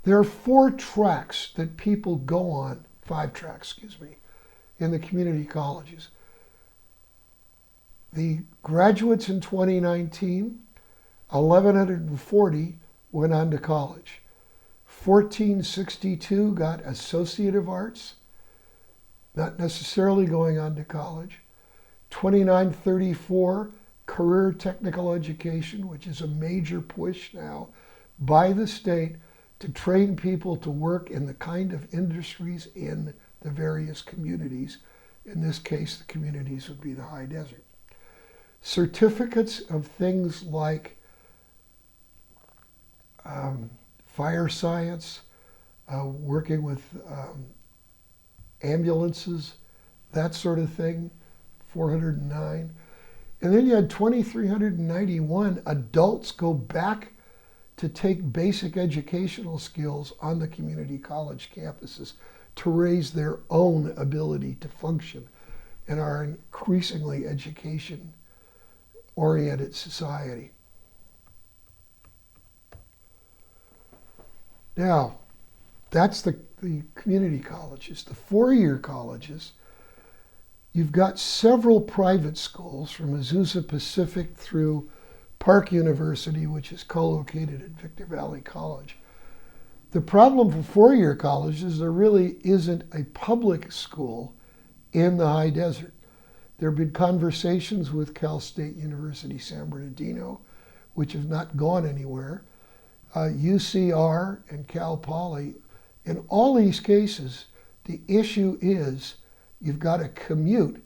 There are 4 tracks that people go on, 5 tracks, in the community colleges. The graduates in 2019, 1,140 went on to college. 1,462 got Associate Arts, not necessarily going on to college. 2,934 career technical education, which is a major push now by the state to train people to work in the kind of industries in the various communities. In this case, the communities would be the high desert. Certificates of things like fire science, working with ambulances, that sort of thing, 409. And then you had 2,391 adults go back to take basic educational skills on the community college campuses to raise their own ability to function in our increasingly education-oriented society. Now, that's the community colleges. The 4-year colleges, you've got several private schools from Azusa Pacific through Park University, which is co-located at Victor Valley College. The problem for 4-year colleges is there really isn't a public school in the high desert. There have been conversations with Cal State University San Bernardino, which have not gone anywhere, UCR and Cal Poly. In all these cases, the issue is you've got to commute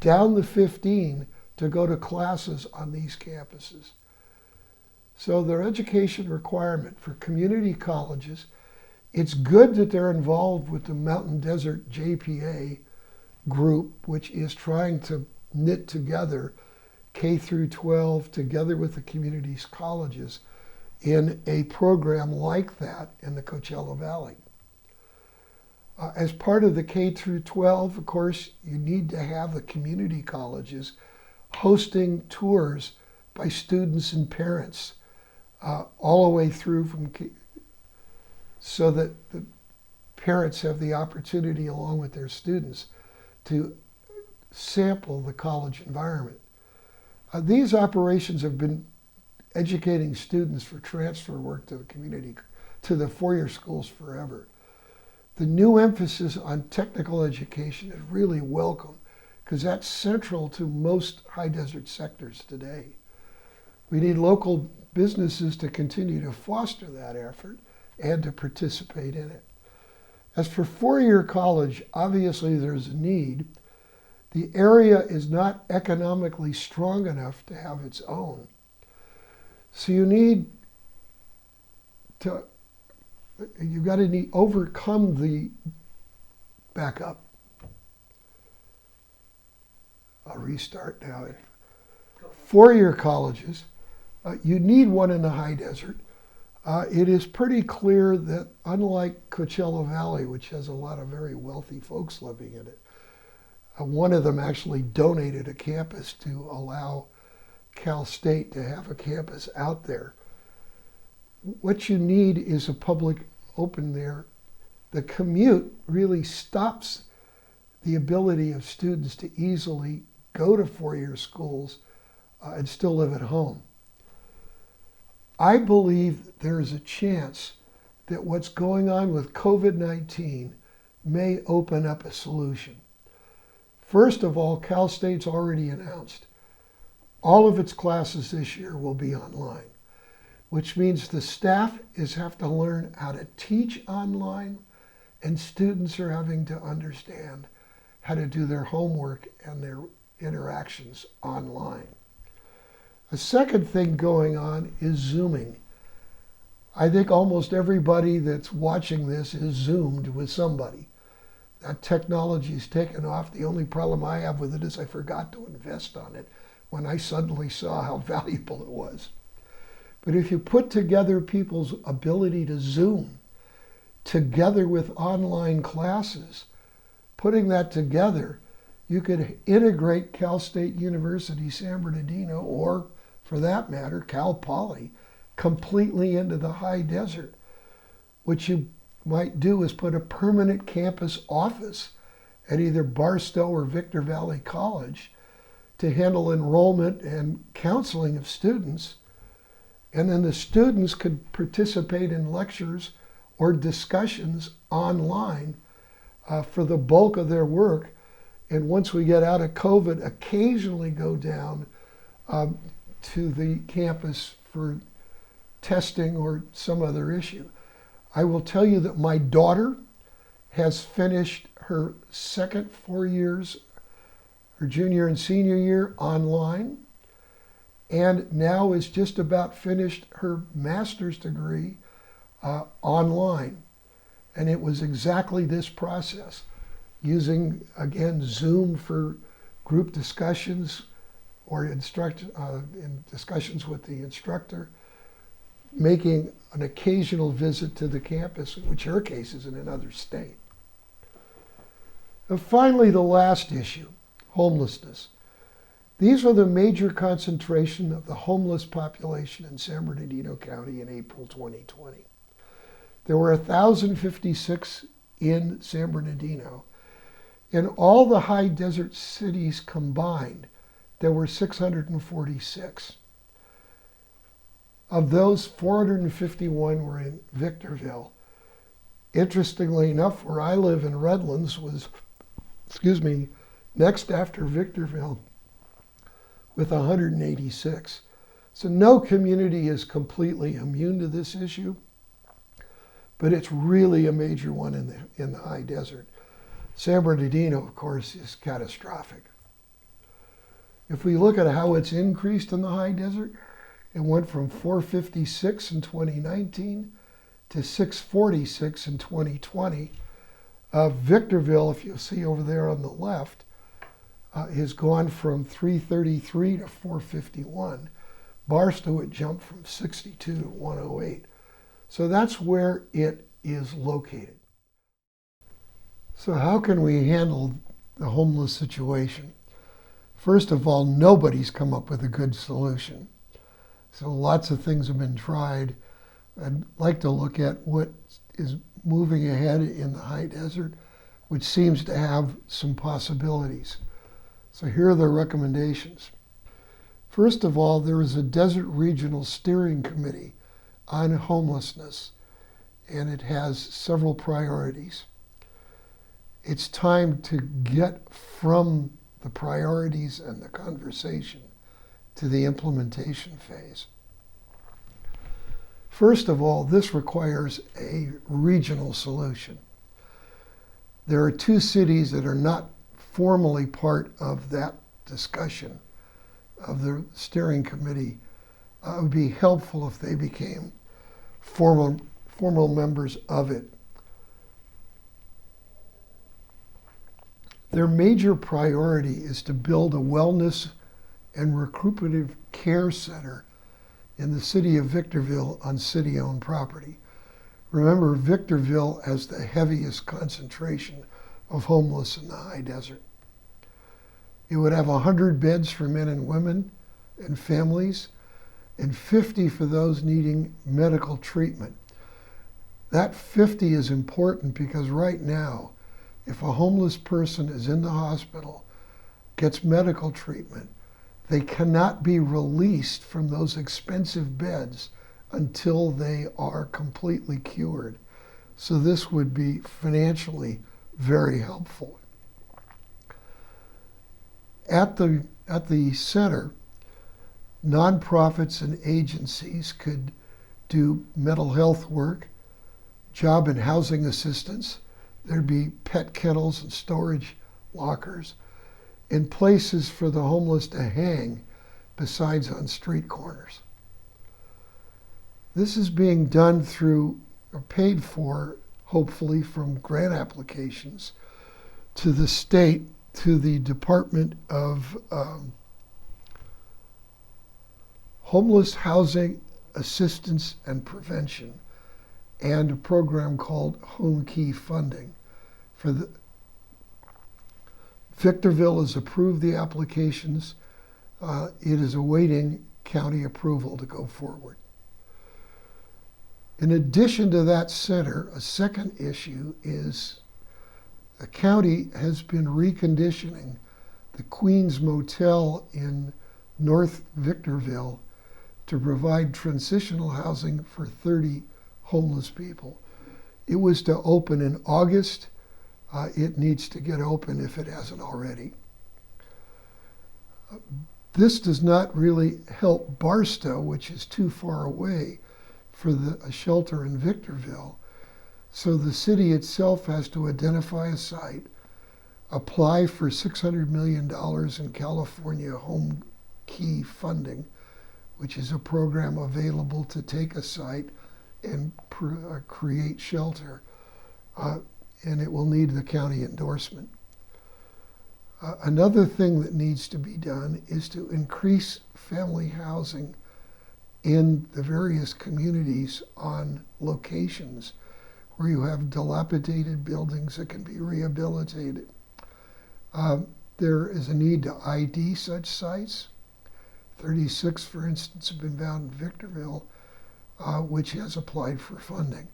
down the 15 to go to classes on these campuses. So their education requirement for community colleges, it's good that they're involved with the Mountain Desert JPA group, which is trying to knit together K through 12 together with the community's colleges in a program like that in the Coachella Valley. As part of the K through 12, of course, you need to have the community colleges hosting tours by students and parents all the way through so that the parents have the opportunity, along with their students, to sample the college environment. These operations have been educating students for transfer work to the community, to the 4-year schools forever. The new emphasis on technical education is really welcome because that's central to most high desert sectors today. We need local businesses to continue to foster that effort and to participate in it. As for 4-year college, obviously there's a need. The area is not economically strong enough to have its own. So you've got to overcome the backup. I'll restart now. Four-year colleges, you need one in the high desert. It is pretty clear that unlike Coachella Valley, which has a lot of very wealthy folks living in it, one of them actually donated a campus to allow Cal State to have a campus out there. What you need is a public open there. The commute really stops the ability of students to easily go to four-year schools and still live at home. I believe that there is a chance that what's going on with COVID-19 may open up a solution. First of all, Cal State's already announced all of its classes this year will be online, which means the staff have to learn how to teach online, and students are having to understand how to do their homework and their interactions online. The second thing going on is Zooming. I think almost everybody that's watching this is Zoomed with somebody. That technology's taken off. The only problem I have with it is I forgot to invest on it when I suddenly saw how valuable it was. But if you put together people's ability to Zoom together with online classes, putting that together, you could integrate Cal State University San Bernardino, or for that matter, Cal Poly, completely into the high desert. What you might do is put a permanent campus office at either Barstow or Victor Valley College to handle enrollment and counseling of students. And then the students could participate in lectures or discussions online for the bulk of their work. And once we get out of COVID, occasionally go down to the campus for testing or some other issue. I will tell you that my daughter has finished her second 4 years, her junior and senior year, online, and now is just about finished her master's degree online. And it was exactly this process, using, again, Zoom for group discussions or in discussions with the instructor, making an occasional visit to the campus, which her case is in another state. And finally, the last issue, homelessness. These are the major concentration of the homeless population in San Bernardino County in April 2020. There were 1,056 in San Bernardino. In all the high desert cities combined, there were 646. Of those, 451 were in Victorville. Interestingly enough, where I live in Redlands was, next after Victorville with 186. So no community is completely immune to this issue, but it's really a major one in the high desert. San Bernardino, of course, is catastrophic. If we look at how it's increased in the high desert, it went from 456 in 2019 to 646 in 2020. Victorville, if you see over there on the left, has gone from 333 to 451. Barstow, it jumped from 62 to 108. So that's where it is located. So how can we handle the homeless situation? First of all, nobody's come up with a good solution. So lots of things have been tried. I'd like to look at what is moving ahead in the high desert, which seems to have some possibilities. So here are the recommendations. First of all, there is a Desert Regional Steering Committee on homelessness, and it has several priorities. It's time to get from the priorities and the conversation to the implementation phase. First of all, this requires a regional solution. There are two cities that are not formally part of that discussion of the steering committee, it would be helpful if they became formal members of it. Their major priority is to build a wellness and recuperative care center in the city of Victorville on city-owned property. Remember, Victorville has the heaviest concentration of homeless in the high desert. It would have 100 beds for men and women and families, and 50 for those needing medical treatment. That 50 is important because right now, if a homeless person is in the hospital, gets medical treatment, they cannot be released from those expensive beds until they are completely cured. So this would be financially very helpful. At the center, nonprofits and agencies could do mental health work, job and housing assistance. There'd be pet kennels and storage lockers, and places for the homeless to hang besides on street corners. This is being done through, or paid for, hopefully from grant applications to the state, to the Department of Homeless Housing Assistance and Prevention, and a program called Home Key Funding. Victorville has approved the applications. It is awaiting county approval to go forward. In addition to that center, a second issue is the county has been reconditioning the Queens Motel in North Victorville to provide transitional housing for 30 homeless people. It was to open in August. It needs to get open if it hasn't already. This does not really help Barstow, which is too far away for a shelter in Victorville. So the city itself has to identify a site, apply for $600 million in California Home Key funding, which is a program available to take a site and create shelter. And it will need the county endorsement. Another thing that needs to be done is to increase family housing in the various communities on locations where you have dilapidated buildings that can be rehabilitated. There is a need to ID such sites. 36, for instance, have been found in Victorville, which has applied for funding.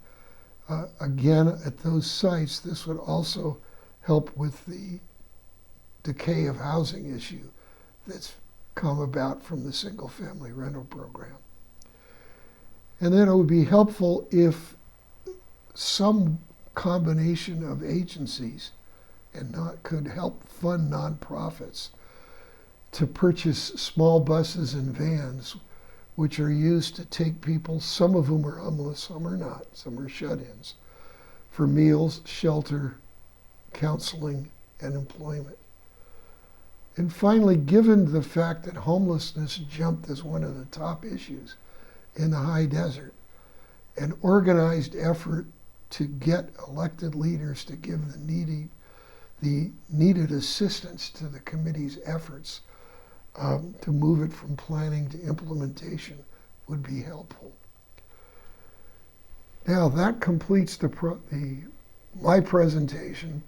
Again, at those sites, this would also help with the decay of housing issue that's come about from the single-family rental program. And then it would be helpful if some combination of agencies could help fund nonprofits to purchase small buses and vans which are used to take people, some of whom are homeless, some are not, some are shut-ins, for meals, shelter, counseling, and employment. And finally, given the fact that homelessness jumped as one of the top issues in the high desert, an organized effort to get elected leaders to give the needed assistance to the committee's efforts to move it from planning to implementation would be helpful. Now that completes my presentation.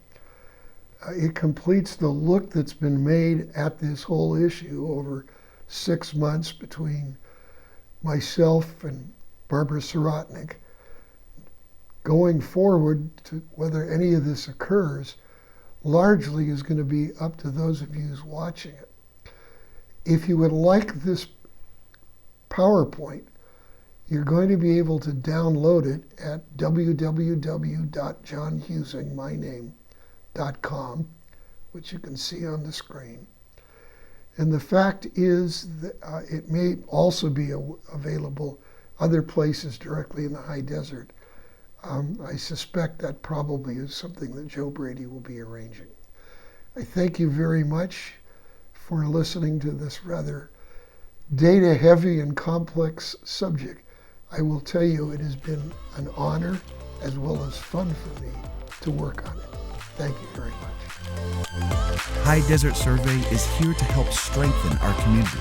It completes the look that's been made at this whole issue over 6 months between myself and Barbara Sarotnik. Going forward, to whether any of this occurs, largely is going to be up to those of you who's watching it. If you would like this PowerPoint, you're going to be able to download it at www.johnhusing.com, which you can see on the screen. And the fact is that it may also be available other places directly in the high desert. I suspect that probably is something that Joe Brady will be arranging. I thank you very much for listening to this rather data-heavy and complex subject. I will tell you it has been an honor as well as fun for me to work on it. Thank you very much. High Desert Survey is here to help strengthen our community.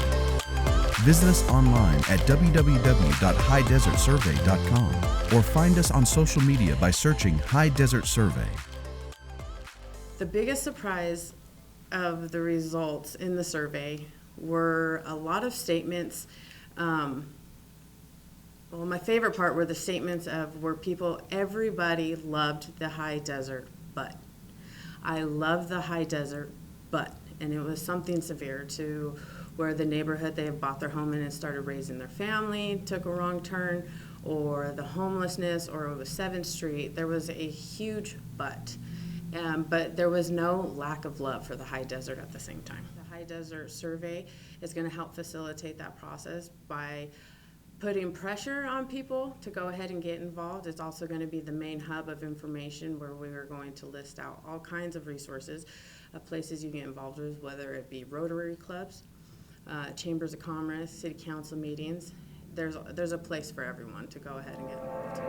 Visit us online at www.highdesertsurvey.com or find us on social media by searching High Desert Survey. The biggest surprise of the results in the survey were a lot of statements. Well, my favorite part were the statements of where everybody loved the high desert, but. I love the high desert, but, and it was something severe to where the neighborhood they have bought their home in and started raising their family took a wrong turn, or the homelessness, or it was 7th Street. There was a huge but there was no lack of love for the high desert at the same time. The High Desert Survey is going to help facilitate that process by putting pressure on people to go ahead and get involved. It's also going to be the main hub of information where we are going to list out all kinds of resources of places you get involved with, whether it be Rotary clubs, chambers of commerce, city council meetings. There's a place for everyone to go ahead and get involved.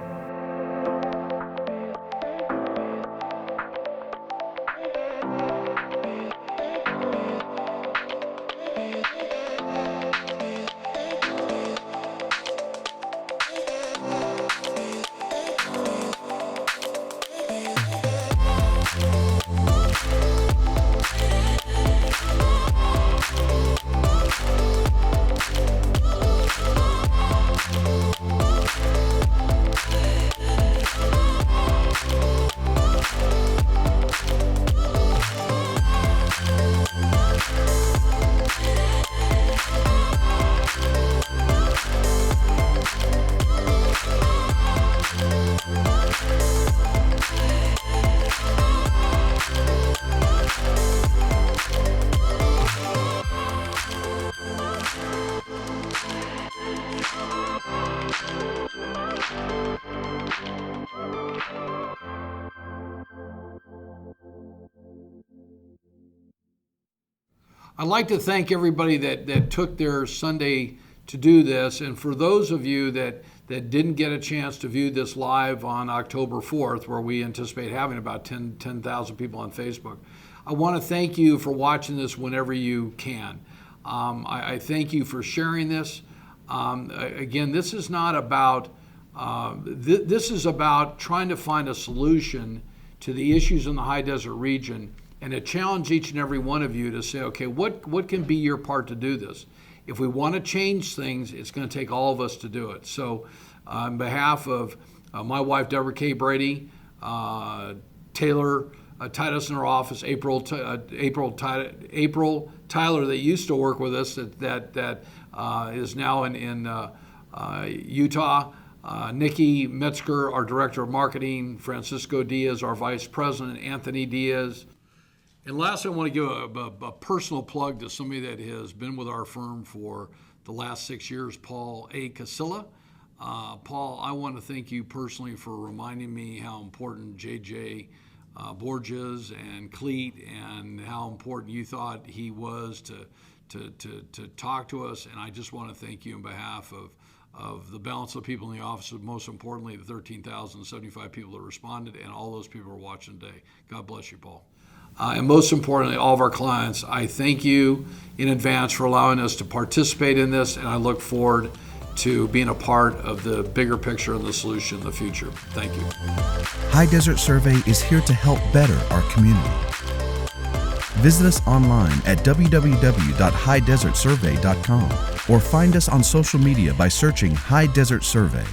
I'd like to thank everybody that took their Sunday to do this. And for those of you that didn't get a chance to view this live on October 4th, where we anticipate having about 10,000 people on Facebook, I want to thank you for watching this whenever you can. I thank you for sharing this. Again, this is not about, this is about trying to find a solution to the issues in the high desert region, and to challenge each and every one of you to say, okay, what can be your part to do this? If we want to change things, it's going to take all of us to do it. So on behalf of my wife, Deborah K. Brady, Taylor Titus in our office, April Tyler that used to work with us that is now in Utah, Nikki Metzger, our Director of Marketing, Francisco Diaz, our Vice President, Anthony Diaz. And last, I want to give a personal plug to somebody that has been with our firm for the last 6 years, Paul A. Casilla. Paul, I want to thank you personally for reminding me how important J.J. Borges and Cleet and how important you thought he was to talk to us. And I just want to thank you on behalf of the balance of people in the office, but most importantly, the 13,075 people that responded and all those people who are watching today. God bless you, Paul. And most importantly, all of our clients, I thank you in advance for allowing us to participate in this, and I look forward to being a part of the bigger picture and the solution in the future. Thank you. High Desert Survey is here to help better our community. Visit us online at www.highdesertsurvey.com or find us on social media by searching High Desert Survey.